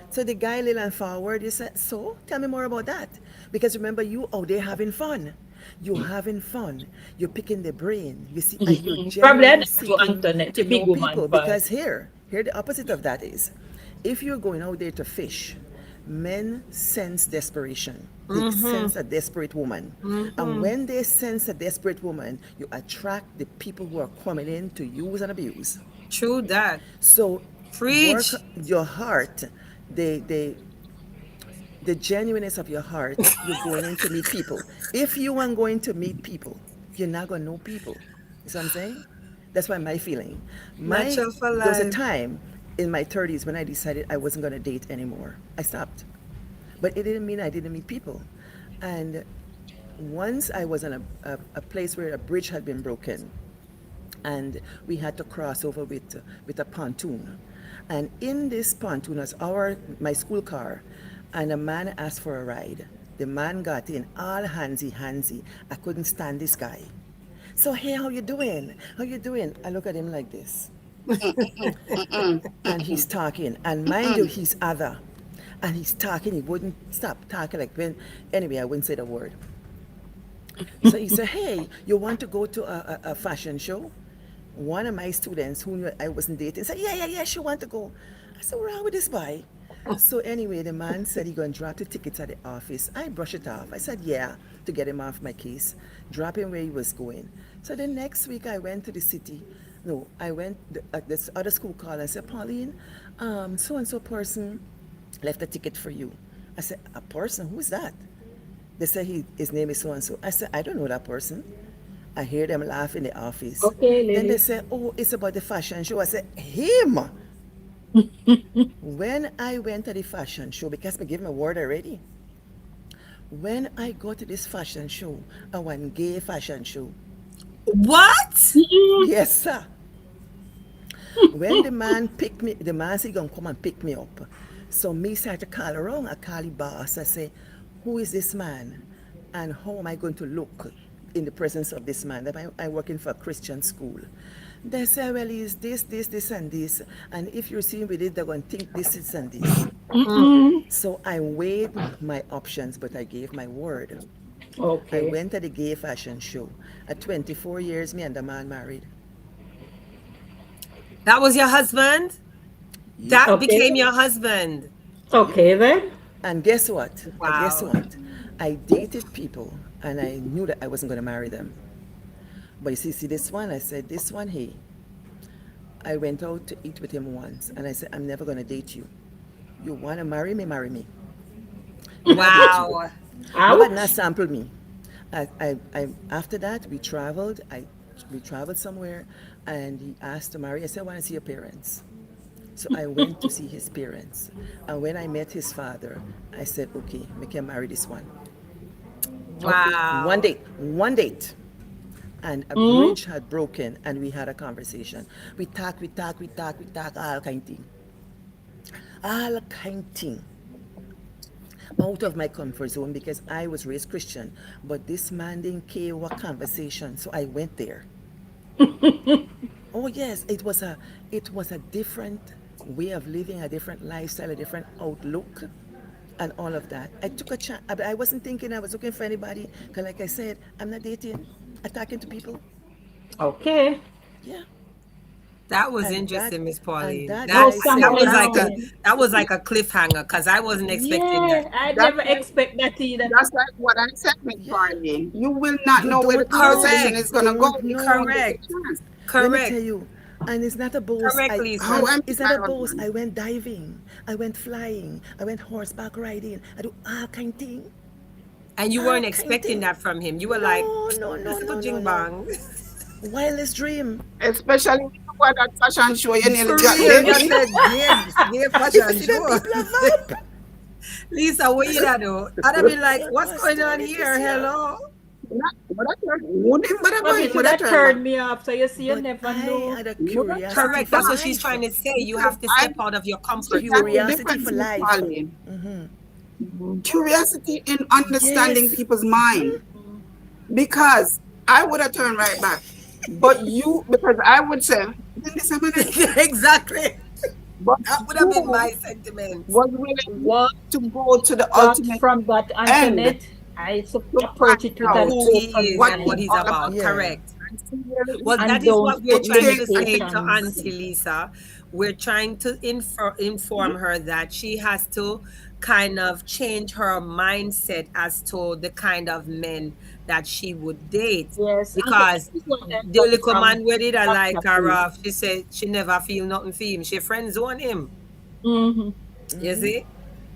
So the guy leaning forward, you said, so tell me more about that. Because remember, you out there having fun. You're having fun. You're picking the brain. You see, and you're Probably genuinely that's to seeking Antoinette, to the big know woman people. part. Because here the opposite of that is, if you're going out there to fish, men sense desperation. They sense a desperate woman. And when they sense a desperate woman, you attract the people who are coming in to use and abuse. True that. So work Preach. your heart, the genuineness of your heart. You're going in to meet people. If you aren't going to meet people, you're not going to know people. You see what I'm saying? That's why my feeling. Natural for There was a Life. time in my 30s when I decided I wasn't going to date anymore. I stopped. But it didn't mean I didn't meet people. And once I was in a place where a bridge had been broken, and we had to cross over with a pontoon. And in this pontoon was my school car, and a man asked for a ride. The man got in, all handsy. I couldn't stand this guy. So, hey, how you doing? How you doing? I look at him like this. And he's talking. And mind you, he's other. And he's talking, he wouldn't stop talking anyway, I wouldn't say the word. So he said, hey, you want to go to a fashion show? One of my students who knew I wasn't dating said, yeah, she want to go. I said, what's wrong with this boy? So anyway, the man said he going to drop the tickets at the office. I brushed it off. I said, yeah, to get him off my case, drop him where he was going. So the next week I went to the city. No, I went, this other school called and said, Pauline, so-and-so person left a ticket for you. I said, a person? Who's that? They said his name is so-and-so. I said, I don't know that person. I hear them laugh in the office. Okay, Then lady. they said, oh, it's about the fashion show. I said, him? When I went to the fashion show, because I gave my word already, when I go to this fashion show, I want gay fashion show. What? Yes, sir. When the man picked me, the man said, gonna come and pick me up. So me start to call around. I call the boss. I say, who is this man? And how am I going to look in the presence of this man? That I'm working for a Christian school. They say, well, he's this, and this. And if you're seeing with it, they're going to think this and this. So I weighed my options, but I gave my word. I Okay. went to the gay fashion show. At 24 years, me and the man married. That was your husband? That Okay. became your husband. Okay then. And guess what? Wow. Guess what? I dated people and I knew that I wasn't going to marry them. But you see this one, I said, this one, hey, I went out to eat with him once and I said, I'm never going to date you. You want to marry me, marry me. Wow. But not Ouch. sample me. After that, we traveled somewhere and he asked to marry. I said, I want to see your parents. So I went to see his parents. And when I met his father, I said, okay, we can marry this one. Wow. One date. And a bridge had broken and we had a conversation. We talk, all kind of thing. All kind of thing. Out of my comfort zone because I was raised Christian. But this man didn't care what conversation, so I went there. Oh yes, it was a different way of living, a different lifestyle, a different outlook, and all of that. I took a chance. I wasn't thinking I was looking for anybody. Cause like I said, I'm not dating. I'm talking to people. Okay. Yeah. That was And that interesting, Miss and Pauline. that No, I That said, was something like a happened. cliffhanger because I wasn't expecting that. Yeah, I That's never like, expect that either. that's like what I said, Miss yeah, Marlene. You will not you know where the don't know, conversation you Correct. is gonna go don't if you don't know. take a Correct. chance. Let me tell Correct. you, and it's not a boast. Correct, How Lisa. am It's not my a boast. husband? I went diving, I went flying, I went horseback riding. I do all kind thing, And you all weren't kind expecting thing. that from him. You were like, No, no, no, let's go no, no, jing no. bang. Wildest dream. Especially when you go at that fashion show, you nearly For got real. Hear You dead. me? said, yeah, If you fashion see them show. people have vibe, Lisa, what you da do? I'd have been like, you have what's a going on story to here? share. Hello? But I turn, wouldn't but I But buy it him, but should I have turn back. turned me off. So you see, you But never I know. had a Would I curiosity Correct. for That's turn what she's life. trying to say. You have because to I step out of your comfort see that's zone. the Curiosity difference, for Miss life. Marlene. Curiosity in understanding Yes. people's mind. Mm. Because I would have turned right back. But you, because I would say, then this a man, Exactly. but That would have been my you sentiments. was willing What to go to the got ultimate from that end Antoinette, I to approach find it with out an Who he is open what and what it's mind he's all about. about. Yeah. Correct. And see where Well, and that is don't what we're put it trying to takes and say it to limitations. Auntie Lisa. We're trying to inform her that she has to kind of change her mindset as to the kind of men that she would date. Yes, and so Because that is what I the got little from man where did I like Dr. her Phil. off, she said she never feel nothing for him. She friend zone him. Mm-hmm. You see?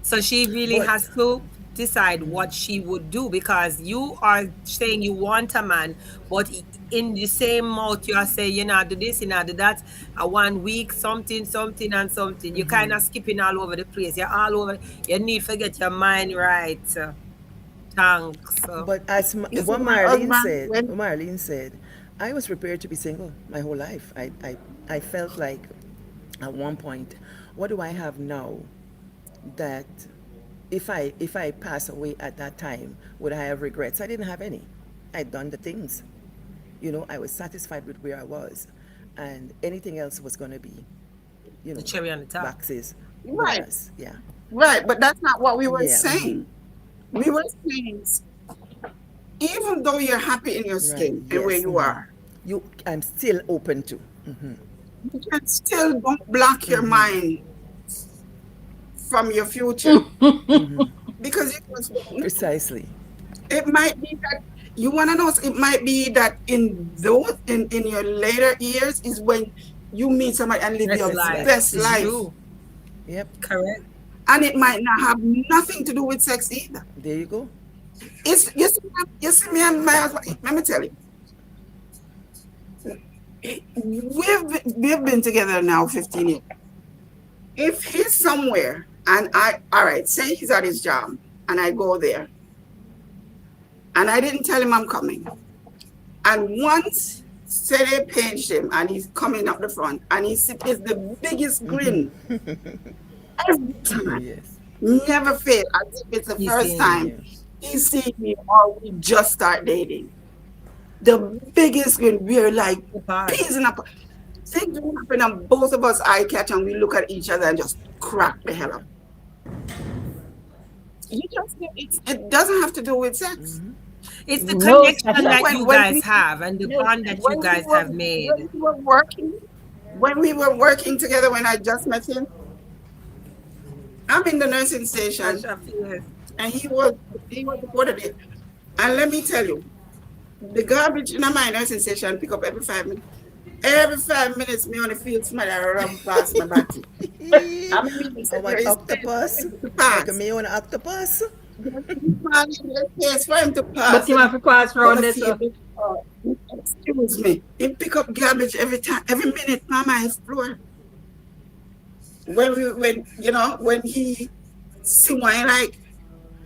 So she really But has to decide what she would do because you are saying you want a man, but in the same mouth you are saying you know do this, you know do that. A 1 week, something, something, and something. You're kind of skipping all over the place. You're all over. You need to get your mind right. Thanks. but as you see what my Marlene husband said, when I was prepared to be single my whole life. I felt like at one point, what do I have now that if I pass away at that time, would I have regrets? I didn't have any. I'd done the things. I was satisfied with where I was, and anything else was going to be, you The know, cherry on the top. boxes, right, bonus. Yeah, right, but that's not what we were yeah, saying. We were saying even though you're happy in your right. skin and where Yes, you are, I'm still open to. you can still don't block your mind from your future. Because Precisely. it might be that you want to know, it might be that in those in your later years is when you meet somebody and live Best your Best life. life. best It's life. true. Yep. Correct. And it might not have nothing to do with sex either. There you go. It's you see me and my husband. Let me tell you, we've been together now 15 years. If he's somewhere and all right, say he's at his job and I go there and I didn't tell him I'm coming. And once say they pinched him and he's coming up the front and he is the biggest grin every time. Yes. Never fail as if it's the He's first seeing you. time Yeah. he see me or we just start dating. The biggest grin, we're like Apart. peas in a pod. Things will happen and both of us eye catch and we look at each other and just crack the hell up. It doesn't have to do with sex. It's the No, connection Sasha. that you When guys we have and the No, bond that you guys have made. when we were working together when I just met him, I'm in the nursing station Sasha fears. and he was reported it. And let me tell you, the garbage in my nursing station pick up every 5 minutes. Every 5 minutes, me on the field smell a run past my body. I mean, I want there is octopus. to Like a pass. me on octopus. There's for him to but pass. you have to pass But around this. excuse me, he pick up garbage every time, every minute, mama is floor. When he see one like,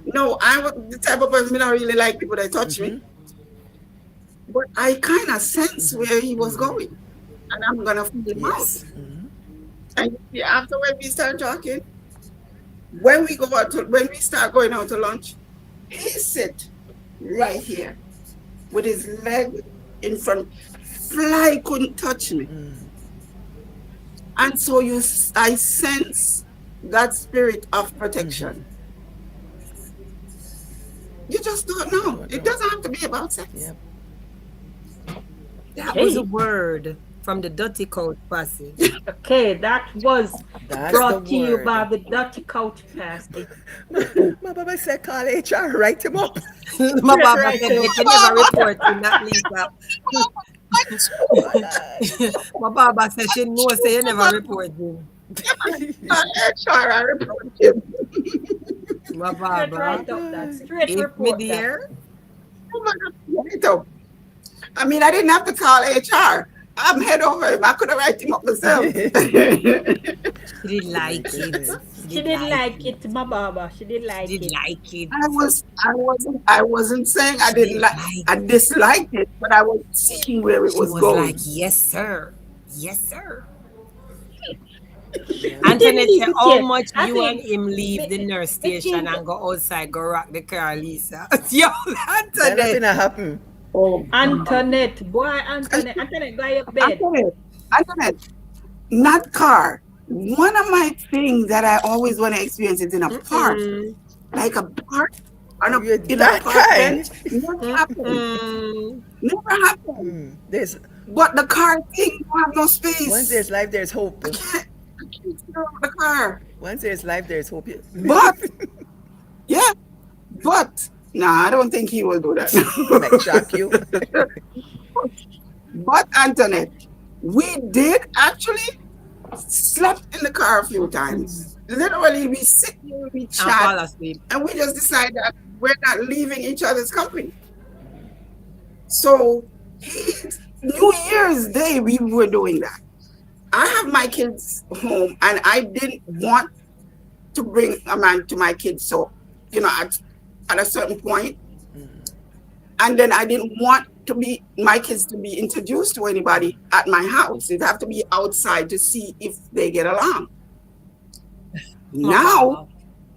no, I was the type of person I don't really like people that touch me. But I kind of sense where he was going, and I'm gonna feel him out. Yes. And you see, after when we start talking, when we start going out to lunch, he sit right here with his leg in front. Fly couldn't touch me, and so I sense that spirit of protection. You just don't know. It doesn't have to be about sex. Yep. That was a Hey. word. from the Dutty Coat Passy. Okay, that was That's brought the to you word. by the Dutty Couch Passy. My Baba said, call HR, write him up. My Straight Baba right said, to but you never report in that Lisa. Oh, God. My Baba said she knows say you never report him. HR, I report him. My straight Baba, right up that. Straight if me report that. there, Right up. I mean, I didn't have to call HR. I'm head over him. I could have write him up myself. she didn't My like it. goodness. She didn't like it, my Baba. She didn't She like didn't it. like it. I wasn't saying I She didn't didn't like, like I disliked it, but I was seeing where it She was was going. like, yes, sir. Yes, sir. Yeah. Antoinette said, Look how here, much I you and think him leave the the, nurse the station thing. and go outside, go rock the car, Lisa. Yo, That nothing Antoinette. happen. Oh, God. Antoinette, boy, Antoinette, go your bed. Antoinette, not car. One of my things that I always want to experience is in a park, Mm-mm. like a park, Oh, you're in a that park kind. bench. Never happened. Mm-mm. Never happened. There's But the car thing, you have no once there's space. life, there's hope. I can't sit around the car. Once there's life, there's hope. But yeah, but no, I don't think he will do He might shock you. that. But Antoinette, we did actually slept in the car a few times. Literally, we sit here, we And chat, fall asleep. and we just decide that we're not leaving each other's company. So New Year's Day, we were doing that. I have my kids home, and I didn't want to bring a man to my kids. So, at a certain point, and then I didn't want my kids to be introduced to anybody at my house. It'd have to be outside to see if they get along. My Now, Baba.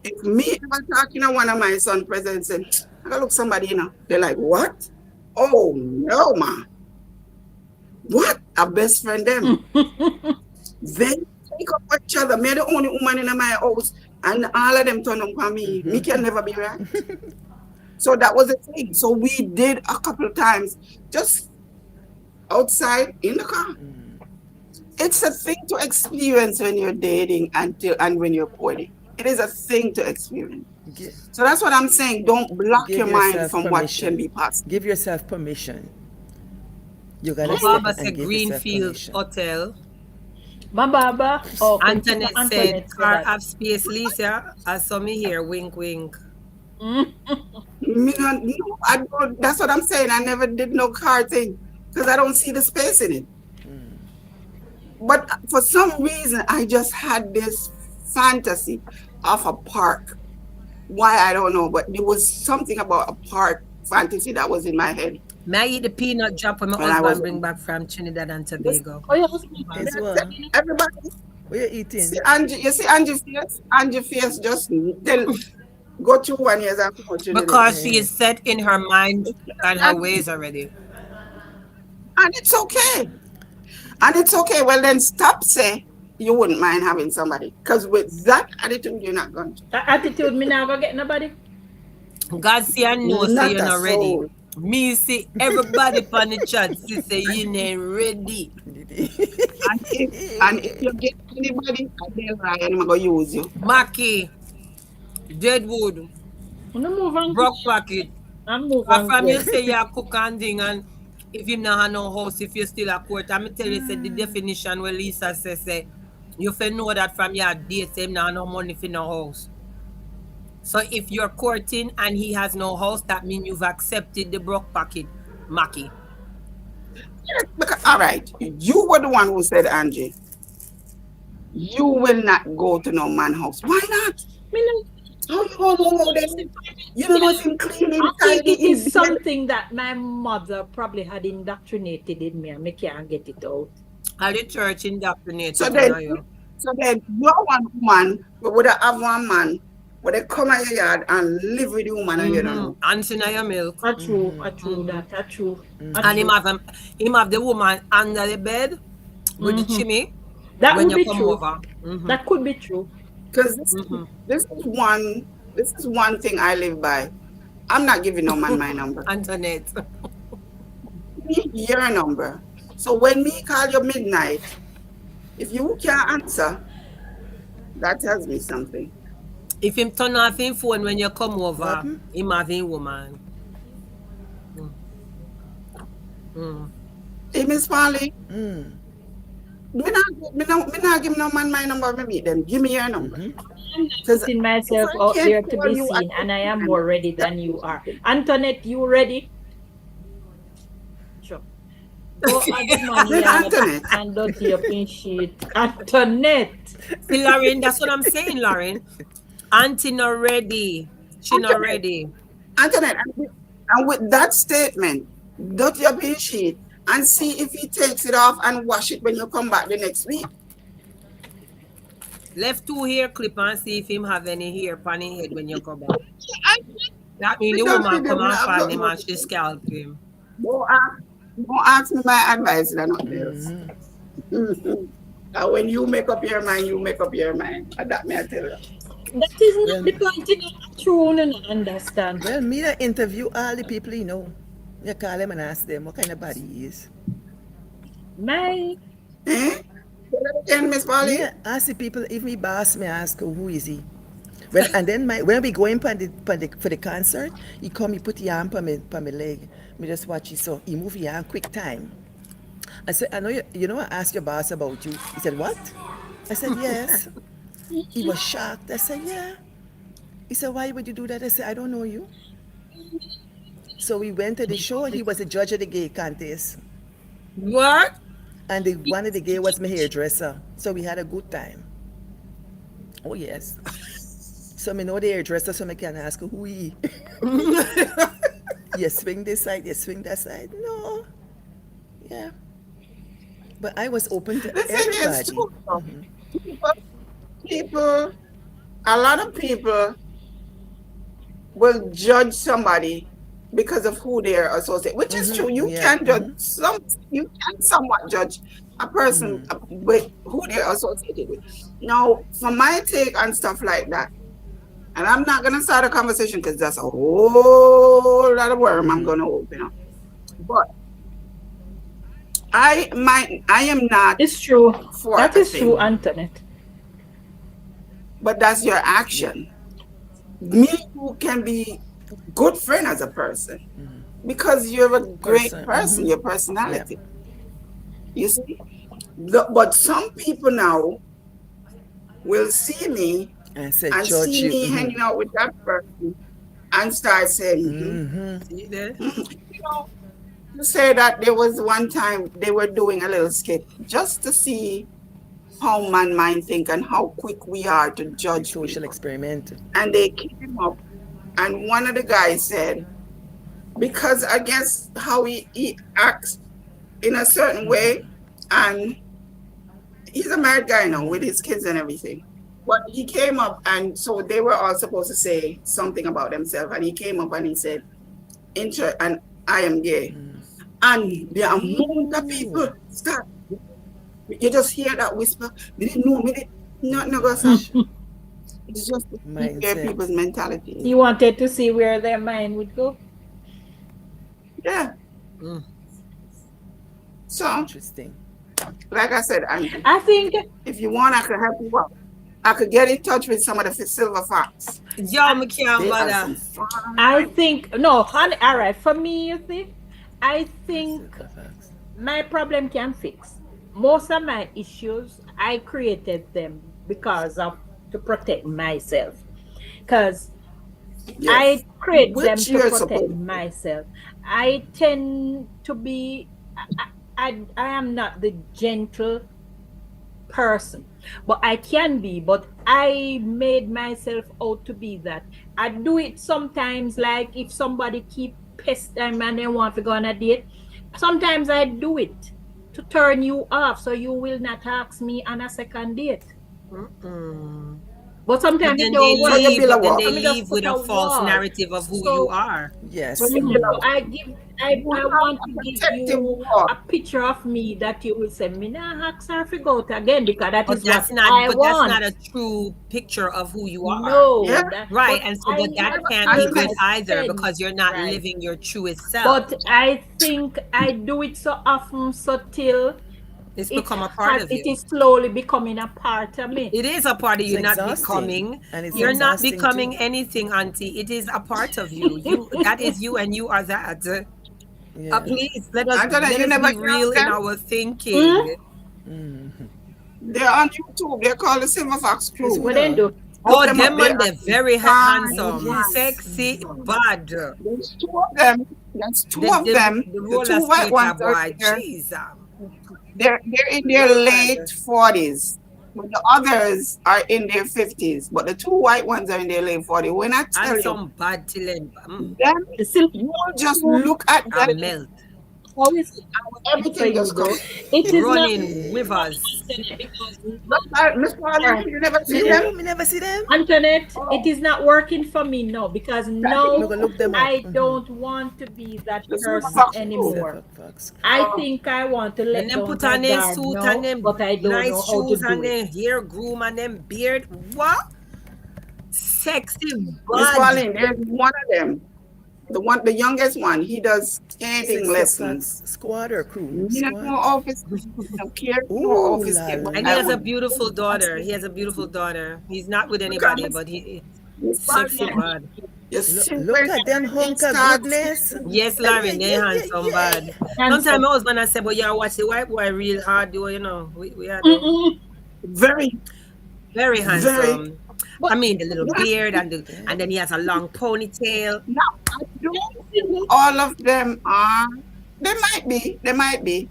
if me ever talking to one of my son presidents and I gotta look somebody, they're like, what? Oh no, man. What? A best friend them. They take up each other. Me the only woman in my house, and all of them turn on me. Me can never be right. So that was the thing. So we did a couple of times just outside in the car. It's a thing to experience when you're dating and when you're courting. It is a thing to experience. Gi- So that's what I'm saying. Don't block Give your mind yourself from what can permission. be possible. Give yourself permission. You My gotta Baba step and said give yourself Greenfield permission. Hotel. My Baba. Oh, Antoinette said, Antoinette said car that. have space, Lisa. I saw me here, wink, wink. Me not, no, I don't, that's what I'm saying. I never did no car thing because I don't see the space in it. But for some reason, I just had this fantasy of a park. Why, I don't know, but there was something about a park fantasy that was in my head May I eat the peanut drop when my when I was husband bring back from Trinidad and Tobago? Oh, your husband. As well. everybody. What you eating? You see Angie face? Angie face just go through 1 year and come out to the Because she is set in her mind and her and, ways already. and it's okay. And it's okay. Well, then stop say you wouldn't mind having somebody. Because with that attitude, you're not going to. That attitude, me never get nobody. God see and know say Not you're a not ready. soul. Me see everybody on the chat see say you ain't ready. And if you get anybody, I tell Ryan, I'm going to use you. Mackie, Deadwood, I'm move on. Brock Pocket. I'm move But on. from you say you cook and thing and if you not have no house, if you still a court, I'm tell you say the definition where Lisa says say you fi know that from your date him not have no money for no house. So if you're courting and he has no house, that means you've accepted the Brock Pocket, Mackie. All right. You were the one who said, Angie, you will not go to no man house. Why not? Me no. How you going to know them? You don't know if him clean, him I think tidy, it him is bed. something that my mother probably had indoctrinated in me and me can't get it out. Are the church indoctrinated So on then, you? you're one woman, but would have one man, but they come at your yard and live with the woman and you don't know. Answer na your milk. A true that, a true. And him have the woman under the bed with the chimney That when would you be come true. over. That could be true. Because this is one thing I live by. I'm not giving no man my number. Antoinette. Give me your number. So when me call you midnight, if you can't answer, that tells me something. If him turn off him phone when you come What over, happened? him having woman. Mm. Mm. Hey, Miss Polly, Mm. me not give no man my number, me meet them. Give me your number. Because Putting if myself I out can't there to call be you at seen, and I any am time, more ready than that's you are. something. Antoinette, you ready? Sure. Go add the money Then Antoinette, and Dutty up in sheet. Antoinette. See, Lauren, that's what I'm saying, Lauren. Auntie not ready. She not Antoinette, ready. Antoinette, and with that statement, dot your pin sheet and see if he takes it off and wash it when you come back the next week. Left two hair clip and see if him have any hair on his head when you go back. I That mean we the don't woman see come them. We and have find nothing him more and to she say. scalp him. Don't ask me my advice, they're not theirs. Mm-hmm. And when you make up your mind, you make up your mind. And that may I tell you. That is not Well, the point. You know, true, you don't understand. well, me I interview all the people you know. You call them and ask them what kind of body he is. My, Eh? Say that again, Miss Me Polly. I ask the people, if me boss me ask who is he. And then when we going for the concert, he come, he put his arm on my leg. Me just watch it, so he move his arm quick time. I said, I know you know I asked your boss about you. He said, what? I said, yes. He was shocked. I said, yeah. He said, why would you do that? I said, I don't know you. So we went to the show. He was a judge of the gay contest. What? And one of the gay was my hairdresser. So we had a good time. Oh, yes. So me know the hairdresser, so I can ask who he. You swing this side, you swing that side. No. Yeah. But I was open to The thing is, everybody. too, people, people, a lot of people will judge somebody because of who they're associated, which is true. You Yeah. can judge you can somewhat judge a person with who they're associated with. Now, for my take on stuff like that, and I'm not gonna start a conversation because that's a whole lot of worm I'm gonna open up. But I am not it's true. for That a is true, thing, Antoinette. but that's your action. Me who can be good friend as a person because you're a great Person. person, your Yeah. personality. You see, but some people now will see me And said, and judge see you. me hanging out with that person and start saying, See there? you know, to say that there was one time they were doing a little skit just to see how man mind think and how quick we are to The judge social people. experiment. And they came up, and one of the guys said, because I guess how he acts in a certain way, and he's a married guy now with his kids and everything. But he came up, and so they were all supposed to say something about themselves, and he came up and he said, and I am gay. And the amount of people start, you just hear that whisper, me didn't know, me didn't, not no go stop. Gosh. It's just to see where Mindset. people's mentality is. He wanted to see where their mind would go. Yeah. Mm. So, Interesting. like I said, Angie, I think if you want, I could help you out. I could get in touch with some of the silver fox. Yo, me can't They are bother. some fine. I think no, honey, all right. For me, you see, I think Silver fox. my problem can fix. Most of my issues, I created them because of to protect myself. Because Yes. I create them Which to you're protect supposed to. myself. I tend to be I am not the gentle person, but I can be, but I made myself out to be that. I do it sometimes, like if somebody keep pestering and they want to go on a date, sometimes I do it to turn you off so you will not ask me on a second date. Mm-mm. But But sometimes it then don't So you work. build a then wall. they So me just leave put with a a false wall. narrative of who you So are. So Yes. you build a so wall. You I have want a to give protective you wall. a picture of me that you will say, me nah ask her to go out again because that is what I But that's not want. a true picture of who you are. Yeah. No, that Right. but And so, but I that can't I be feel good my just either sense because you're not right. living your truest self. But I think I do it so often, so till It's become a part of it you. is slowly becoming a part of me. It is a part of It's you not exhausting. becoming. And it's You're not exhausting too. becoming anything, Auntie. It is a part of you. You that is you, and you are that. Yeah. Please Antoinette, let you us never be hear real of in them? our thinking. Hmm? They're on YouTube. They're called the Silver Fox It's Crew. who What then now? do? Look Oh, them up. them They man, are they're very Oh, handsome, fine. yes. sexy, bad. There's two of them. There's two of them. The The two roller white skater ones are boy, there. jeez, They're in their Lord, late 40s. But the others are in their 50s. But the two white ones are in their late 40s. When I tell you, handsome, bad till them, The silver you will just food, look at I them. melt, how is it? I was there for Everything you just comes. though. It is not running rivers. because Miss Pauline, you never see them? No, me never see them. Antoinette, it Oh, is not working for me now because that's the Me now go look them up. I don't want to be that the Silver person Fox Crew. anymore. Silver Fox. I Oh, think I want to Then let them down put my on their guard suit and now, them but I don't know nice how to shoes do and it. their hair groom and them beard. What? Sexy, Miss bad. Pauline, there's one of them. The youngest one, he does skating 64 Fox lessons. squad or crew? Me not know Squad. office, no care no Ooh office la skate, but And he I has a la. would beautiful daughter. say, He has a beautiful daughter. He's not with because anybody, but he Miss sexy Pauline, bad. you Look, see look when at them everything hunk of starts, goodness. Yes, Yeah, yeah, Larry, they yeah, yeah, handsome yeah. bad. Sometimes Handsome. my husband I say, but yeah, watch the white boy real hard, do you know? We are do. Mm-mm. very, Very very, handsome. But I mean the little not, beard and then Damn. he has a long ponytail. not, I don't think all of them are, they might be.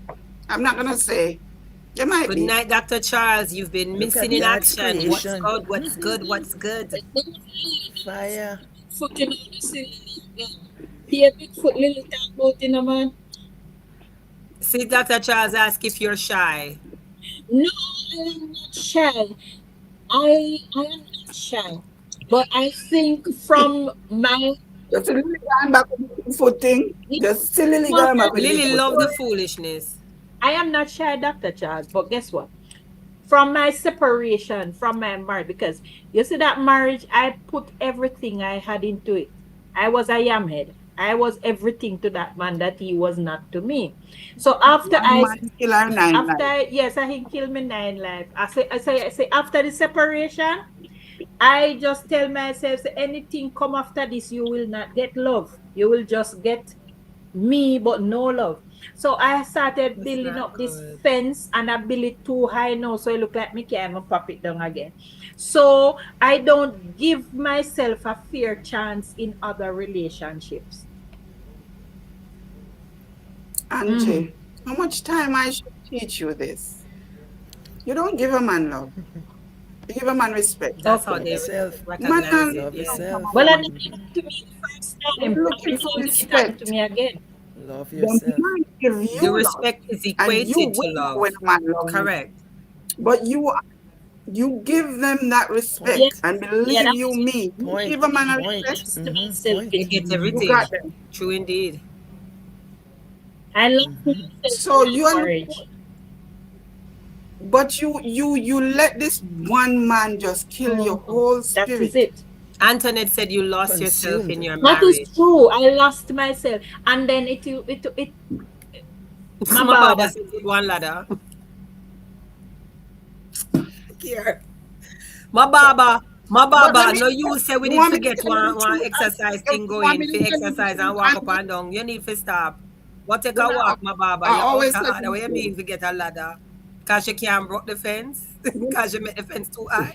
I'm not gonna say, they might Good be. night, Dr. Charles. You've been Look missing at in God's action. What's creation. good? What's good? What's good? Fire. foot in the ceiling. Here, big foot, little talk about in a man. See, Dr. Charles ask if you're shy. No, I am not shy. I am not shy. But I think from my Just silly going back with the foot thing. Just silly going back with the Lily foot. love the foolishness. I am not shy, Dr. Charles, but guess what? From my separation from my marriage, because you see that marriage, I put everything I had into it. I was a yamhead. I was everything to that man that he was not to me. So One man kill our nine lives. yes, I he killed me 9 life. I say after the separation, I just tell myself, say, anything come after this, you will not get love. You will just get me, but no love. So I started That's building not up this good. fence and I build it too high now, so it look like me can't even pop it down again. So I don't give myself a fair chance in other relationships. Angie, how much time I should teach you this? You don't give a man love. You give a man respect. That's how Okay. Love they yourself. Man recognize and it. Love Yeah. yourself. Well, I did it to me the first you're time. looking for It happened to respect. me again. Love The yourself. man give The you love, respect is and you equated to will know when love. a man loves you. Correct. But you give them that Point. Yes. respect, and Yeah, believe that you was me. You Point. give a man a Point. respect, to myself. They Point. get you everything. got them. True indeed. I love myself So in you my are, marriage. but you let this one man just kill your Mhm. whole That is spirit. it. Antoinette said you lost yourself in Consumed. your That is marriage. true. I lost myself, and then it my My baba bother. said it one ladder. Here. My baba, my But baba, no you say we you need want to me to get tell you the one truth? exercise You thing want going me for to tell you the exercise and truth? walk up and down. You need to stop. What take But a walk, my baba? I You out always tell hard. you What you this. mean to get a ladder? Cause you can't broke the fence? You, Cause you make the fence too high?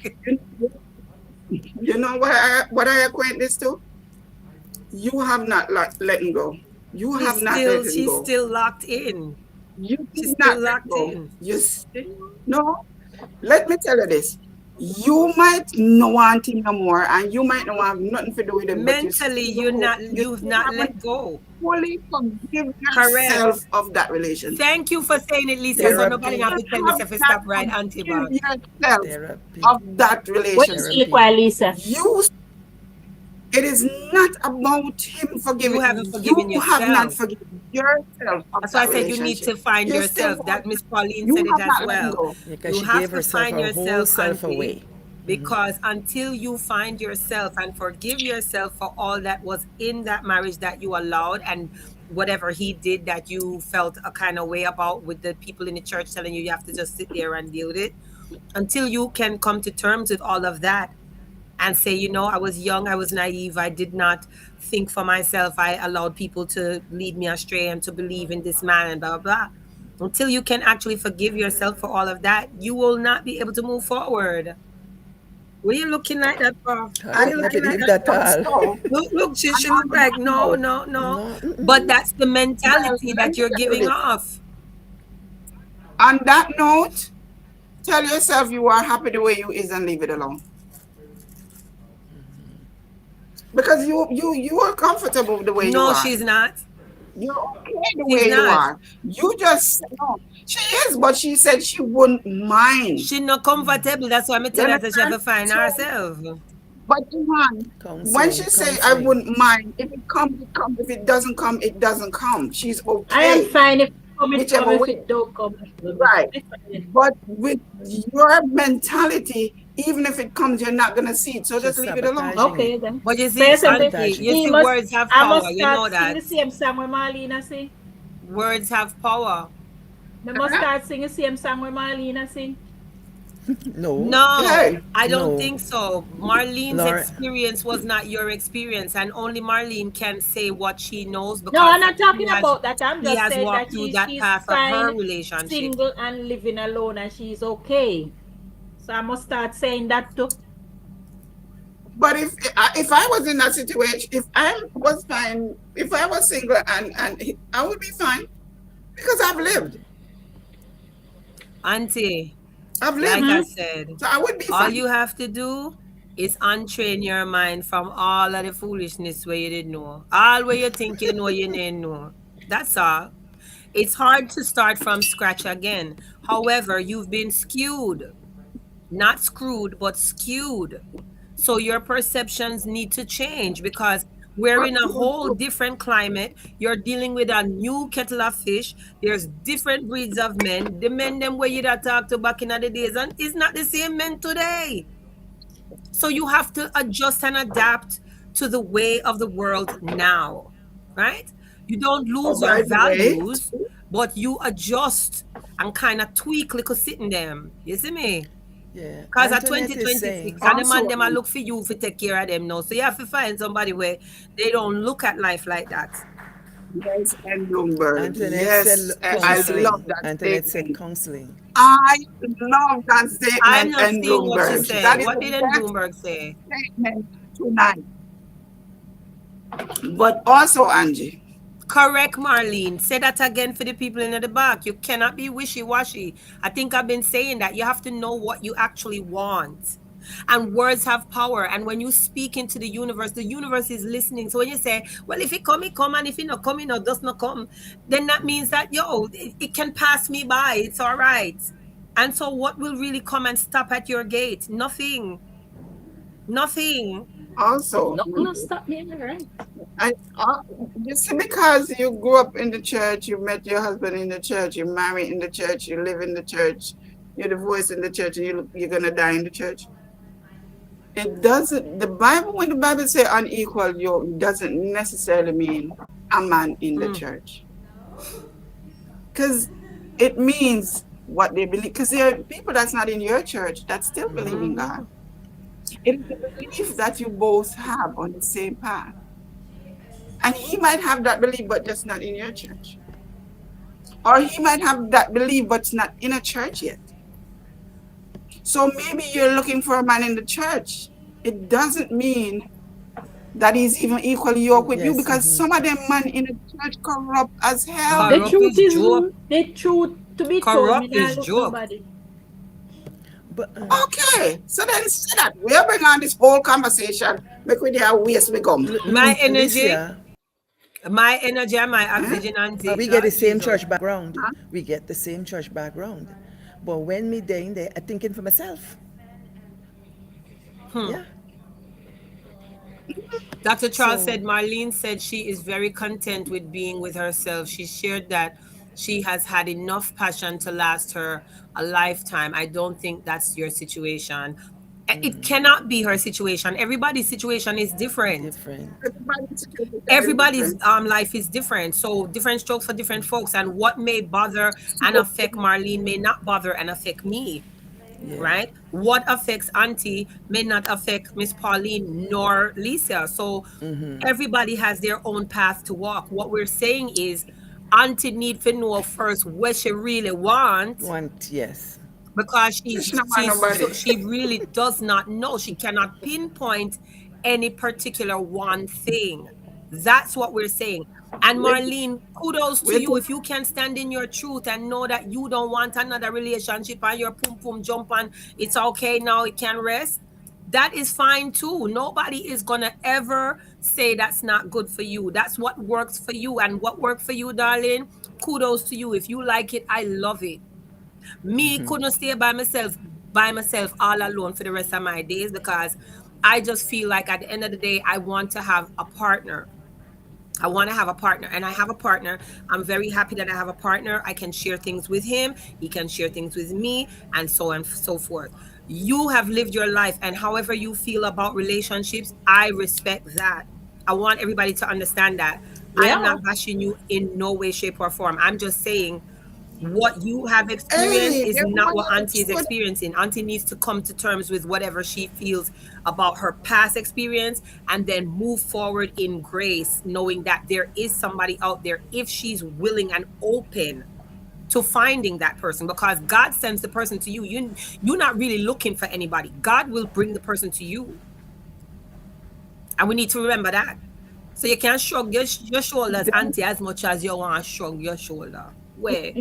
you know what I acquaint this to? You have not letting go. You have not letting She's go. still locked in. You She's did still not let locked go. in. You still no. Let me tell you this. You might not want him no more, and you might not have nothing to do with him, but Mentally, you you've still not haven't let go. fully forgive Correct. yourself of that relationship. Thank you for saying it, Lisa. So nobody Therapy. have You to tell me have if you not stop right auntie forgive bag. yourself Therapy. of that What you relationship. say, Therapy. Lisa? You, it is not about him You forgiving. haven't forgiven You have not yourself. forgiven yourself of That's why I that said you need relationship. to find You still yourself. hold That Miss Pauline you said it have as not let well. go. Because You she have gave to herself find her whole yourself, self auntie, away. because until you find yourself and forgive yourself for all that was in that marriage that you allowed and whatever he did that you felt a kind of way about with the people in the church telling you have to just sit there and deal with it, until you can come to terms with all of that and say, I was young, I was naive, I did not think for myself, I allowed people to lead me astray and to believe in this man and blah, blah, blah. Until you can actually forgive yourself for all of that, you will not be able to move forward. What are you looking like that for? I What are And you couldn't looking like believe that that for? all. so, Look, and she on look like, that no, note, no, no. No. But that's the well, mentality let that me you're tell you giving this. off. On that note, tell yourself you are happy the way you is and leave it alone. Because you are comfortable the way you No, are. she's not. You're okay the She's way you not. are. You just no. She is, but she said she wouldn't mind. She's not comfortable. That's why I You tell her that she have understand? to find So, herself. but Iman, when she Counseling. say I Counseling. wouldn't mind, if it comes, it comes. If it doesn't come, it doesn't come. She's I am okay, fine if it come. whichever If way. it don't come, it will be Right. fine. But with your mentality, even if it comes, you're not gonna see it. So She's just leave it alone. sabotaging it. Okay then. But you So see, you say auntie, Sabotaging you it. see, words have I power. must You know start sing that. the same song with Marlena sing. Words have power. I must start sing the same song with Marlena sing. No. No, Hey, I don't No. think so. Marlene's Laura. experience was not your experience, and only Marlene can say what she knows No, because I'm not talking about that. I'm she just has saying that walked through that she's path of her fine, relationship. single and living alone, and she's okay. So I must start saying that too. but if I was in that situation, if I was fine, if I was single I would be fine because I've lived. Auntie, I've like lived. I Hmm? said, So I would be all fine. you have to do is untrain your mind from all of the foolishness where you didn't know. All where you think you know you didn't know. That's all. It's hard to start from scratch again. However, you've been skewed, not screwed, but skewed. So your perceptions need to change because we're in a whole different climate. You're dealing with a new kettle of fish. There's different breeds of men. The men them where you that talk to back in the days and is not the same men today. So you have to adjust and adapt to the way of the world now, right? You don't Oh, lose your by the way, values, but you adjust and kind of tweak little sitting them. You see me? Yeah. Because at Antoinette is saying. 2026, and the man also, them I look for you to take care of them now. So you have to find somebody where they don't look at life like that. yes, and Bloomberg. Antoinette said Yes, Thank I you. love counseling. that Antoinette said statement. counseling. I love that I'm statement, not and seeing what she Bloomberg. said. That is What the did N best Bloomberg say? statement tonight. But also, Angie, Correct, Marlene. Say that again for the people in the back. You cannot be wishy-washy. I think I've been saying that. You have to know what you actually want. And words have power. And when you speak into the universe is listening. So when you say, well, if it come, it come. And if it not come, it not, does not come. Then that means that, it can pass me by. It's all right. And so what will really come and stop at your gate? Nothing. Nothing. also, No, no, stop me, right? I, you see, because you grew up in the church, you met your husband in the church, you married in the church, you live in the church, you're divorced in the church, and you're gonna die in the church. It doesn't. The Bible, when the Bible say unequal yoke, it doesn't necessarily mean a man in the Mm. church, because it means what they believe. Because there are people that's not in your church that still believe in God. Mhm. It is the belief that you both have on the same path. And he might have that belief, but just not in your church. Or he might have that belief, but it's not in a church yet. So maybe you're looking for a man in the church. It doesn't mean that he's even equally yoked with you, Yes. because some of them man in the church corrupt as hell. The Corrupt truth is is, joke. the truth to be told, me Corrupt not is look joke. nobody. But Okay, so then say that we'll bring on this whole conversation. Make we there waste we gum. My energy, Alicia, my energy and my Eh? oxygen, auntie. we get the same Jesus. church background. Huh? We get the same church background. But when me there in there, I thinking for myself. Yeah. Dr. Charles So said Marlene said she is very content with being with herself. She shared that she has had enough passion to last her a lifetime. I don't think that's your situation. It cannot be her situation. Everybody's situation is different. different. Everybody's situation is Everybody's different. life is different. So different strokes for different folks. And what may bother and affect Marlene may not bother and affect me. Yeah. Right? What affects Auntie may not affect Miss Pauline nor Lisa. So everybody has their own path to walk. What we're saying is Auntie need to know first what she really wants, Want yes. because She don't want nobody. she really does not know. She cannot pinpoint any particular one thing. That's what we're saying. And Wait, Marlene, kudos to wait you till if you can stand in your truth and know that you don't want another relationship and your pum pum jump and it's okay now, it can rest. That is fine too. Nobody is gonna ever say that's not good for you. That's what works for you. And what worked for you, darling, kudos to you. If you like it, I love it. Me couldn't stay by myself all alone for the rest of my days, because I just feel like at the end of the day I want to have a partner. I want to have a partner, and I have a partner. I'm very happy that I have a partner. I can share things with him, he can share things with me, and so on and so forth. You have lived your life, and however you feel about relationships, I respect that. I want everybody to understand that. I am Yeah. not bashing you in no way, shape, or form. I'm just saying what you have experienced hey, is there's not one what other Auntie is truth. experiencing. Auntie needs to come to terms with whatever she feels about her past experience and then move forward in grace, knowing that there is somebody out there if she's willing and open to finding that person, because God sends the person to you. You're not really looking for anybody. God will bring the person to you. And we need to remember that. So you can shrug your shoulders, Them, Auntie, as much as you want to shrug your shoulder. Where?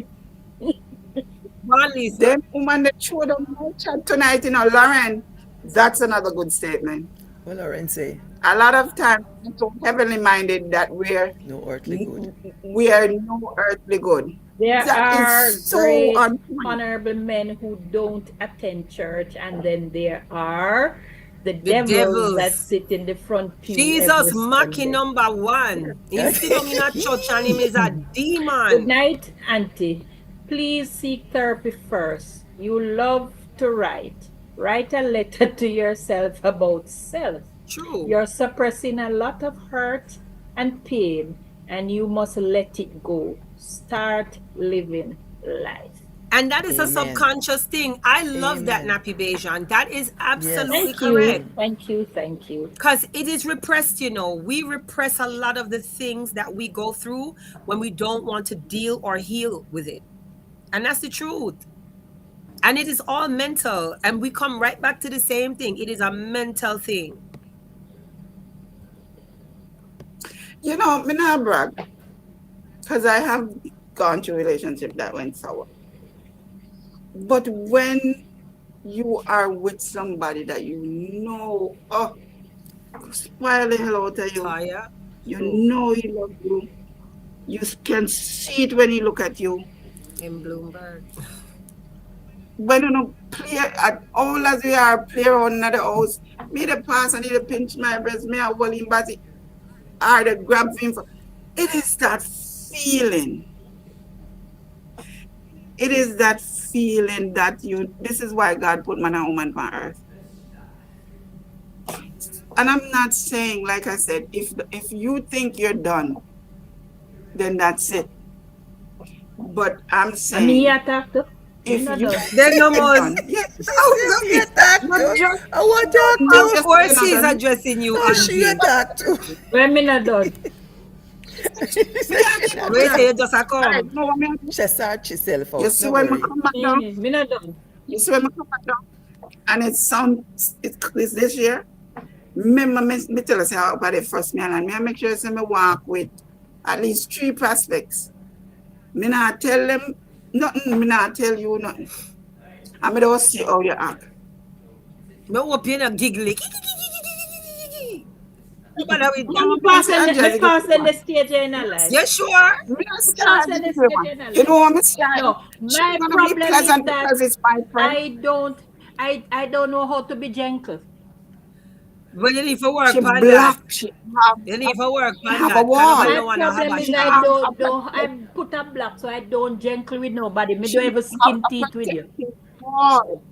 One, Lisa. them woman that showed up my chat tonight, Lauren, that's another good statement. Well, Lauren say, A lot of times we're so heavenly minded that no earthly good. we are no earthly good. There That is are so great, on point. honorable men who don't attend church, and then there are the The devils that devils. sit in the front pew Jesus every Mackie Sunday. number one. He sit down in a church and him is a Good demon. night, Auntie. Please seek therapy first. You love to write. Write a letter to yourself about self. True. You're suppressing a lot of hurt and pain, and you must let it go. Start living life. And that is a Amen. subconscious thing. I love that, Amen. Nappy Bejan. That is absolutely Yes. Thank you. correct. Thank you. Thank you. Because it is repressed. We repress a lot of the things that we go through when we don't want to deal or heal with it. And that's the truth. And it is all mental. And we come right back to the same thing. It is a mental thing. Me not brag, because I have gone through relationship that went sour. But when you are with somebody that oh, spoil the hell out of you, Taya. you True. know he loves you, you can see it when he look at you. In Bloomberg. When you play at all as we are, play around another house, me the pass and he the pinch my breast, me a hold him body, or the grab him for. It is that feeling. It is that feeling that this is why God put man and woman on earth. And I'm not saying, like I said, if you think you're done, then that's it. But I'm And me saying, attack too. Me if not you done. Then no you're more. done, yes, oh, She look, attacked not too. just I want to not too. Of just course saying I'm he's done. addressing you, No, she Auntie. attacked too. When me not done. Me can't keep up with Wait till that. you just a All right, come. you know what I mean? She searched herself You out. see No when we worry. come back down, Me not done. you see when we come back down, and it's this year. Remember, me tell us how about the first man, and me I make sure say me walk with at least 3 prospects. Me not tell them nothing. Me not tell you nothing. I mean, don't see how you act. Me hope you not giggly. What about with that? Me Fancy me Angela give pass you in one. the stage in a life. You sure? Me not Me pass scared to in the give you stage one. in a You life. know what I'm scared? No, She's my gonna be problem is pleasant that because it's my friend. I don't I don't know how to be gentle. But you need to She work on that. black. You need to work She on have a that. Cause nobody My wall. don't wanna have problem a is She I shot. have a don't I protect, put a block so I don't gentle with nobody. Me she don't ever have skin a teeth with you. protective wall.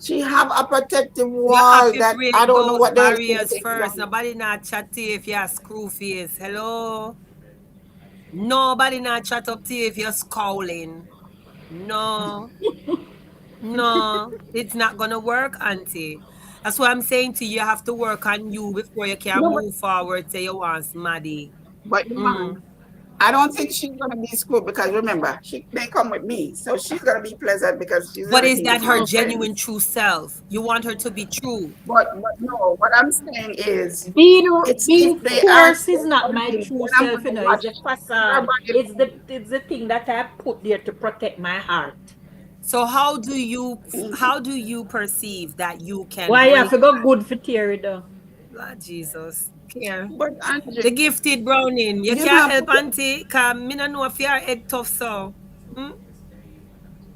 She have a protective You have wall to that I break don't know those what the hell she barriers take first. from me. Nobody not chat to you if you're screw face. Hello? Nobody not chat up to you if you're scowling. No, no, it's not gonna work, auntie. That's why I'm saying to you, you have to work on you before you can No, move forward. Say you want Maddie. but man, Mm. I don't think she's gonna be screwed because remember, she they come with me. So she's gonna be pleasant because she's But is everything that is her my genuine friends. true self? You want her to be true. But no, what I'm saying is it's if Being they coarse ask is for not my something, true then I'm self, gonna you know, it's watch the her facade. body It's the thing that I put there to protect my heart. So how do you perceive that you can Why you have break to go that? good for tear it down? Lord Jesus. Care. but Angie, The gifted browning. You you can't know, help auntie. Cause me no know if your head tough so. Hmm?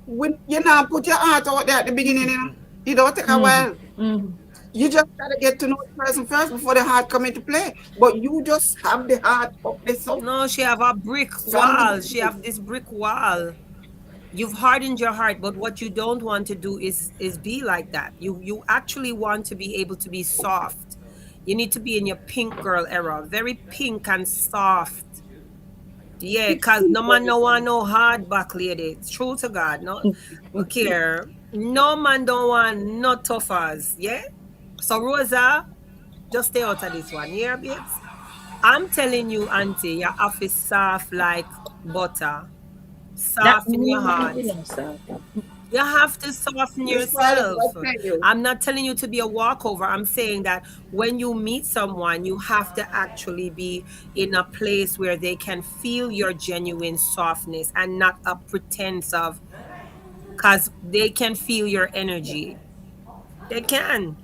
when you know, put your heart out there at the beginning, you don't take a Mm-hmm. while. Mm-hmm. You just gotta get to know the person first before the heart come into play. But you just have the heart up there so No, she have a brick from the wall. She beginning. have this brick wall. You've hardened your heart, but what you don't want to do is be like that. You actually want to be able to be soft. You need to be in your pink girl era, very pink and soft. Yeah, cause no man no want no hard back lady. True to God, no. Look here, no man don't want no toughers. Yeah. So Rosa, just stay out of this one. Yeah, babes. I'm telling you, auntie, your office soft like butter, That soft in your means heart. you know, so. You have to soften Miss Paul, yourself. I tell you, I'm not telling you to be a walkover. I'm saying that when you meet someone, you have to actually be in a place where they can feel your genuine softness and not a pretense of, because they can feel your energy. They can.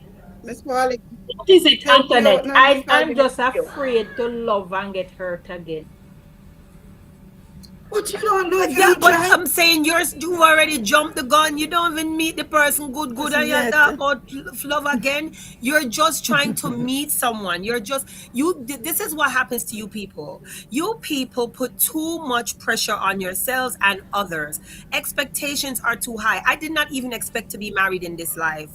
Miss Paul, What is it, help you out Antoinette? now. Miss Paul, I'm give it just to you. afraid to love and get hurt again. But you don't know if you Yeah, don't but try. I'm saying you've already jumped the gun. You don't even meet the person good, That's and you yet. talk about love again. You're just trying to meet someone. This is what happens to you people. You people put too much pressure on yourselves and others. Expectations are too high. I did not even expect to be married in this life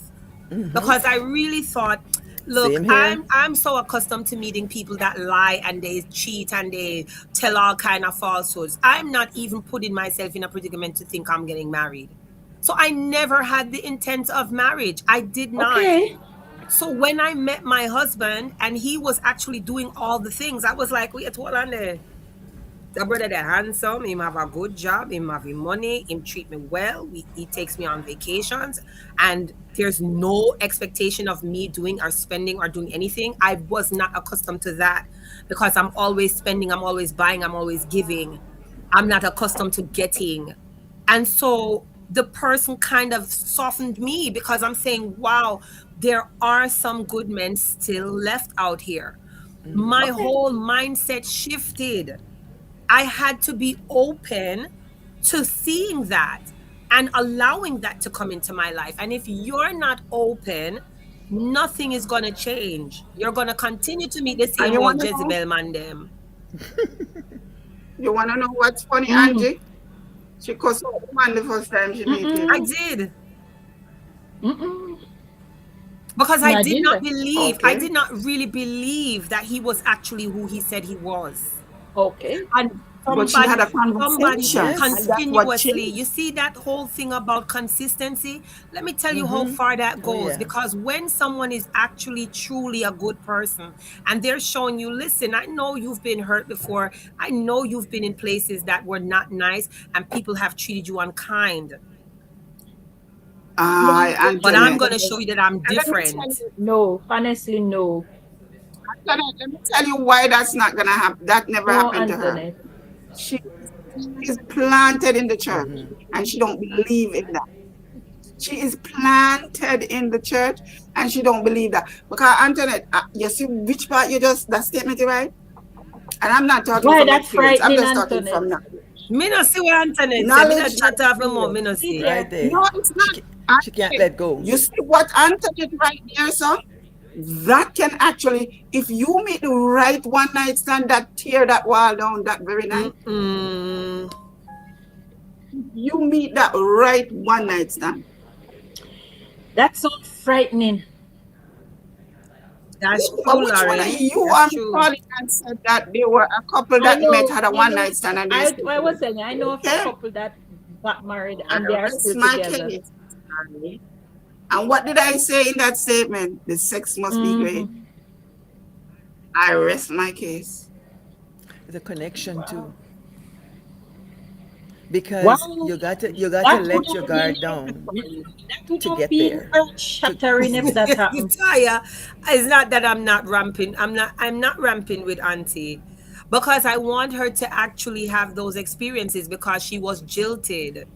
because I really thought, look, Same here. I'm so accustomed to meeting people that lie and they cheat and they tell all kind of falsehoods. I'm not even putting myself in a predicament to think I'm getting married. So I never had the intent of marriage. I did not. Okay. So when I met my husband and he was actually doing all the things, I was like, wait, hold on there. The brother that handsome, him have a good job, him have him money, him treat me well. He takes me on vacations, and there's no expectation of me doing or spending or doing anything. I was not accustomed to that because I'm always spending, I'm always buying, I'm always giving. I'm not accustomed to getting. And so the person kind of softened me because I'm saying, wow, there are some good men still left out here. My Okay. whole mindset shifted. I had to be open to seeing that and allowing that to come into my life. And if you're not open, nothing is going to change. You're going to continue to meet the And same you old wanna know? Jezebel man them. You wanna know what's funny, Mm-hmm. Angie? She cussed out the man the first time she meet him. I Mm-mm. did. Mm-mm. Because Imagine that. I Okay. did not really believe that he was actually who he said he was. Okay. And But she had a somebody conversation, and Yes. that's what continuously, changed. you see that whole thing about consistency. Let me tell you how Mm-hmm. far that Oh goes, yeah. because when someone is actually truly a good person and they're showing you, listen, I know you've been hurt before, I know you've been in places that were not nice and people have treated you unkind, I No, but I'm Antoinette. going to show you that I'm And let me tell different. you, no, honestly, no. Antoinette, let me tell you why that's not gonna happen. That never No, happened to her. Antoinette. She is planted in the church, and she don't believe in that. She is planted in the church, and she don't believe that. Because Antoinette, you see which part you just that statement, right? And I'm not talking Why from that experience. I'm frightening, just talking Antoinette? from knowledge. Me not see what Antoinette say. Me not Knowledge chat and off a more. Me not See see. there. Right there. no, it's not. She can't let go. You see what Antoinette right there, son? That can actually, if you meet the right one night stand that tear that wall down that very night, you meet that right one night stand. That's so frightening. That's true, But which one of Larry. you That's true. calling and said that there were a couple I that met know, had a one night stand and they I still was together? saying, I know of a Okay? couple that got married And and they are that's still my together. case. And what did I say in that statement? The sex must be great. Mhm. I rest my case. The connection too. Because Wow, you got to that let would your have guard been down that would to have get been there. earth shattering if that happened. Taya, it's not that I'm not ramping. I'm not ramping with Auntie because I want her to actually have those experiences because she was jilted,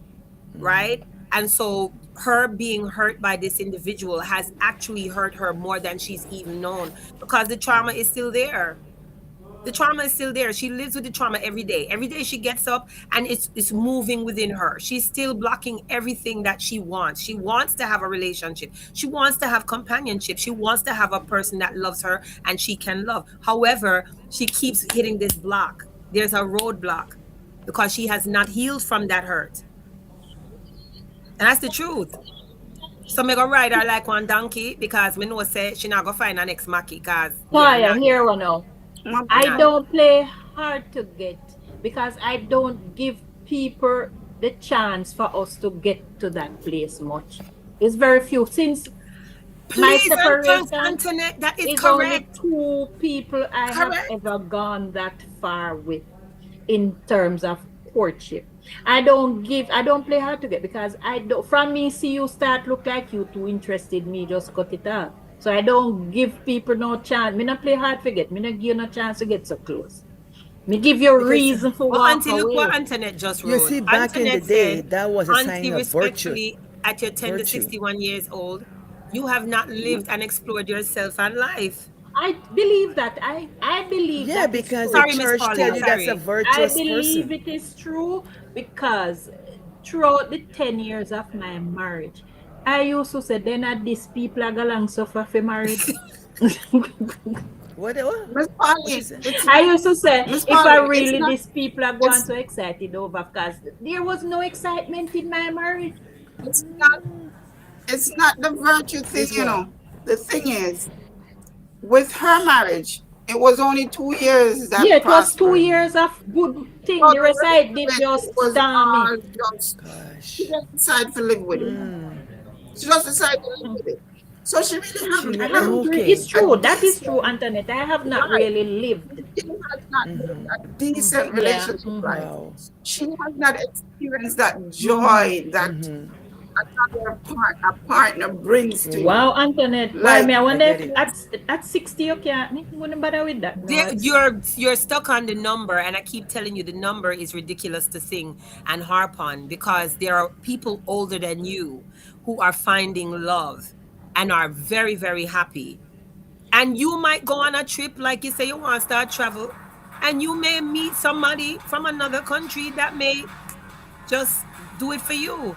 right? And so her being hurt by this individual has actually hurt her more than she's even known because the trauma is still there. The trauma is still there. She lives with the trauma every day. Every day she gets up and it's moving within her. She's still blocking everything that she wants. She wants to have a relationship. She wants to have companionship. She wants to have a person that loves her and she can love. However, she keeps hitting this block. There's a roadblock because she has not healed from that hurt. And that's the truth. So me go ride her like one donkey because me know say she not go find her next Mackie because yeah, Taya, not here we know. I nah. don't play hard to get because I don't give people the chance for us to get to that place much. It's very few. Since my Please and thanks, separation, Antoinette. That is is only correct. 2 people I have Correct. ever gone that far with in terms of courtship. I don't play hard to get because I don't, from me see you start look like you too interested me, just cut it off. So I don't give people no chance. Me not play hard to get. Me not give you no chance to get so close. Me give you a because reason for But walk Auntie, look what away. Antoinette just you wrote. see back in the Antoinette day said, that was a sign Auntie, of virtue. respectfully, at your 10 to Virtue. 61 years old, you have not lived and explored yourself and life. I believe that. I believe Yeah, that is because the true. Sorry, Miss church tell Pauline. you that's a Sorry. I virtuous believe person. it is true because throughout the 10 years of my marriage, I used to say, then at these people are going to suffer for married. Miss What you Pauline, say? it's I not, used to say, Miss if I Pauline, it's really, not, these people are going it's, so excited over, because there was no excitement in my marriage. it's not, it's not the virtue thing, It's what? The thing is, with her marriage, it was only 2 years Yeah, that it was two prospered. years of good thing. So The the rest rest I of did it, it just was stormy. all just, she Gosh. just decided to live with it. She just decided to live with it. So she really She haven't I let haven't lived it's okay. a true. That is true, decent Antoinette. I have not life. really lived. She has not lived a decent Yeah. relationship life. Wow. She has not experienced that Mm-hmm. joy that a partner brings to Wow. you. Wow, Antoinette. Why Like, me? I I wonder get if it. at 60 you can't. Me wouldn't bother with that. No, it's You're stuck on the number, and I keep telling you the number is ridiculous to sing and harp on because there are people older than you who are finding love and are very, very happy. And you might go on a trip, like you say, you want to start travel, and you may meet somebody from another country that may just do it for you.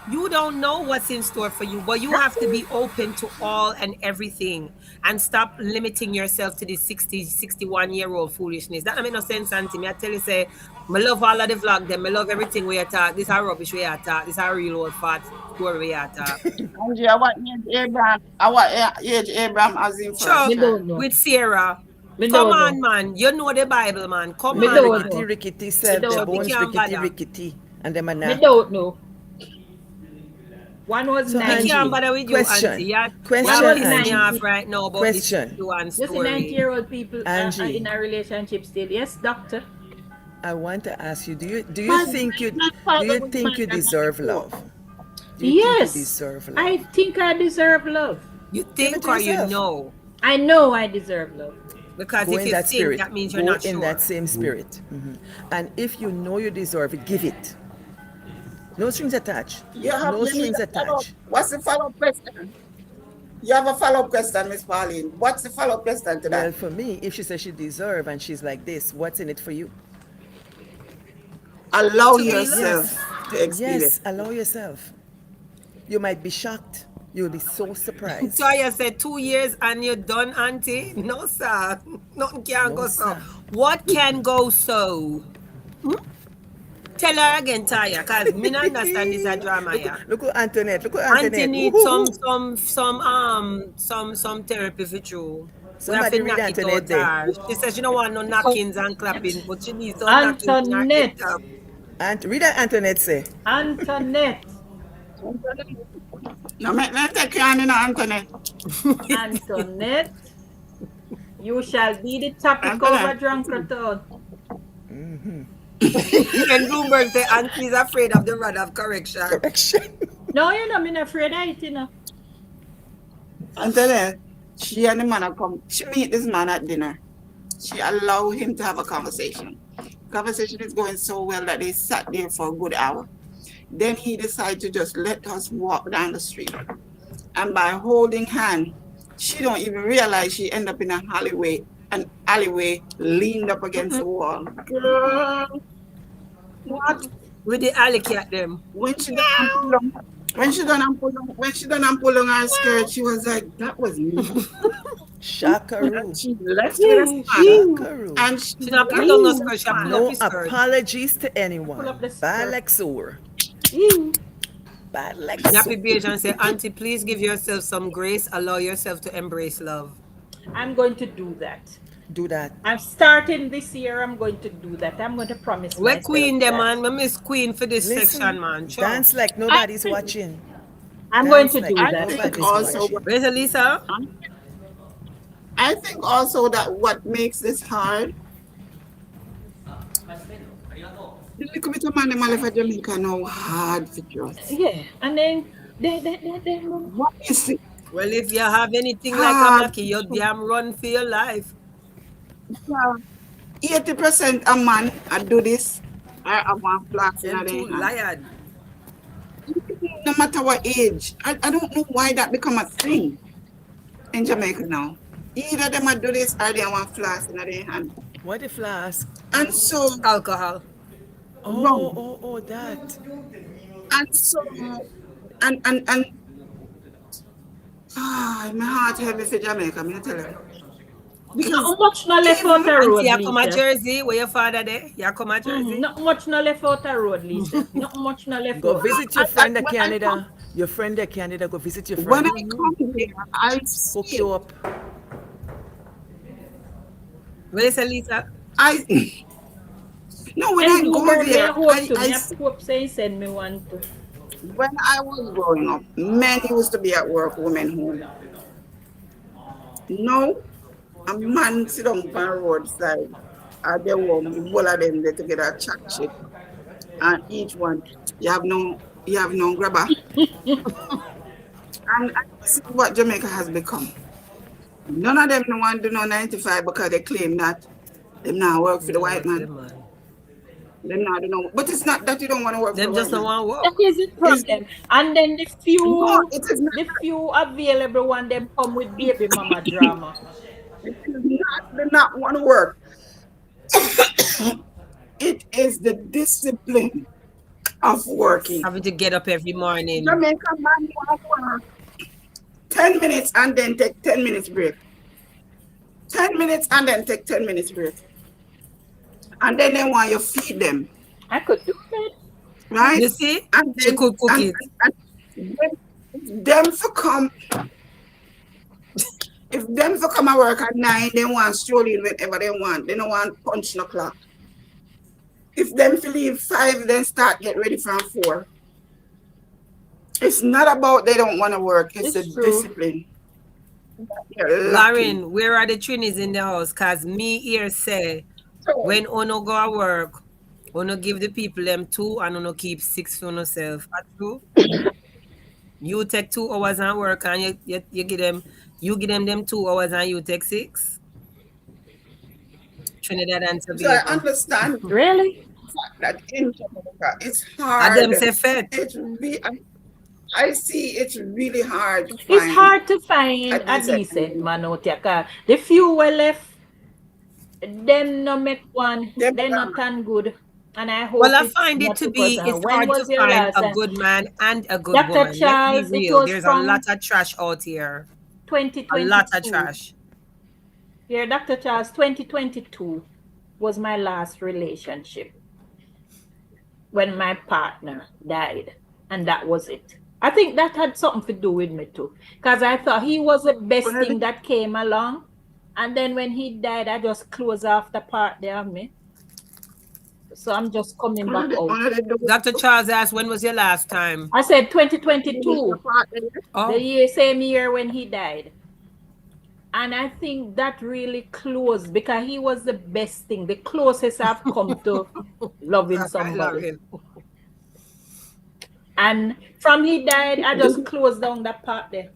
You don't know what's in store for you, but you have to be open to all and everything and stop limiting yourself to this 60, 61-year-old foolishness. That don't make no sense, Auntie. Me, I tell you, say, I love all of the vlog, them. I love everything we are talk. This are rubbish we are talk. This are real old fat story we are talk. Angie, I want age Abraham as in Sure, first me child. don't know. with Sarah. Me Come don't on, know. man. You know the Bible, man. Come Me When on, don't man. rickety know. rickety Me said the So don't we know. bones can't rickety bother. rickety and them a Me knock. don't know. One was So We can't 90. Angie, bother with you, Auntie. question. One You're Question was pissing me Angie. off 90. right now about this Question. 61 You see, story. 90-year-old people are in Angie. a relationship still. Yes, doctor. I want to ask you, My great do grandfather you was think married you at deserve 94. love? Do you think you Yes, deserve love? I think I deserve love. You Give it think to or you yourself. know? I know I deserve love. Because Go if in you that think, spirit. that means you're Go not in that sure. same spirit. And if you know you deserve it, give it. No strings attached. You No need strings a follow-up. attached. What's the follow-up question? You have a follow-up question, Miss Pauline. What's the follow-up question to Well, that? for me, if she says she deserve and she's like this, what's in it for you? Allow To be loved. Yes. yourself to experience. Yes, allow yourself. You might be shocked. You'll be so surprised. Toya said 2 years and you're done, auntie. No, sir. Nothing can No, go so. sir. What can go so? Hmm? Tell her again, Taya, cause me not understand this a drama, look, yeah. look at Antoinette. Look at Auntie Antoinette. needs Woo-hoo-hoo. some therapy for true. We have to Somebody read knock it Antoinette out there. her. She says she don't want no knockings and clapping, but she needs some knockings in her head Antoinette. top. Read that Antoinette say. Antoinette. No, me take you on, Anthony. Antoinette. You shall be the topic over Antoinette. Drunkertown. And Bloomberg say auntie's afraid of the rod of correction. Correction. No, you know, I'm not afraid of it, you know. Anthony, she and the man have come. She meet this man at dinner. She allow him to have a conversation. Conversation is going so well that they sat there for a good hour. Then he decided to just let us walk down the street. And by holding hand, she don't even realize she end up in an alleyway, leaned up against the wall. Girl, what? With the alley cat them. When she done and pull on her skirt, she was like, "That was me." Shakaroo. She left with a smile. Shakaroo. And She not pull down no skirt, she pull up No his skirt. apologies to Pull anyone. up the skirt. Bad like sore. Bad like Nappy sore. beige and say, auntie, please give yourself some grace. Allow yourself to embrace love. I'm going to do that. Do that. I'm starting this year. I'm going to do that. I'm going to promise We're myself queen there, that. man. We miss queen for this section, man. Sure. Dance like nobody's watching. I'm going Dance to like do I that. think nobody's also, watching. Where's Elisa? I think also that what makes this hard, the little bit of money man for Jamaica now hard for trust. Yeah, and then they What is it? Well, if you have anything like a Hard. Maki, you damn run for your life. 80% a man I do this. I have one flask in Them their too hand. liar. No matter what age. I don't know why that become a thing in Jamaica now. Either them I do this or they want flask in their hand. What the flask? And so Alcohol. That. and so and my heart heavy for Jamaica, me tell you. Because not much no left out the road, Auntie, you come at Lisa. Jersey, where your father there? You come at Jersey? Not much no left out the road, Lisa. Not much no left Go out. visit your friend at when I Canada. Your friend at Canada. Go visit your when friend. I come here, I Hook see you up. Where's Elisa? I no when I And go Bloomberg, there, I hope to. I Me hope say send me one too. when I was growing up, men used to be at work, women home. No, a man sit on the roadside at the home, all of them they together chat shit. And each one you have no grabber. And I see what Jamaica has become. None of them no want to do no 95 because they claim that them now work for the white man. Them not do no, but it's not that you don't want to work Them for the just white don't man. want That work. is the problem. And then the few No, it is not. the few available one them come with baby mama drama. It is not they not want to work. It is the discipline of working. Having to get up every morning. Jamaica man want to work 10 minutes and then take 10 minutes break. 10 minutes and then take 10 minutes break. And then they want you feed them, I could do that. right? You see? And She then, could cook it. and them for come. If them for come and work at 9, they want stroll in whenever they want. They don't want punch no clock. If them for leave 5, then start get ready from 4. It's not about they don't want to work. It's It's the true. discipline. They're lacking. Lauren, where are the Trinis in the house? Cause me here say, when uno go to work, uno give the people them 2 and uno keep 6 for yourself. That's true. You take 2 hours and work and you give them them 2 hours and you take 6. Trinidad and So I Tobago. understand. Really? that in Jamaica, it's And them hard. say fet. It's really, I see it's really hard to It's find hard to a find a decent decent man. man out here. 'Cause the few were left, them no make one, Them they not gone. tan good. And I Well, hope I it's find it not to too be, personal. it's When hard to was your find last a time? good man and a good Dr. woman. Let's be Charles, it real. was There's a lot from of trash out here. A lot of 2022. trash. Yeah, Dr. Charles, 2022 was my last relationship when my partner died. And that was it. I think that had something to do with me too. Because I thought he was the best One of the, thing that came along. And then when he died, I just closed off the part there of me. So I'm just coming back out. one of the Dr. Charles asked, when was your last time? I said the 2022, partner. the Oh, year, same year when he died. And I think that really closed because he was the best thing, the closest I've come to loving I love somebody. him. And from he died, I just closed down that part there.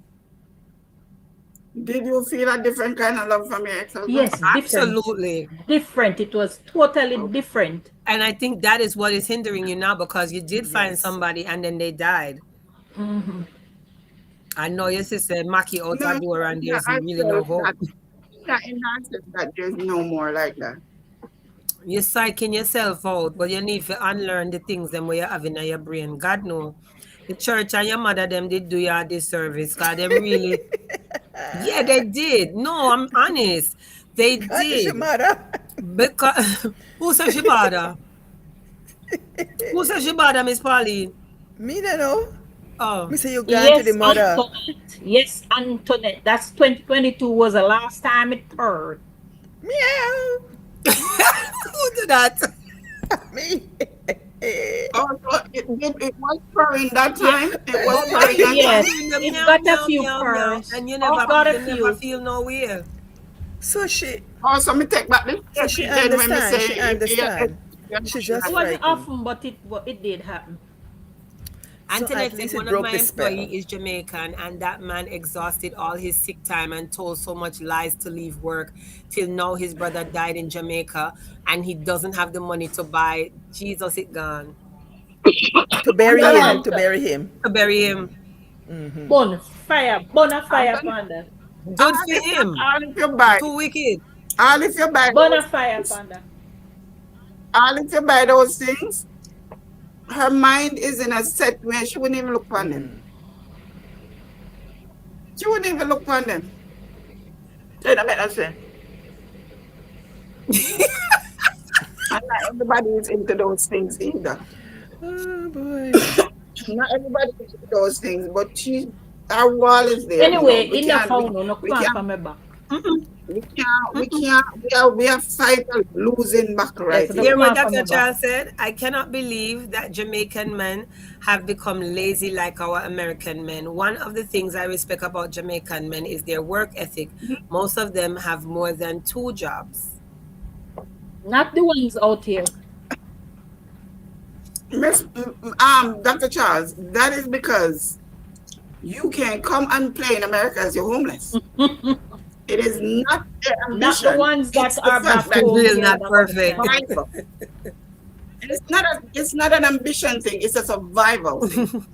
Did you feel a different kind of love from your ex-husband? Yes, different. Absolutely. Different. It was totally different. And I think that is what is hindering you now, because you did find somebody and then they died. Mhm. I know your sister Maki out No, the door and yeah, there's I really no felt hope. that. Yeah, in that sense that there's no more like that. You're psyching yourself out, but you need to unlearn the things them where you have in your brain. God know. The church and your mother them did do you a disservice, because them really, yeah, they did. No, I'm honest. They God is your did. mother. Because who said she bother? Who said she bother, Miss Pauline? Me don't know. Oh. Me say you gone to the Yes, mother. Antoinette. Yes, Antoinette. That's 2022 was the last time it heard. Meow. Who did that? Me. Oh, so it was purring that Yeah. time. It was Oh, why purring you that keep Yes, time. doing the it's meow, got a meow, few meow, meow, purrs. and you It's never, got a you never few. feel no way. So she Oh, so me take back the so she statement then when me understand. say She yeah, understand. yeah, She's It just wasn't frightened. often, but it did happen. So at Antoinette said least it one of broke my the employees spell. is Jamaican, and that man exhausted all his sick time and told so much lies to leave work. Till now, his brother died in Jamaica, and he doesn't have the money to buy. Jesus, it gone To bury him. Antoinette, To bury him. to bury him. Bonfire Antoinette, panda. Good for him. all if you buy, Too wicked. all if you buy those Bonfire things, panda. all if you buy those things, her mind is in a set where she wouldn't even look upon them. She wouldn't even look upon them. Then I better say, and not everybody is into those things either. Oh boy. Not everybody is into those things, but our wall is there. Anyway, We in the can't, phone, no we come can't, from my back. we are fighting losing back right Yes, no Hear here. what come from my Dr. back. Charles said? I cannot believe that Jamaican men have become lazy like our American men. One of the things I respect about Jamaican men is their work ethic. Most of them have more than 2 jobs. Not the ones out here. Dr. Charles, that is because you can come and play in America as you're homeless. It is not their Not the ambition. ones that It's the are fact back that home Still here not that perfect. understand. survival. It's not an ambition thing, it's a survival thing.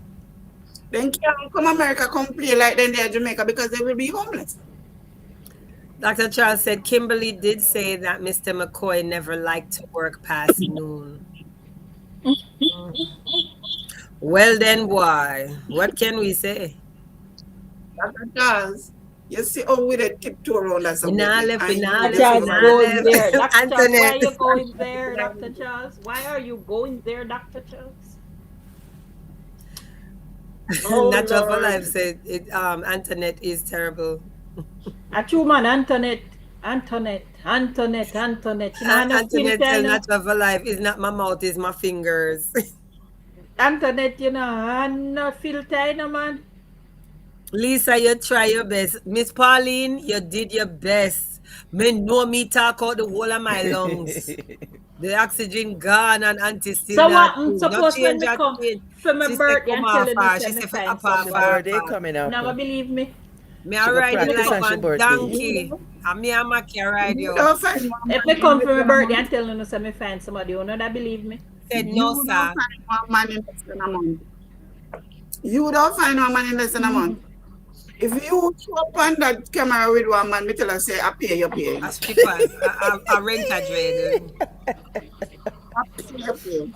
Then can't come America, come play like then they're Jamaica because they will be homeless. Dr. Charles said Kimberly did say that Mr. McCoy never liked to work past noon. Well then, why? What can we say? Dr. Charles, you see how we they tiptoe around us a We nah bit, left, and we you nah just left, we Charles nah over- going there. left. Dr. Charles, why are Antoinette. you going there, Dr. Charles? Why are you going there, Dr. Charles? Oh, Natural for Lord. Life said it. Antoinette is terrible. A true man, Antoinette. Antoinette. Antoinette. Antoinette. You know, Antoinette filter, tell you know? Natural for Life is not my mouth, it's my fingers. Antoinette, you know, I'm not filter, you know, man. Lisa, you try your best. Miss Pauline, you did your best. Me know me talk out the whole of my lungs. The oxygen gone and auntie still So not what? cool. No Suppose when change me at come change. for my She said birthday come and off telling me her. say She me said for find up off She somebody. her. birthday coming up. Now go believe me. Me She a go ride you practice like on she one birthday. donkey. And me and Maki a ride You you. don't find one If man me come in for my the birthday and tell you say me find somebody, you know that believe me. said You no, don't sir. find one man in less than a month. You don't find one man in less than a month. If you show up on that camera with one man, me tell her say, I pay, you pay. A strippers, a rent a dread. I pay, you pay.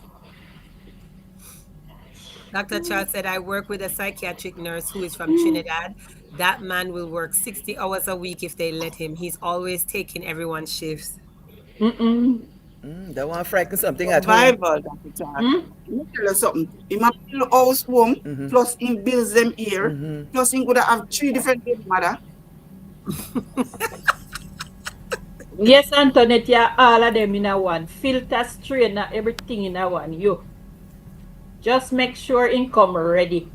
Dr. Charles said, I work with a psychiatric nurse who is from Trinidad. That man will work 60 hours a week if they let him. He's always taking everyone's shifts. Don't want to frighten something at home. Survival, Dr. Charles. Let me tell you something. He might build house home, plus he builds them here, plus he could have 3 different baby mother. Yes, Antoinette, yeah, all of them in a one. Filter, strainer, everything in a one. You. Just make sure income ready.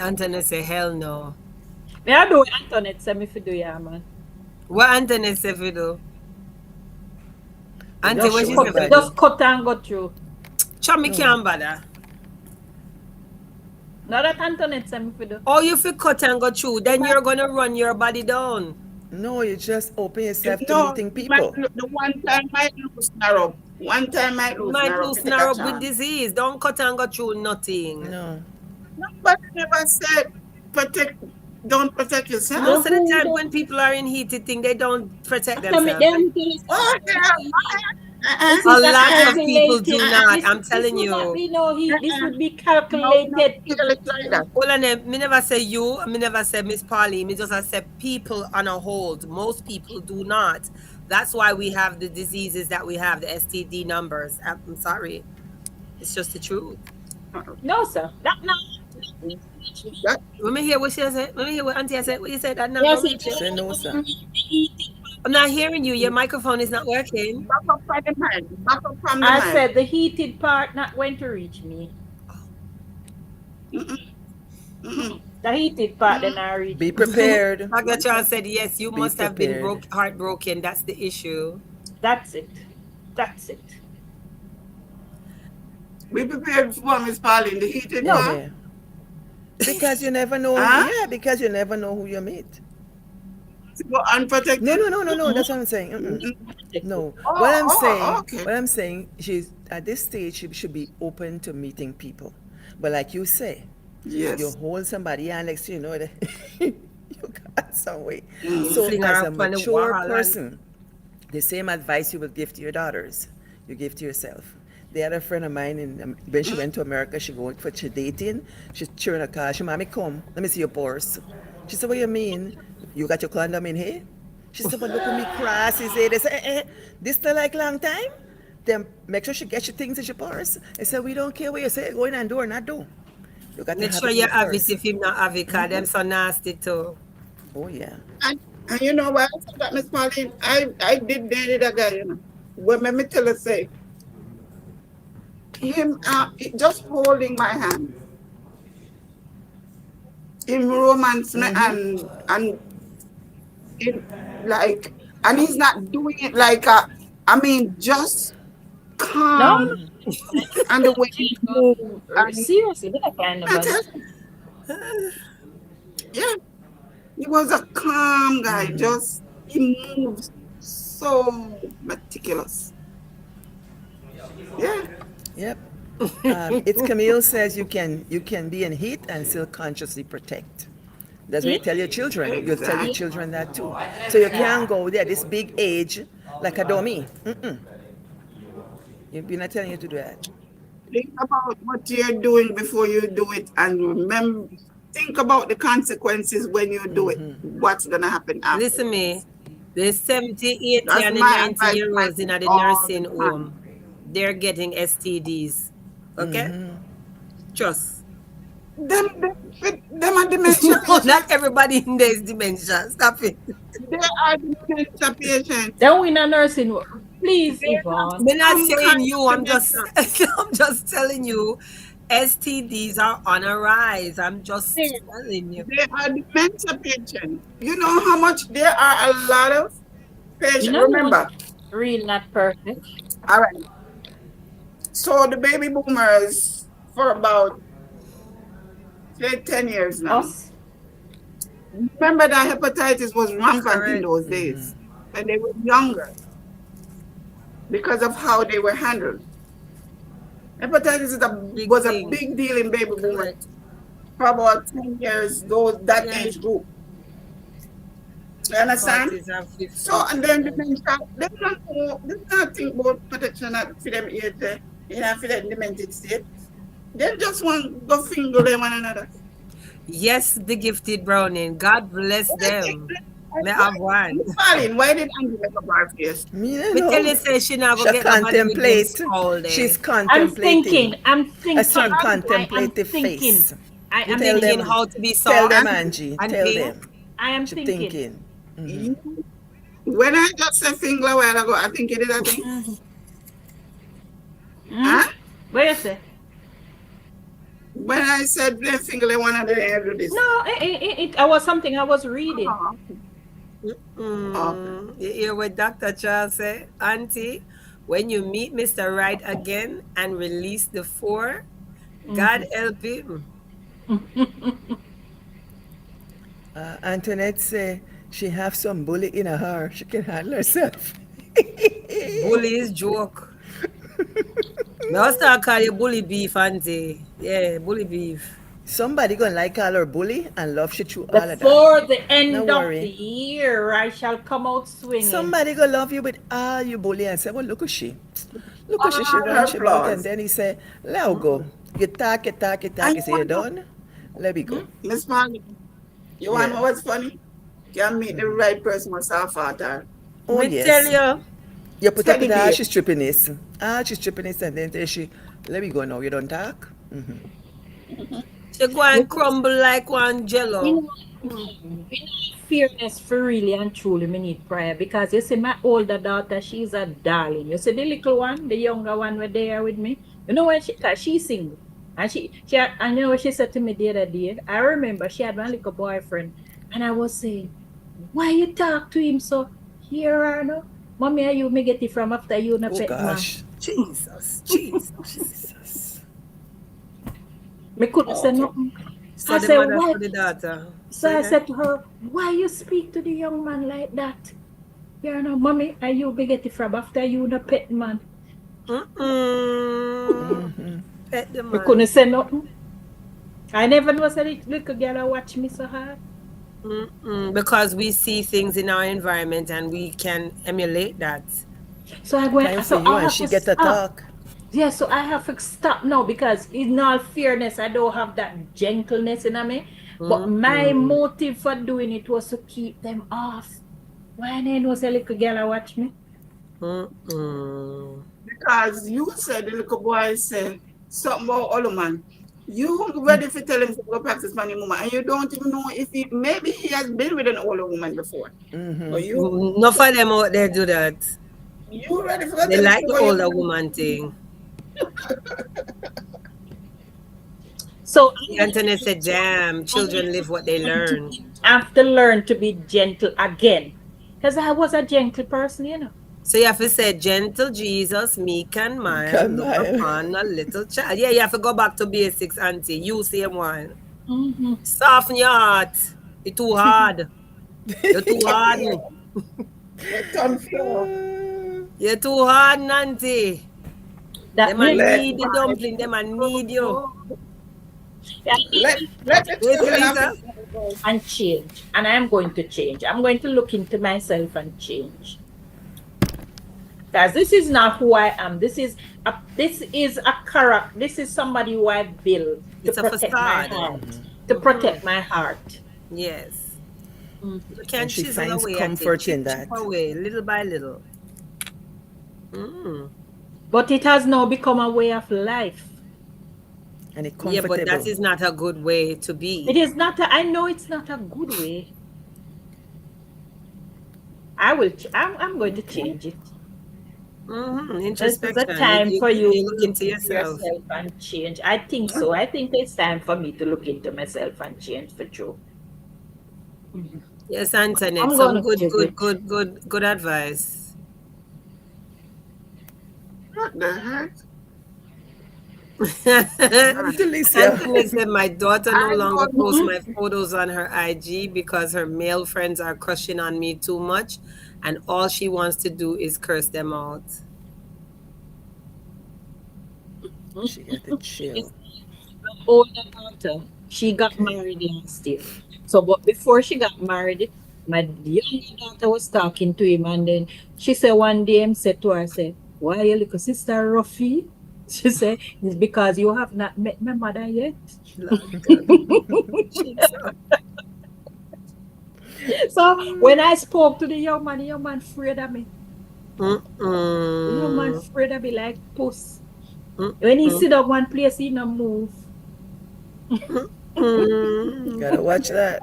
Anthony say, hell no. Me I do Antoinette say me fi do ya, man. What Anthony say for do? Auntie, what she say for do? Just cut and go through. Chum, me can't bother. Now that Antoinette say me fi do. Oh, you feel cut and go through, then you're gonna run your body down. No, you just open yourself to No, meeting you might people. the one time might lose narrow. One time might lose Might narrow. lose Take a narrow with chance. disease. Don't cut and go through nothing. No. Nobody never said don't protect yourself. Most of the time when people are in heated thing, they don't protect So me themselves. them things. Oh, yeah. A lot of people do not. I'm telling This would not you. be this would be No, calculated. like that. Well, and me never say you, me never say Miss Polly, me just I say people on a hold. Most people do not. That's why we have the diseases that we have, the STD numbers. I'm sorry. It's just the truth. No, sir. That not. Let me hear what she said. Let me hear what Auntie said. What you said? That not Yes, gonna reach you. Say no, sir. I'm not hearing you. Your microphone is not working. Back up from the mind. Back up from the I mind. said the heated part not going to reach me. The heated part then I reach. Be prepared. Dr. Charles said, yes, you Be must have been prepared. heartbroken. That's the issue. That's it. That's it. We prepared for Miss Pauline, the heated Yeah. part. Yeah. Because you never know. Huh? Yeah, because you never know who you meet. To go unprotected. No. That's what I'm saying. No. Oh, What I'm oh, saying. okay. What I'm saying. She's at this stage. She should be open to meeting people. But like you say, Yes. you hold somebody and next thing you know that you got some way. So Fling her as a up on the mature wall and- person, the same advice you will give to your daughters, you give to yourself. The other friend of mine, when she went to America, she went for dating. She's cheering a car. She, mommy, come. Let me see your purse. She said, what do you mean? You got your condom in here? She said, but look at me cross. He said, this still like long time? Then make sure she gets your things in your purse. I said, we don't care what you say, going and do or not do. You got to Make have sure it in you your have purse. it if him not have it, because them so nasty too. Oh, yeah. And you know what? I said that, Miss Pauline, I did date a guy, you know. When me tell her say, him just holding my hand, him romance me and it like, and he's not doing it like just calm and the way he move. And Seriously, that kind of man. yeah, he was a calm guy. Just he moves so meticulous. Yeah. Yep. It's Camille says you can be in heat and still consciously protect. That's what you tell your children. You tell your children that too. So you can't go there this big age like a dummy. You're not telling you to do that. Think about what you're doing before you do it, and remember, think about the consequences when you do it. What's gonna happen after? Listen me, the 70, 80 That's and the my 90 advice, year olds in the all nursing the time. home, they're getting STDs. Okay? Trust. Them are dementia No, patients. not everybody in there is dementia. Stop it. They are dementia patients. Then we in a nursing home. Please, Yvonne. We're not Some saying kind you, of I'm just I'm just telling you, STDs are on a rise. I'm just telling you. They are dementia patients. You know how much there are a lot of patients. No, Remember, real not perfect. all right. So the baby boomers for about say 10 years now. Us. Remember that hepatitis was rampant Correct. in those days when they were younger. because of how they were handled. Hepatitis Big was a thing. big deal in baby boomers Correct. for about 10 years, that Yeah. age group. You understand? 40s and 50s. So, and then dementia, they don't think about protection for them age, for that demented state. They just want to finger them one another. Yes, the gifted Browning. God bless them. May have one. Miss Marlene, why did Andy make a bar face? Me Me tell no. you, say she not She gonna get nobody with them contemplate. skull there. She's I'm contemplating. thinking. I'm A thinking. certain I am contemplative thinking. face. I You am tell thinking them. how to be Tell soft them, Angie. and Tell pink? them. I am She thinking. thinking. You- When I just said finger a while ago, I think it is a thing. Huh? What you say? When I said play finger, they want to do this. No, I was something I was reading. Oh, You hear what Dr. Charles said? Auntie, when you meet Mr. Right again and release the 4, God help him. Antoinette say she have some bully in her. She can handle herself. Bully is joke. Now start call you bully beef, Auntie. Yeah, bully beef. Somebody gonna like call her bully and love she through all of that. Before the end No of worry. the year, I shall come out swinging. Somebody gonna love you with all you bully and say, well, look at she. Look at she All run, her she back, flaws. and then he say, let her go. You talk, you talk, you talk. And You you say, you want to- done? Let me go. Miss Marlene, you want to Yeah. know what's funny? You can meet the right person with self heart. Oh, Me yes. tell you. You put up Teddy with all bear. she's trippiness. All she's trippiness, and then she, let me go now. You don't talk? She go and crumble like one jello. Fairness for really and truly, me need prayer because you see, my older daughter, she's a darling. You see, the little one, the younger one, were there with me. You know when cause she's single, and I know what she said to me the other day. I remember she had one little boyfriend, and I was saying, "Why you talk to him so? Here, Arno, mommy, are you me get it from after you no Oh, pet man?" gosh. Jesus, Jesus. Jesus. Me couldn't say nothing. So I the said, mother "Why?" for the daughter. So I said to her, "Why you speak to the young man like that? You know, mommy, are you be get it from after you no pet man?" Pet the Me man. couldn't say nothing. I never know say the little girl watch me so hard. Because we see things in our environment and we can emulate that. So I went. Time So for you I and have she to get to stop. talk. Yeah, so I have to stop now because in all fairness, I don't have that gentleness in me. But my motive for doing it was to keep them off. Why they know say little girl watch me? Because you said the little boy said something about all man. You ready to tell him to go practice money woman, and you don't even know if maybe he has been with an older woman before. But you Enough of them out there do that. ready for They tell him like to the go older you- woman thing. So The internet said, damn, children live what they learn. I have to learn to be gentle again. Because I was a gentle person, you know. So you have to say, gentle Jesus, meek and mild, and look mild. upon a little child. Yeah, you have to go back to basics, auntie. You same one. Mm-hmm. Soften your heart. It's too hard. You're too hard. Turn floor. You're too hard, Nancy. That Them a means need the dumpling. Them a need you. Let the Yes, children have Lisa. to- and change. And I'm going to change. I'm going to look into myself and change. Because this is not who I am. This is a character. This is somebody who I build to It's a protect my facade. heart. To protect my heart. Yes. You can And she chisel finds away at comfort it. in Chip that. away, little by little. But it has now become a way of life. And it's Yeah, comfortable. but that is not a good way to It be. is not. I know it's not a good way. I'm going to change it. This is Introspection. a time for you You look into to yourself. and change. I think so. I think it's time for me to look into myself and change for true. Yes, Antoinette. I'm Some gonna do it. good advice. What the heck? Delicia. Antoinette said, my daughter no I longer don't posts know. my photos on her IG because her male friends are crushing on me too much, and all she wants to do is curse them out. She got to chill. Older daughter, she got Okay. married last year. So, but before she got married, my younger daughter was talking to him, and then she said one day him said to her, say, "Why your little sister Ruffy?" She said, "It's because you have not met my mother yet." Lord God. Jesus. So when I spoke to the young man afraid of me. The young man Mm-mm. afraid of me like puss. When he Mm-mm. sit up one place, he no move. Mm-mm. Gotta watch that.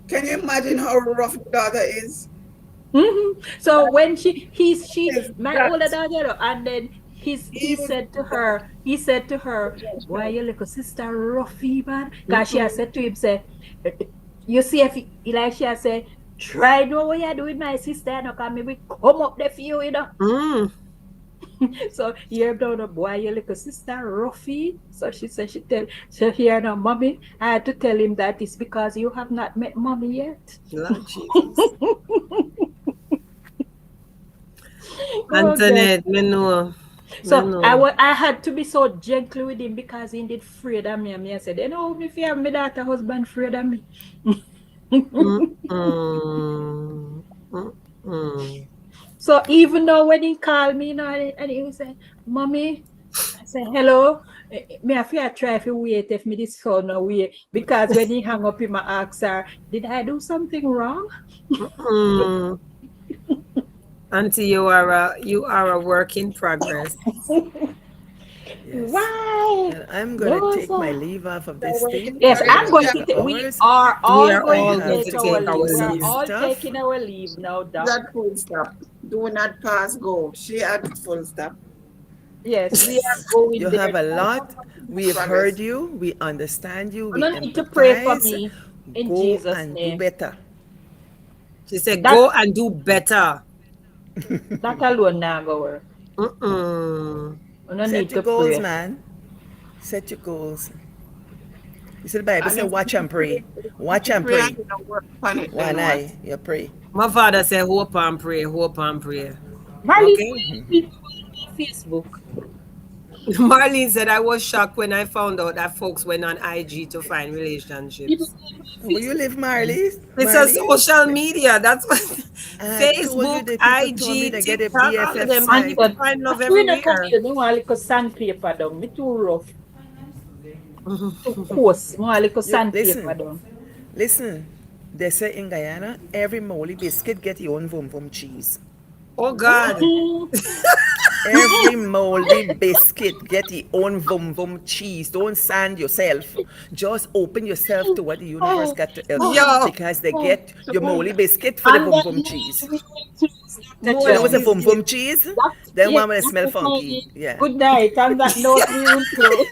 Can you imagine how rough the daughter is? So when she Is my that older daughter, and then he even said to that? her, why your little sister roughy man? Cause she has Mm-mm. said to him, say, you see if like she has said, try know what you do with my sister, no come me we come up there for you, you know. Mm. So you down a boy, your little sister roughy. So she said she hear now, mommy, I had to tell him that it's because you have not met mommy yet. Lord Jesus. Oh God. Antoinette, me know. Me So know. I had to be so gentle with him because he did afraid of me. And me I said, you know, if you have my daughter husband afraid of me. Mm-mm. Mm-mm. So even though when he called me, you know, and he was say, mommy, I said, hello. Me I feel I try to wait if me this phone away because when he hung up, him I asked her, did I do something wrong? Mm-mm. Auntie, you are a work in progress. Yes. Why? And I'm gonna No, take my sir. leave off of They're this working thing Yes, for I'm because going to after take, we hours are We all are I going all to going have to take to our take do our leave. We are some leave. all stuff. taking our leave now, she Doc. at full stop. Do not pass go. She at full stop. Yes, we are You going there have a now. lot. We've heard Progress. you. We understand you. You We don't need to pray for empathize. me in Go Jesus' and do name. better. She said, That go and do better. that alone now go work. Mm-mm. You don't Set need your to goals, pray. man. Set your goals. You see the Bible And say, if watch and pray. Watch you and pray and pray. you don't work on it, then One what? eye, you pray. My father said, hope and pray, hope and pray. Marlene, Okay? why you been on Facebook? Marlene said, I was shocked when I found out that folks went on IG to find You don't relationships. go on Where you live, Facebook. Marley? It's a Marlene? social media. That's what I told you Facebook, the people told me IG, they get a TikTok, all of BFF them And people site. said, find I love feel not come everywhere. here, no want little sandpaper down. Me too rough. Too coarse. Want little You sandpaper listen, down. listen. They say in Guyana, every moldy biscuit get your own vom vom cheese. Oh God. Every moldy biscuit get your own vom vom cheese. Don't sand yourself. Just open yourself to what the universe got to Yo, because they get your moldy biscuit for the On vom that vom note, cheese. we will close Dr. You know Molly what's a Jones. vom vom biscuit. cheese? That, Then yeah, one when it smell Dr. funky. Jones, Yeah. good night. On that note, we will close.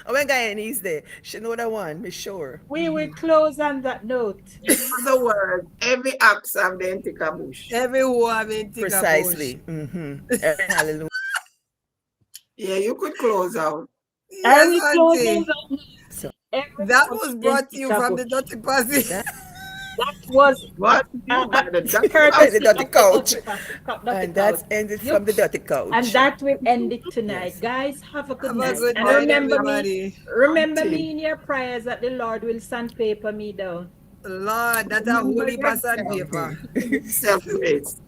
Oh my Guyanese there. She know that one, me sure. We will close on that note. In other words, every axe have the take a bush. Everyone in Bush. Precisely. Every hallelujah. Yeah, you could close out. I Yes, will close Auntie. on that note. So That Everyone was in brought to you from Chicago. the Dirty Posse. that That was Brought to you by the Dutty by the courtesy dirty of the couch. Dutty Posse. Dutty And Couch. that's ended You, from the dirty and couch. that will end it tonight. Yes. Guys, have a good Have a night. good And night, everybody. remember Auntie. me in your prayers that the Lord will sandpaper me down. Lord, that's a Remember holy pass and yourself. paper. Self-raised.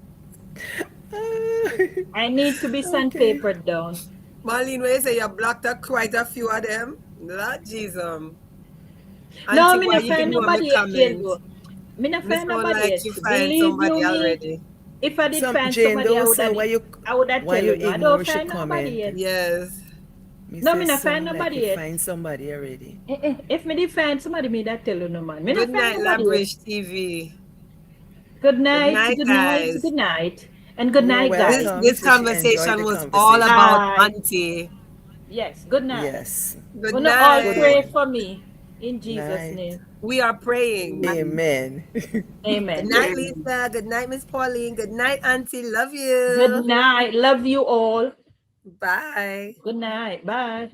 I need to be Okay. sandpapered down. Marlene, when you say you blocked up quite a few of them, Lord Jesus. No, Auntie, me why not you find ignore me nobody yet, Jane comment? though. Me not Me find sound nobody like yet. you find Believe you somebody me, already. if I did Some find Jane somebody, though say I would have why tell you you. No, I don't ignore she find nobody comment. yet. Yes. Me No, say me not find sound like nobody you yet. find somebody already. If me did find somebody, me that tell you no man. Me not Good find night, nobody yet. Labrish TV. Good Good night, night, good night, guys. good night, and good You are night, This guys. welcome. this So she enjoyed conversation the was all conversation. about Bye. Auntie. Yes, good night. Yes. Good Wanna all Good night. pray one. for me in Jesus' Night. name. We are praying. Amen. Good Amen. night, Amen. Lisa. Good night, Miss Pauline. Good night, Auntie. Love Good you. night. Love you all. Bye. Good night. Bye.